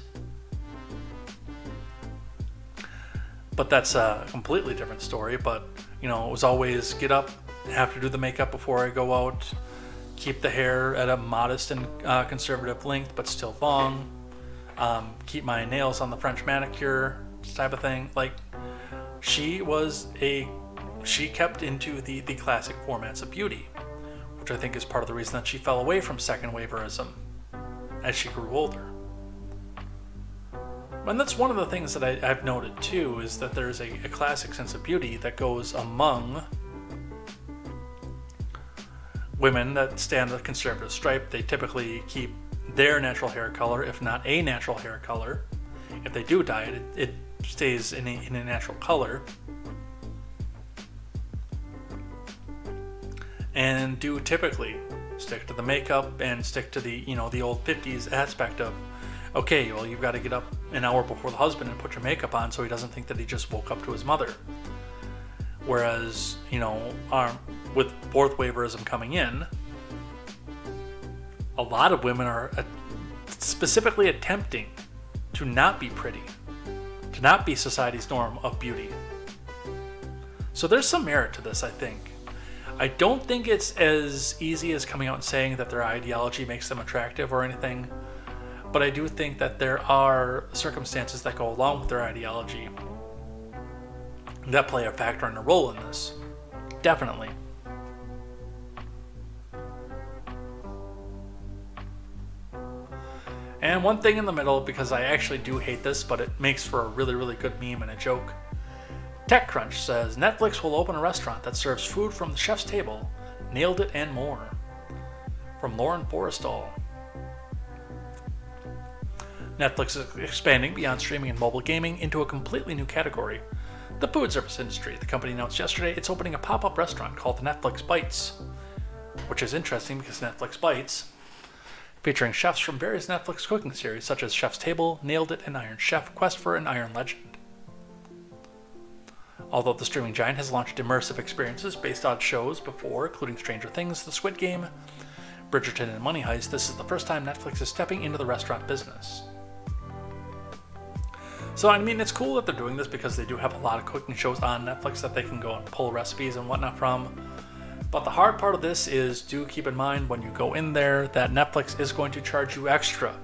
But that's a completely different story. But, it was always get up, have to do the makeup before I go out, keep the hair at a modest and conservative length, but still long, keep my nails on the French manicure type of thing. Like, she kept into the classic formats of beauty, which I think is part of the reason that she fell away from second waverism as she grew older. And that's one of the things that I've noted too, is that there's a classic sense of beauty that goes among women that stand the conservative stripe. They typically keep their natural hair color, if not a natural hair color. If they do dye it, it stays in a natural color. And do typically stick to the makeup and stick to the old 50s aspect of, okay, well, you've got to get up an hour before the husband and put your makeup on so he doesn't think that he just woke up to his mother. Whereas, with fourth waverism coming in, a lot of women are specifically attempting to not be pretty, to not be society's norm of beauty. So there's some merit to this, I think. I don't think it's as easy as coming out and saying that their ideology makes them attractive or anything, but I do think that there are circumstances that go along with their ideology that play a factor and a role in this. Definitely. And one thing in the middle, because I actually do hate this, but it makes for a really, really good meme and a joke. TechCrunch says Netflix will open a restaurant that serves food from the chef's table. Nailed it and more. From Lauren Forrestal. Netflix is expanding beyond streaming and mobile gaming into a completely new category, the food service industry. The company announced yesterday it's opening a pop-up restaurant called Netflix Bites, which is interesting because Netflix Bites, featuring chefs from various Netflix cooking series such as Chef's Table, Nailed It, and Iron Chef, Quest for an Iron Legend. Although the streaming giant has launched immersive experiences based on shows before, including Stranger Things, The Squid Game, Bridgerton, and Money Heist, this is the first time Netflix is stepping into the restaurant business. So, it's cool that they're doing this because they do have a lot of cooking shows on Netflix that they can go and pull recipes and whatnot from. But the hard part of this is, do keep in mind when you go in there that Netflix is going to charge you extra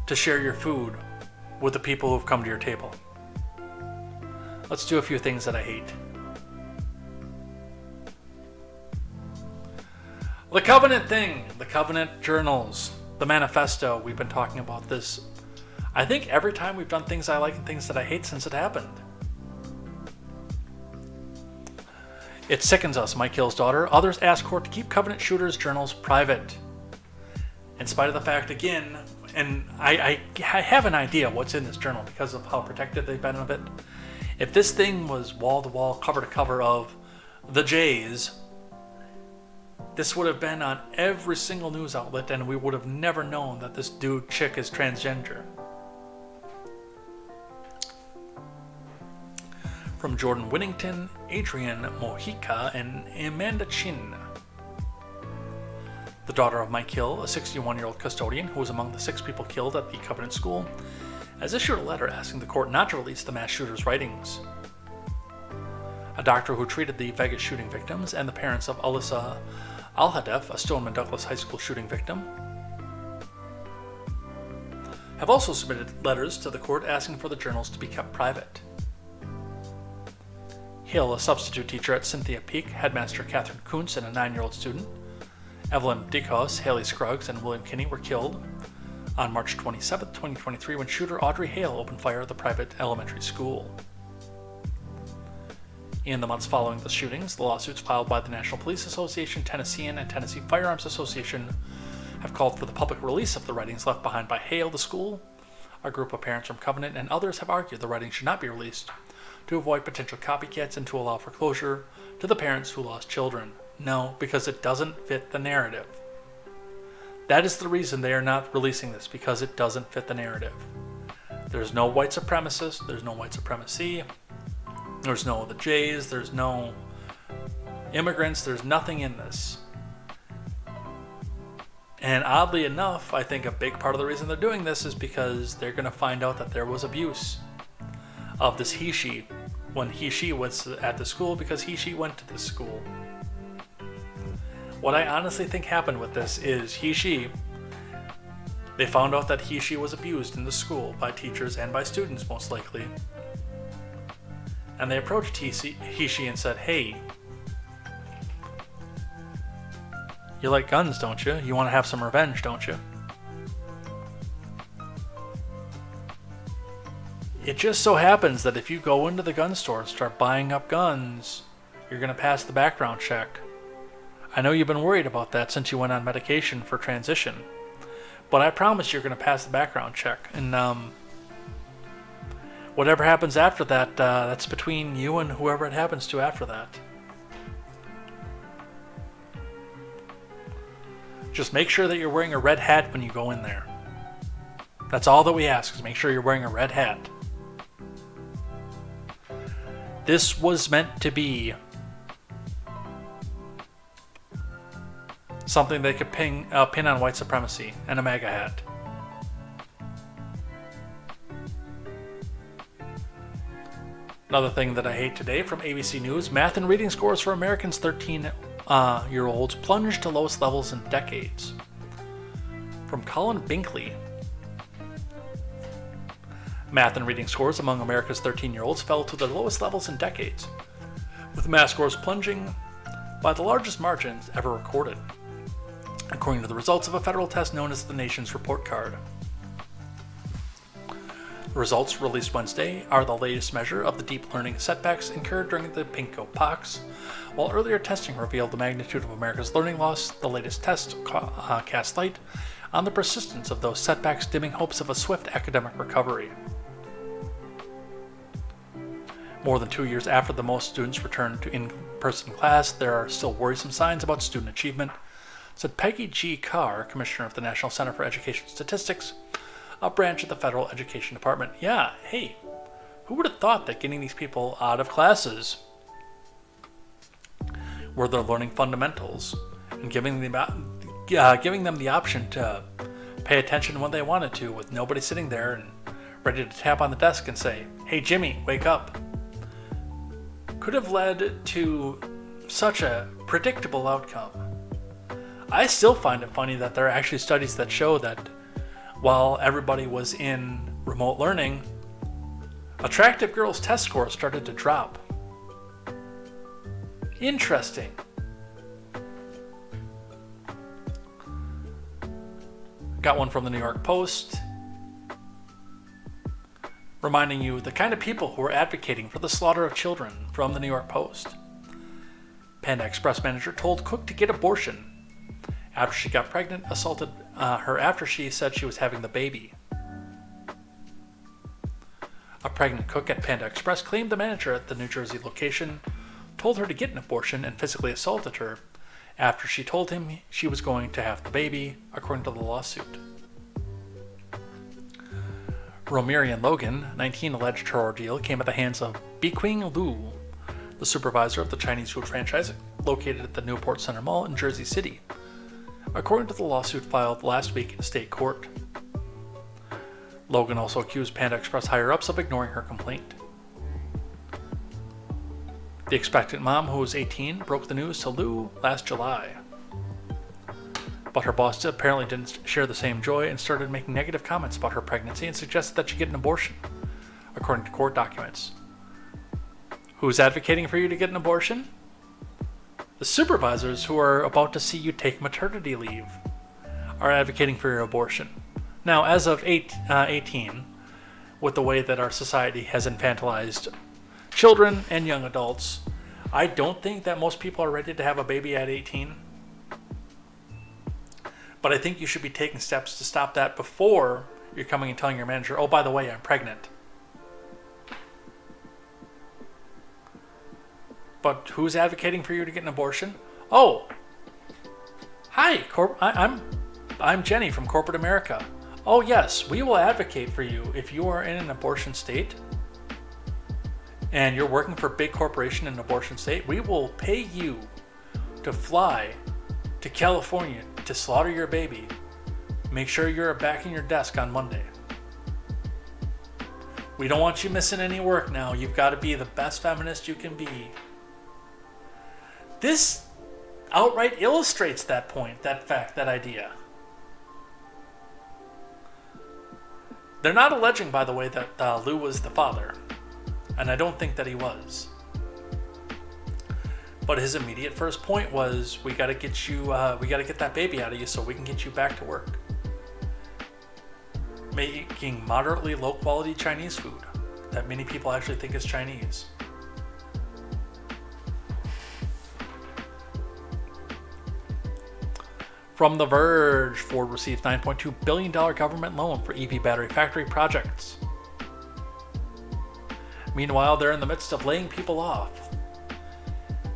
to share your food with the people who've come to your table. Let's do a few things that I hate. The Covenant thing, the Covenant journals, the manifesto, we've been talking about this. I think every time we've done things I like and things that I hate since it happened. It sickens us, Mike Hill's daughter. Others ask court to keep Covenant shooters' journals private. In spite of the fact, again, and I have an idea what's in this journal because of how protected they've been of it. If this thing was wall-to-wall, cover-to-cover of the Jays, this would have been on every single news outlet and we would have never known that this chick is transgender. From Jordan Winnington, Adrian Mojica, and Amanda Chin. The daughter of Mike Hill, a 61-year-old custodian who was among the 6 people killed at the Covenant School, has issued a letter asking the court not to release the mass shooter's writings. A doctor who treated the Vegas shooting victims and the parents of Alyssa Al-Hadef, a Stoneman Douglas High School shooting victim, have also submitted letters to the court asking for the journals to be kept private. Hill, a substitute teacher at Cynthia Peak, headmaster Catherine Kuntz, and a 9-year-old student, Evelyn Dicos, Haley Scruggs, and William Kinney were killed on March 27, 2023, when shooter Audrey Hale opened fire at the private elementary school. In the months following the shootings, the lawsuits filed by the National Police Association, Tennessean, and Tennessee Firearms Association have called for the public release of the writings left behind by Hale, the school. A group of parents from Covenant and others have argued the writings should not be released to avoid potential copycats and to allow for closure to the parents who lost children. No, because it doesn't fit the narrative. That is the reason they are not releasing this, because it doesn't fit the narrative. There's no white supremacists, there's no white supremacy, there's no the Jays, there's no immigrants, there's nothing in this. And oddly enough, I think a big part of the reason they're doing this is because they're going to find out that there was abuse of this he-she when he-she was at the school, because he-she went to this school. What I honestly think happened with this is they found out that he-she was abused in the school by teachers and by students, most likely. And they approached he-she and said, hey, you like guns, don't you? You want to have some revenge, don't you? It just so happens that if you go into the gun store and start buying up guns, you're going to pass the background check. I know you've been worried about that since you went on medication for transition, but I promise you're going to pass the background check. And whatever happens after that, that's between you and whoever it happens to after that. Just make sure that you're wearing a red hat when you go in there. That's all that we ask, is make sure you're wearing a red hat. This was meant to be something they could pin on white supremacy and a MAGA hat. Another thing that I hate today from ABC News, math and reading scores for Americans 13-year-olds plunged to lowest levels in decades. From Colin Binkley. Math and reading scores among America's 13-year-olds fell to their lowest levels in decades, with math scores plunging by the largest margins ever recorded, according to the results of a federal test known as the Nation's Report Card. The results, released Wednesday, are the latest measure of the deep learning setbacks incurred during the Pinko pox. While earlier testing revealed the magnitude of America's learning loss, the latest test cast light on the persistence of those setbacks, dimming hopes of a swift academic recovery. More than 2 years after the most students returned to in-person class, there are still worrisome signs about student achievement, said Peggy G. Carr, Commissioner of the National Center for Education Statistics, a branch of the Federal Education Department. Yeah, hey, who would have thought that getting these people out of classes where they're learning fundamentals and giving them the option to pay attention when they wanted to, with nobody sitting there and ready to tap on the desk and say, hey Jimmy, wake up, could have led to such a predictable outcome. I still find it funny that there are actually studies that show that while everybody was in remote learning, attractive girls' test scores started to drop. Interesting. Got one from the New York Post, reminding you the kind of people who are advocating for the slaughter of children, from the New York Post. Panda Express manager told cook to get abortion after she got pregnant, assaulted her after she said she was having the baby. A pregnant cook at Panda Express claimed the manager at the New Jersey location told her to get an abortion and physically assaulted her after she told him she was going to have the baby, according to the lawsuit. Romarian Logan, 19, alleged her ordeal came at the hands of Biqing Lu, the supervisor of the Chinese food franchise located at the Newport Center Mall in Jersey City, according to the lawsuit filed last week in state court. Logan also accused Panda Express higher-ups of ignoring her complaint. The expectant mom, who was 18, broke the news to Lou last July. But her boss apparently didn't share the same joy and started making negative comments about her pregnancy and suggested that she get an abortion, according to court documents. Who's advocating for you to get an abortion? The supervisors who are about to see you take maternity leave are advocating for your abortion. Now, as of 18, with the way that our society has infantilized children and young adults, I don't think that most people are ready to have a baby at 18. But I think you should be taking steps to stop that before you're coming and telling your manager, oh, by the way, I'm pregnant. But who's advocating for you to get an abortion? Oh, hi, I'm Jenny from Corporate America. Oh yes, we will advocate for you if you are in an abortion state and you're working for a big corporation in an abortion state. We will pay you to fly to California to slaughter your baby. Make sure you're back in your desk on Monday. We don't want you missing any work now. You've got to be the best feminist you can be. This outright illustrates that point, that fact, that idea. They're not alleging, by the way, that Lou was the father, and I don't think that he was. But his immediate first point was, we got to get that baby out of you so we can get you back to work. Making moderately low-quality Chinese food that many people actually think is Chinese. From The Verge, Ford receives $9.2 billion government loan for EV battery factory projects. Meanwhile, they're in the midst of laying people off.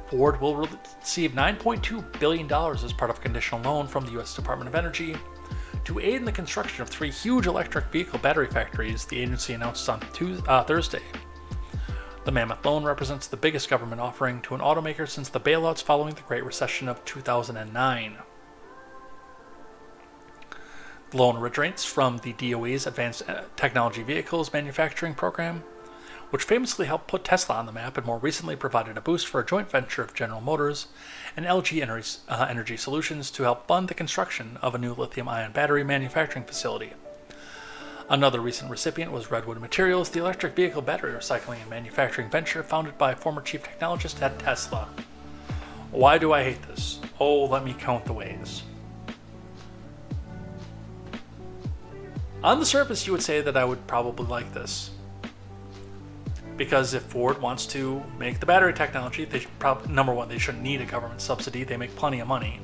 Ford will receive $9.2 billion as part of a conditional loan from the U.S. Department of Energy to aid in the construction of 3 huge electric vehicle battery factories, the agency announced on Thursday. The mammoth loan represents the biggest government offering to an automaker since the bailouts following the Great Recession of 2009. The loan originates from the DOE's Advanced Technology Vehicles Manufacturing Program, which famously helped put Tesla on the map and more recently provided a boost for a joint venture of General Motors and LG Energy Solutions to help fund the construction of a new lithium-ion battery manufacturing facility. Another recent recipient was Redwood Materials, the electric vehicle battery recycling and manufacturing venture founded by a former chief technologist at Tesla. Why do I hate this? Oh, let me count the ways. On the surface, you would say that I would probably like this. Because if Ford wants to make the battery technology, they should number one, they shouldn't need a government subsidy. They make plenty of money.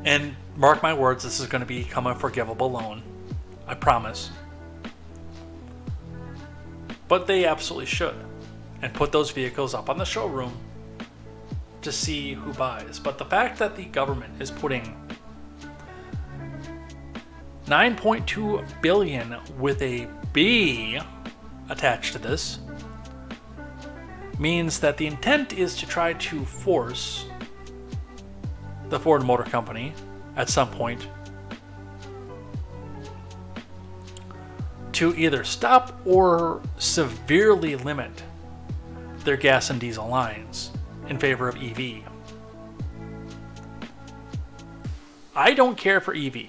And mark my words, this is going to become a forgivable loan. I promise. But they absolutely should. And put those vehicles up on the showroom to see who buys. But the fact that the government is putting $9.2 billion with a B attached to this means that the intent is to try to force the Ford Motor Company at some point to either stop or severely limit their gas and diesel lines in favor of EV. I don't care for EV.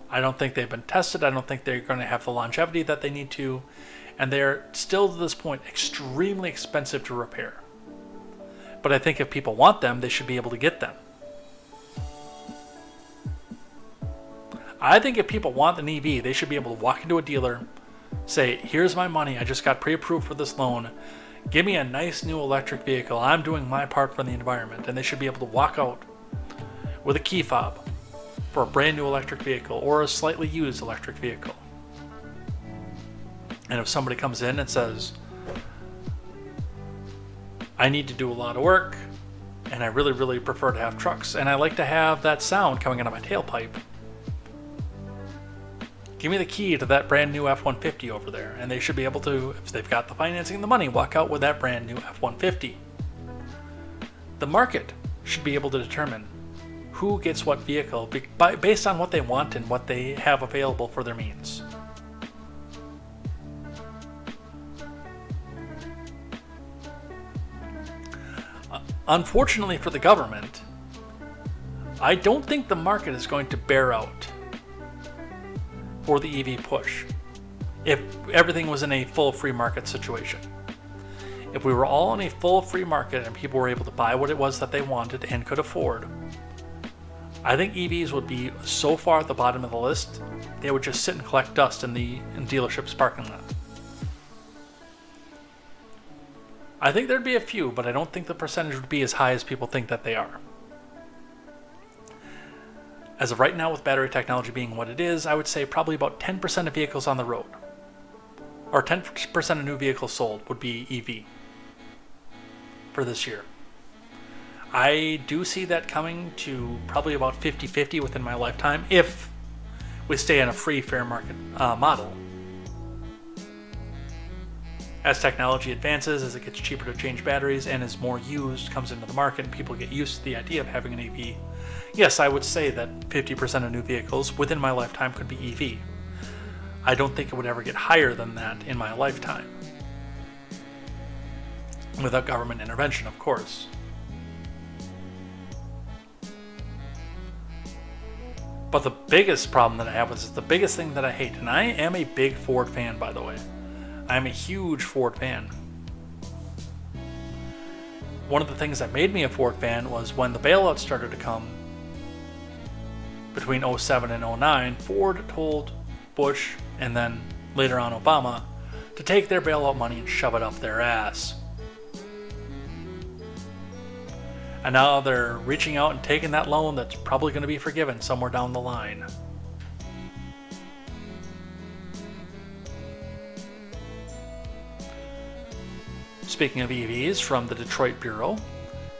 I don't think they've been tested. I don't think they're going to have the longevity that they need to. And they're still, to this point, extremely expensive to repair. But I think if people want them, they should be able to get them. I think if people want an EV, they should be able to walk into a dealer, say, here's my money. I just got pre-approved for this loan. Give me a nice new electric vehicle. I'm doing my part for the environment. And they should be able to walk out with a key fob for a brand new electric vehicle or a slightly used electric vehicle. And if somebody comes in and says, I need to do a lot of work and I really, really prefer to have trucks and I like to have that sound coming out of my tailpipe, give me the key to that brand new F-150 over there. And they should be able to, if they've got the financing and the money, walk out with that brand new F-150. The market should be able to determine who gets what vehicle based on what they want and what they have available for their means. Unfortunately for the government, I don't think the market is going to bear out for the EV push if everything was in a full free market situation. If we were all in a full free market and people were able to buy what it was that they wanted and could afford, I think EVs would be so far at the bottom of the list, they would just sit and collect dust in dealership's parking lot. I think there'd be a few, but I don't think the percentage would be as high as people think that they are. As of right now, with battery technology being what it is, I would say probably about 10% of vehicles on the road, or 10% of new vehicles sold, would be EV for this year. I do see that coming to probably about 50-50 within my lifetime if we stay in a free, fair market model. As technology advances, as it gets cheaper to change batteries, and as more used comes into the market and people get used to the idea of having an EV, yes, I would say that 50% of new vehicles within my lifetime could be EV. I don't think it would ever get higher than that in my lifetime. Without government intervention, of course. But the biggest problem that I have is the biggest thing that I hate, and I am a big Ford fan, by the way. I'm a huge Ford fan. One of the things that made me a Ford fan was when the bailouts started to come between 07 and 09, Ford told Bush and then later on Obama to take their bailout money and shove it up their ass. And now they're reaching out and taking that loan that's probably going to be forgiven somewhere down the line. Speaking of EVs, from the Detroit Bureau,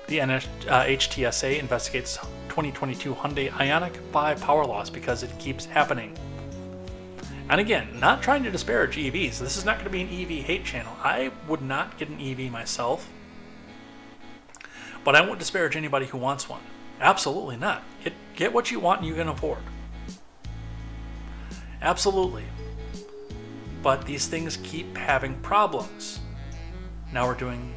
the HTSA investigates 2022 Hyundai Ioniq 5 power loss because it keeps happening. And again, not trying to disparage EVs. This is not going to be an EV hate channel. I would not get an EV myself, but I won't disparage anybody who wants one. Absolutely not. Get what you want and you can afford. Absolutely. But these things keep having problems. Now we're doing...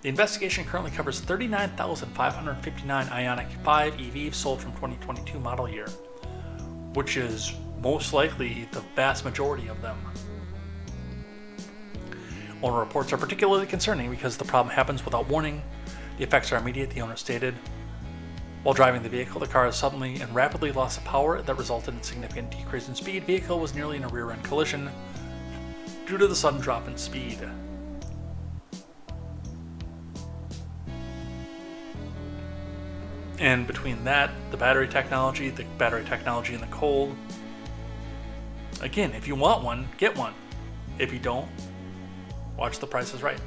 The investigation currently covers 39,559 Ioniq 5 EVs sold from 2022 model year, which is most likely the vast majority of them. Owner reports are particularly concerning because the problem happens without warning. The effects are immediate, the owner stated. While driving the vehicle, the car suddenly and rapidly lost the power that resulted in a significant decrease in speed. Vehicle was nearly in a rear-end collision due to the sudden drop in speed. And between that, the battery technology in the cold. Again, if you want one, get one. If you don't, watch The Price is Right.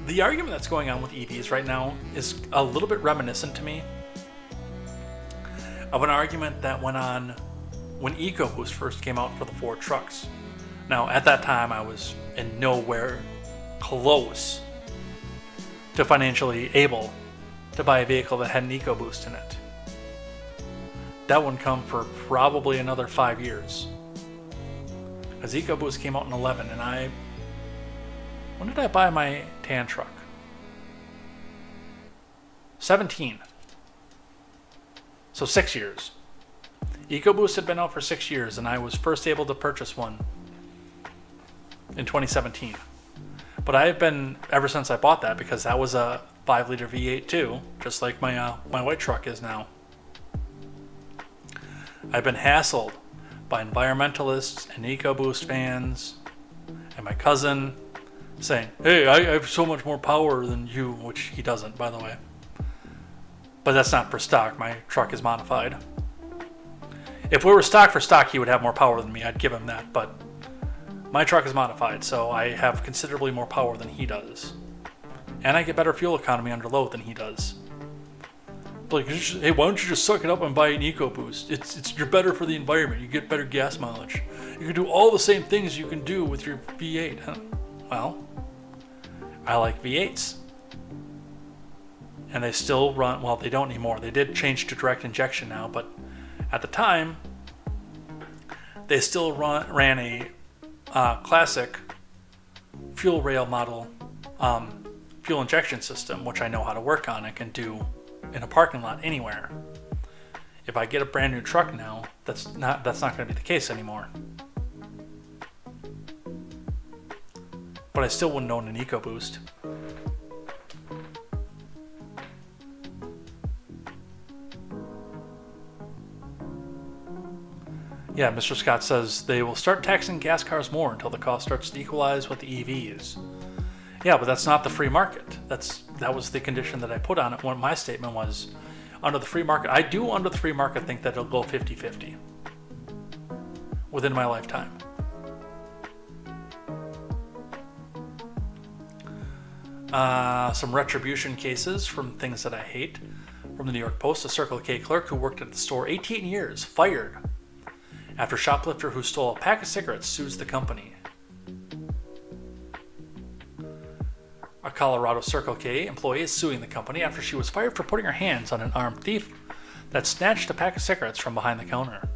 The argument that's going on with EVs right now is a little bit reminiscent to me of an argument that went on when EcoBoost first came out for the Ford trucks. Now, at that time, I was in nowhere close to financially able to buy a vehicle that had an EcoBoost in it. That wouldn't come for probably another 5 years. Because EcoBoost came out in 11, and when did I buy my tan truck? 17. So 6 years. EcoBoost had been out for 6 years, and I was first able to purchase one in 2017. But I've been, ever since I bought that, because that was a 5-liter V8 too, just like my white truck is now. I've been hassled by environmentalists and EcoBoost fans and my cousin saying, hey, I have so much more power than you, which he doesn't, by the way. But that's not for stock. My truck is modified. If we were stock for stock, he would have more power than me. I'd give him that, but my truck is modified, so I have considerably more power than he does. And I get better fuel economy under load than he does. Like, hey, why don't you just suck it up and buy an EcoBoost? You're better for the environment. You get better gas mileage. You can do all the same things you can do with your V8. Well, I like V8s. And And they still run, well, they don't anymore. They did change to direct injection now, but at the time, they still ran a classic fuel rail model fuel injection system, which I know how to work on and can do in a parking lot anywhere. If I get a brand new truck now, that's not going to be the case anymore. But I still wouldn't own an EcoBoost. Yeah, Mr. Scott says they will start taxing gas cars more until the cost starts to equalize with the EVs. Yeah, but that's not the free market. That was the condition that I put on it when my statement was under the free market. I do under the free market think that it'll go 50-50 within my lifetime. Some retribution cases from things that I hate. From the New York Post, a Circle K clerk who worked at the store 18 years, fired after shoplifter who stole a pack of cigarettes sues the company. A Colorado Circle K employee is suing the company after she was fired for putting her hands on an armed thief that snatched a pack of cigarettes from behind the counter.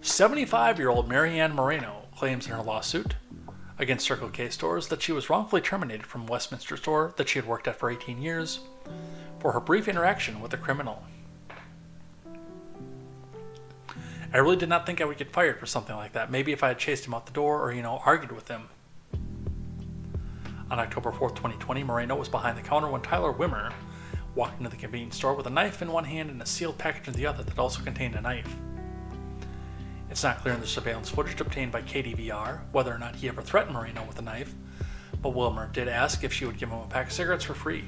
75-year-old Marianne Moreno claims in her lawsuit against Circle K stores that she was wrongfully terminated from Westminster store that she had worked at for 18 years for her brief interaction with a criminal. I really did not think I would get fired for something like that. Maybe if I had chased him out the door or, argued with him. On October 4th, 2020, Moreno was behind the counter when Tyler Wimmer walked into the convenience store with a knife in one hand and a sealed package in the other that also contained a knife. It's not clear in the surveillance footage obtained by KTVR whether or not he ever threatened Moreno with a knife, but Wilmer did ask if she would give him a pack of cigarettes for free.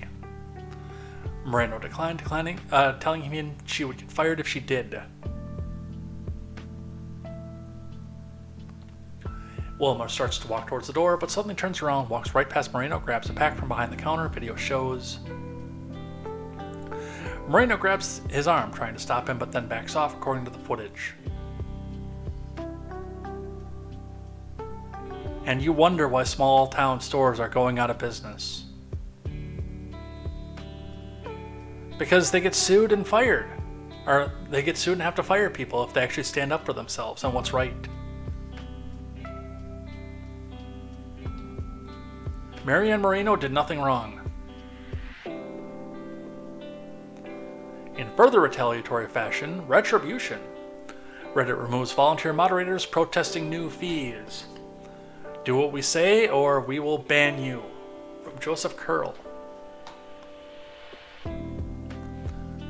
Moreno declined, telling him she would get fired if she did. Wilmer starts to walk towards the door, but suddenly turns around, walks right past Moreno, grabs a pack from behind the counter. Video shows Moreno grabs his arm, trying to stop him, but then backs off, according to the footage. And you wonder why small town stores are going out of business. Because they get sued and fired. Or they get sued and have to fire people if they actually stand up for themselves and what's right. Marianne Moreno did nothing wrong. In further retaliatory fashion, retribution. Reddit removes volunteer moderators protesting new fees. Do what we say or we will ban you. From Joseph Curl.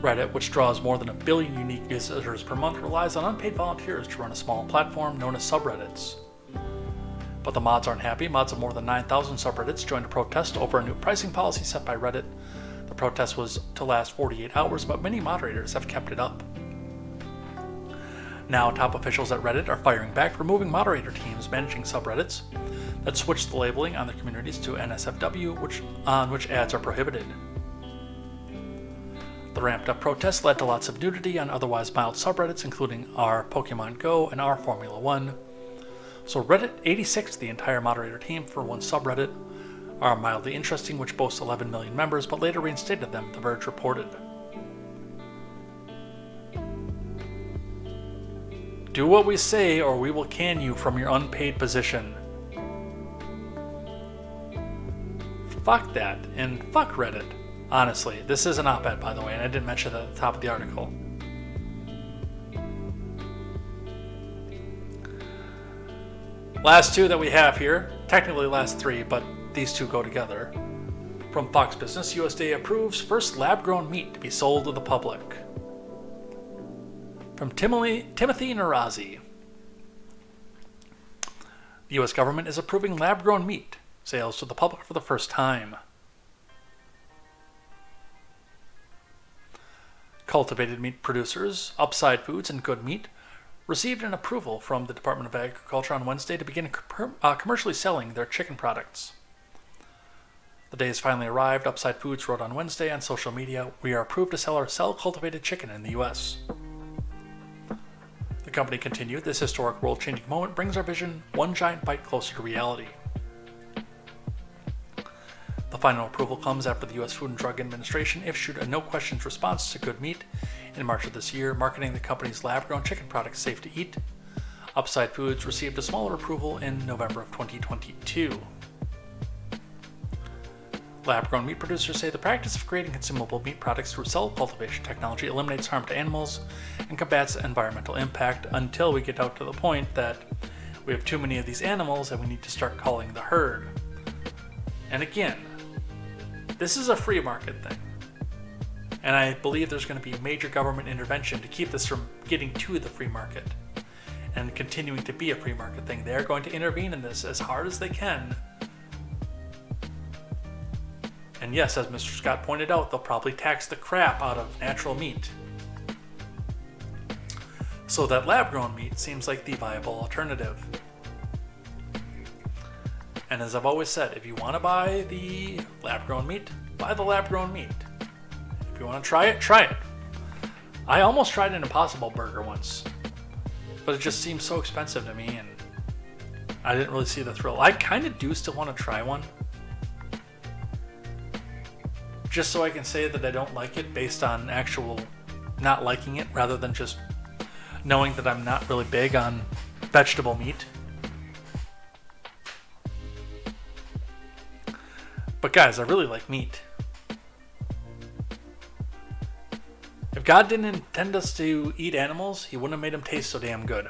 Reddit, which draws more than 1 billion unique visitors per month, relies on unpaid volunteers to run a small platform known as subreddits. But the mods aren't happy. Mods of more than 9,000 subreddits joined a protest over a new pricing policy set by Reddit. The protest was to last 48 hours, but many moderators have kept it up. Now, top officials at Reddit are firing back, removing moderator teams managing subreddits that switch the labeling on their communities to NSFW, on which ads are prohibited. The ramped-up protests led to lots of nudity on otherwise mild subreddits, including r Pokemon Go and r Formula 1. So Reddit 86'd the entire moderator team for one subreddit, r Mildly Interesting, which boasts 11 million members, but later reinstated them, The Verge reported. Do what we say or we will can you from your unpaid position. Fuck that, and fuck Reddit. Honestly, this is an op-ed, by the way, and I didn't mention that at the top of the article. Last two that we have here, technically last three, but these two go together. From Fox Business, USDA approves first lab-grown meat to be sold to the public. From Timothy Narazi. The U.S. government is approving lab-grown meat sales to the public for the first time. Cultivated meat producers, Upside Foods and Good Meat, received an approval from the Department of Agriculture on Wednesday to begin commercially selling their chicken products. The day has finally arrived. Upside Foods wrote on Wednesday on social media, "We are approved to sell our cell-cultivated chicken in the U.S." The company continued, "This historic world-changing moment brings our vision one giant bite closer to reality." The final approval comes after the U.S. Food and Drug Administration issued a no-questions response to Good Meat in March of this year, marketing the company's lab-grown chicken products safe to eat. Upside Foods received a smaller approval in November of 2022. Lab-grown meat producers say the practice of creating consumable meat products through cell cultivation technology eliminates harm to animals and combats environmental impact until we get out to the point that we have too many of these animals and we need to start culling the herd. And again, this is a free market thing. And I believe there's going to be major government intervention to keep this from getting to the free market and continuing to be a free market thing. They're going to intervene in this as hard as they can. And yes, as Mr. Scott pointed out, they'll probably tax the crap out of natural meat. So that lab-grown meat seems like the viable alternative. And as I've always said, if you want to buy the lab-grown meat, buy the lab-grown meat. If you want to try it, try it. I almost tried an Impossible Burger once, but it just seemed so expensive to me, and I didn't really see the thrill. I kind of do still want to try one, just so I can say that I don't like it based on actual not liking it, rather than just knowing that I'm not really big on vegetable meat. But guys, I really like meat. If God didn't intend us to eat animals, he wouldn't have made them taste so damn good.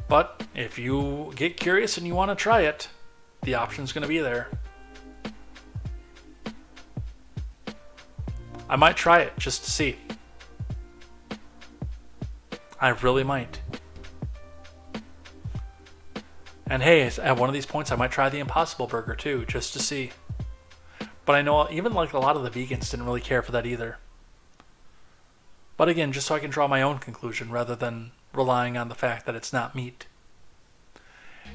But if you get curious and you want to try it, the option's going to be there. I might try it just to see. I really might. And hey, at one of these points I might try the Impossible Burger too, just to see. But I know even like a lot of the vegans didn't really care for that either. But again, just so I can draw my own conclusion rather than relying on the fact that it's not meat.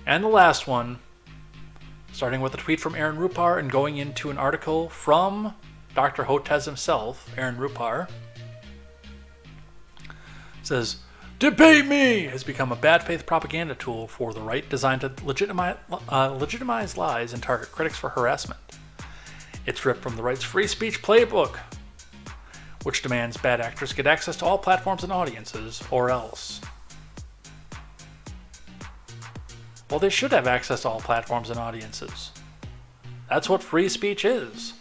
And the last one, starting with a tweet from Aaron Rupar and going into an article from Dr. Hotez himself, Aaron Rupar, says, "Debate me!" has become a bad faith propaganda tool for the right designed to legitimize lies and target critics for harassment. It's ripped from the right's free speech playbook, which demands bad actors get access to all platforms and audiences, or else. Well, they should have access to all platforms and audiences. That's what free speech is.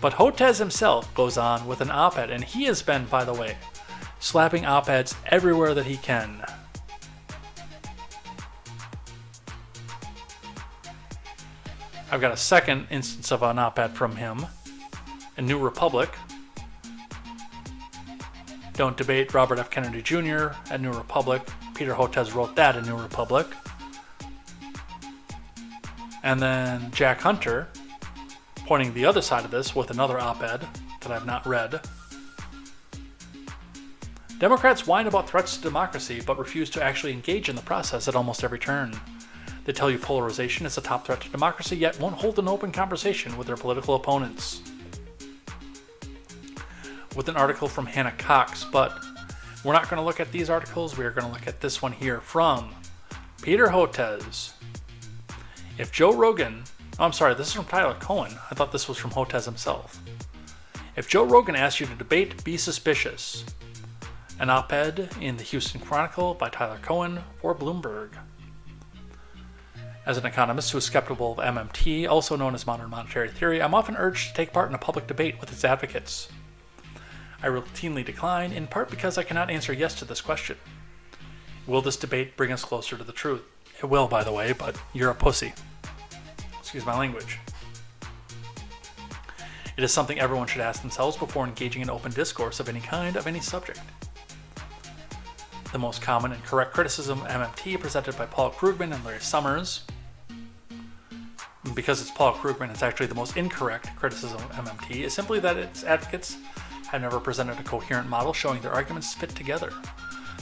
But Hotez himself goes on with an op-ed, and he has been, by the way, slapping op-eds everywhere that he can. I've got a second instance of an op-ed from him in New Republic. Don't debate Robert F. Kennedy Jr. at New Republic. Peter Hotez wrote that in New Republic. And then Jack Hunter pointing the other side of this with another op-ed that I've not read. Democrats whine about threats to democracy but refuse to actually engage in the process at almost every turn. They tell you polarization is a top threat to democracy, yet won't hold an open conversation with their political opponents. With an article from Hannah Cox, but we're not going to look at these articles. We are going to look at this one here from Peter Hotez. If Joe Rogan... Oh, I'm sorry, this is from Tyler Cohen. I thought this was from Hotez himself. If Joe Rogan asks you to debate, be suspicious. An op-ed in the Houston Chronicle by Tyler Cohen for Bloomberg. As an economist who is skeptical of MMT, also known as modern monetary theory, I'm often urged to take part in a public debate with its advocates. I routinely decline, in part because I cannot answer yes to this question. Will this debate bring us closer to the truth? It will, by the way, but you're a pussy. Excuse my language. It is something everyone should ask themselves before engaging in open discourse of any kind, of any subject. The most common and correct criticism of MMT presented by Paul Krugman and Larry Summers. Because it's Paul Krugman, it's actually the most incorrect criticism of MMT, is simply that its advocates have never presented a coherent model showing their arguments fit together.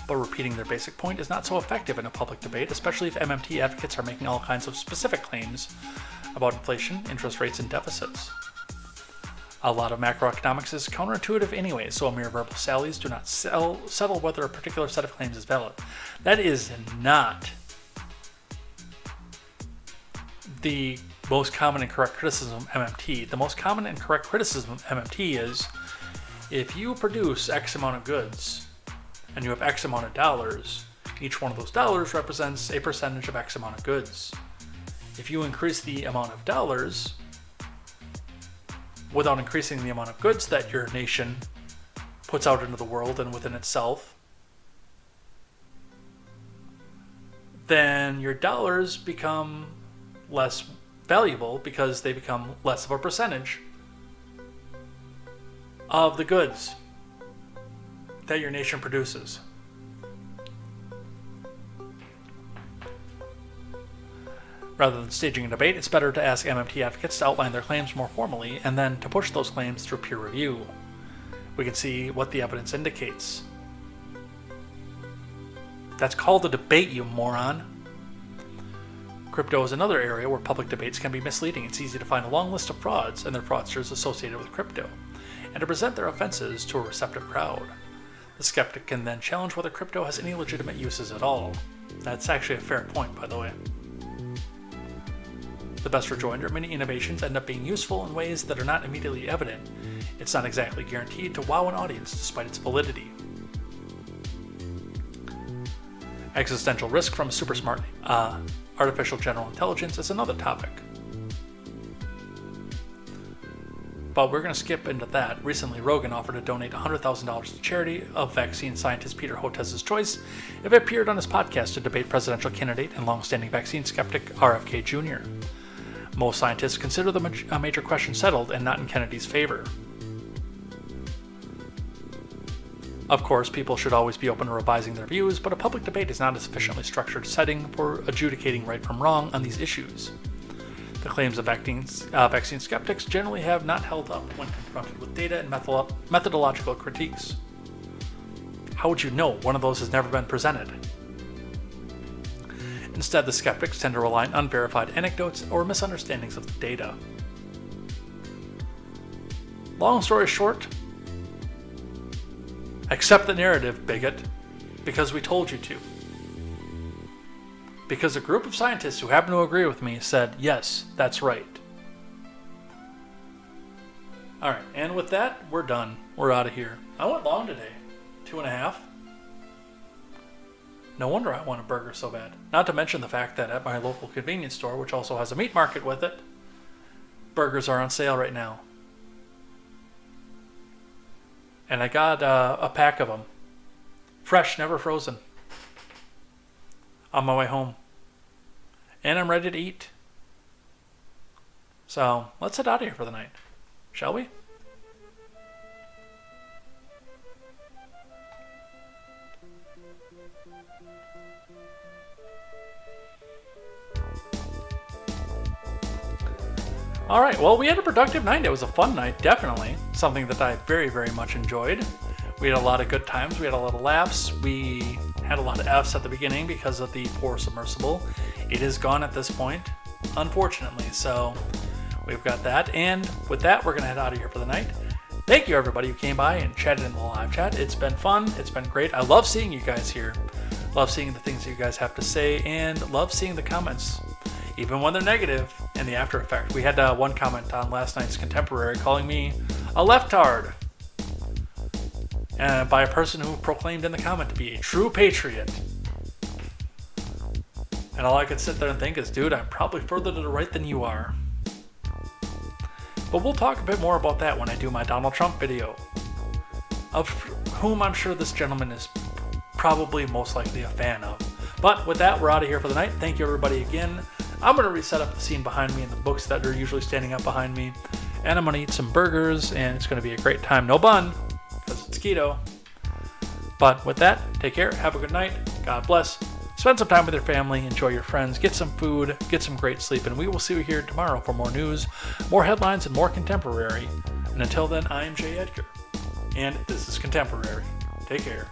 But repeating their basic point is not so effective in a public debate, especially if MMT advocates are making all kinds of specific claims about inflation, interest rates, and deficits. A lot of macroeconomics is counterintuitive anyway, so mere verbal sallies do not settle whether a particular set of claims is valid. That is not the most common and correct criticism of MMT. The most common and correct criticism of MMT is, if you produce X amount of goods and you have X amount of dollars, each one of those dollars represents a percentage of X amount of goods. If you increase the amount of dollars without increasing the amount of goods that your nation puts out into the world and within itself, then your dollars become less valuable because they become less of a percentage of the goods that your nation produces. Rather than staging a debate, it's better to ask MMT advocates to outline their claims more formally and then to push those claims through peer review. We can see what the evidence indicates. That's called a debate, you moron. Crypto is another area where public debates can be misleading. It's easy to find a long list of frauds and their fraudsters associated with crypto, and to present their offenses to a receptive crowd. The skeptic can then challenge whether crypto has any legitimate uses at all. That's actually a fair point, by the way. The best rejoinder: many innovations end up being useful in ways that are not immediately evident. It's not exactly guaranteed to wow an audience despite its validity. Existential risk from super smart artificial general intelligence is another topic. But we're going to skip into that. Recently, Rogan offered to donate $100,000 to charity of vaccine scientist Peter Hotez's choice if it appeared on his podcast to debate presidential candidate and longstanding vaccine skeptic RFK Jr. Most scientists consider the major question settled and not in Kennedy's favor. Of course, people should always be open to revising their views, but a public debate is not a sufficiently structured setting for adjudicating right from wrong on these issues. The claims of vaccine skeptics generally have not held up when confronted with data and methodological critiques. How would you know one of those has never been presented? Instead, the skeptics tend to rely on unverified anecdotes or misunderstandings of the data. Long story short, accept the narrative, bigot, because we told you to. Because a group of scientists who happen to agree with me said, yes, that's right. Alright, and with that, we're done. We're out of here. I went long today. 2.5. No wonder I want a burger so bad. Not to mention the fact that at my local convenience store, which also has a meat market with it, burgers are on sale right now. And I got a pack of them. Fresh, never frozen. On my way home. And I'm ready to eat. So, let's head out of here for the night. Shall we? Alright, well, we had a productive night. It was a fun night, definitely. Something that I very, very much enjoyed. We had a lot of good times. We had a lot of laughs. We had a lot of Fs at the beginning because of the poor submersible. It is gone at this point, unfortunately. So we've got that. And with that, we're going to head out of here for the night. Thank you, everybody who came by and chatted in the live chat. It's been fun. It's been great. I love seeing you guys here. Love seeing the things that you guys have to say, and love seeing the comments, even when they're negative, and the after effect. We had one comment on last night's Contemporary calling me a leftard, by a person who proclaimed in the comment to be a true patriot. And all I could sit there and think is, dude, I'm probably further to the right than you are. But we'll talk a bit more about that when I do my Donald Trump video, of whom I'm sure this gentleman is probably most likely a fan of. But with that, we're out of here for the night. Thank you, everybody, again. I'm going to reset up the scene behind me and the books that are usually standing up behind me. And I'm going to eat some burgers, and it's going to be a great time. No bun, because it's keto. But with that, take care. Have a good night. God bless. Spend some time with your family. Enjoy your friends. Get some food. Get some great sleep. And we will see you here tomorrow for more news, more headlines, and more Contemporary. And until then, I'm Jay Edgar. And this is Contemporary. Take care.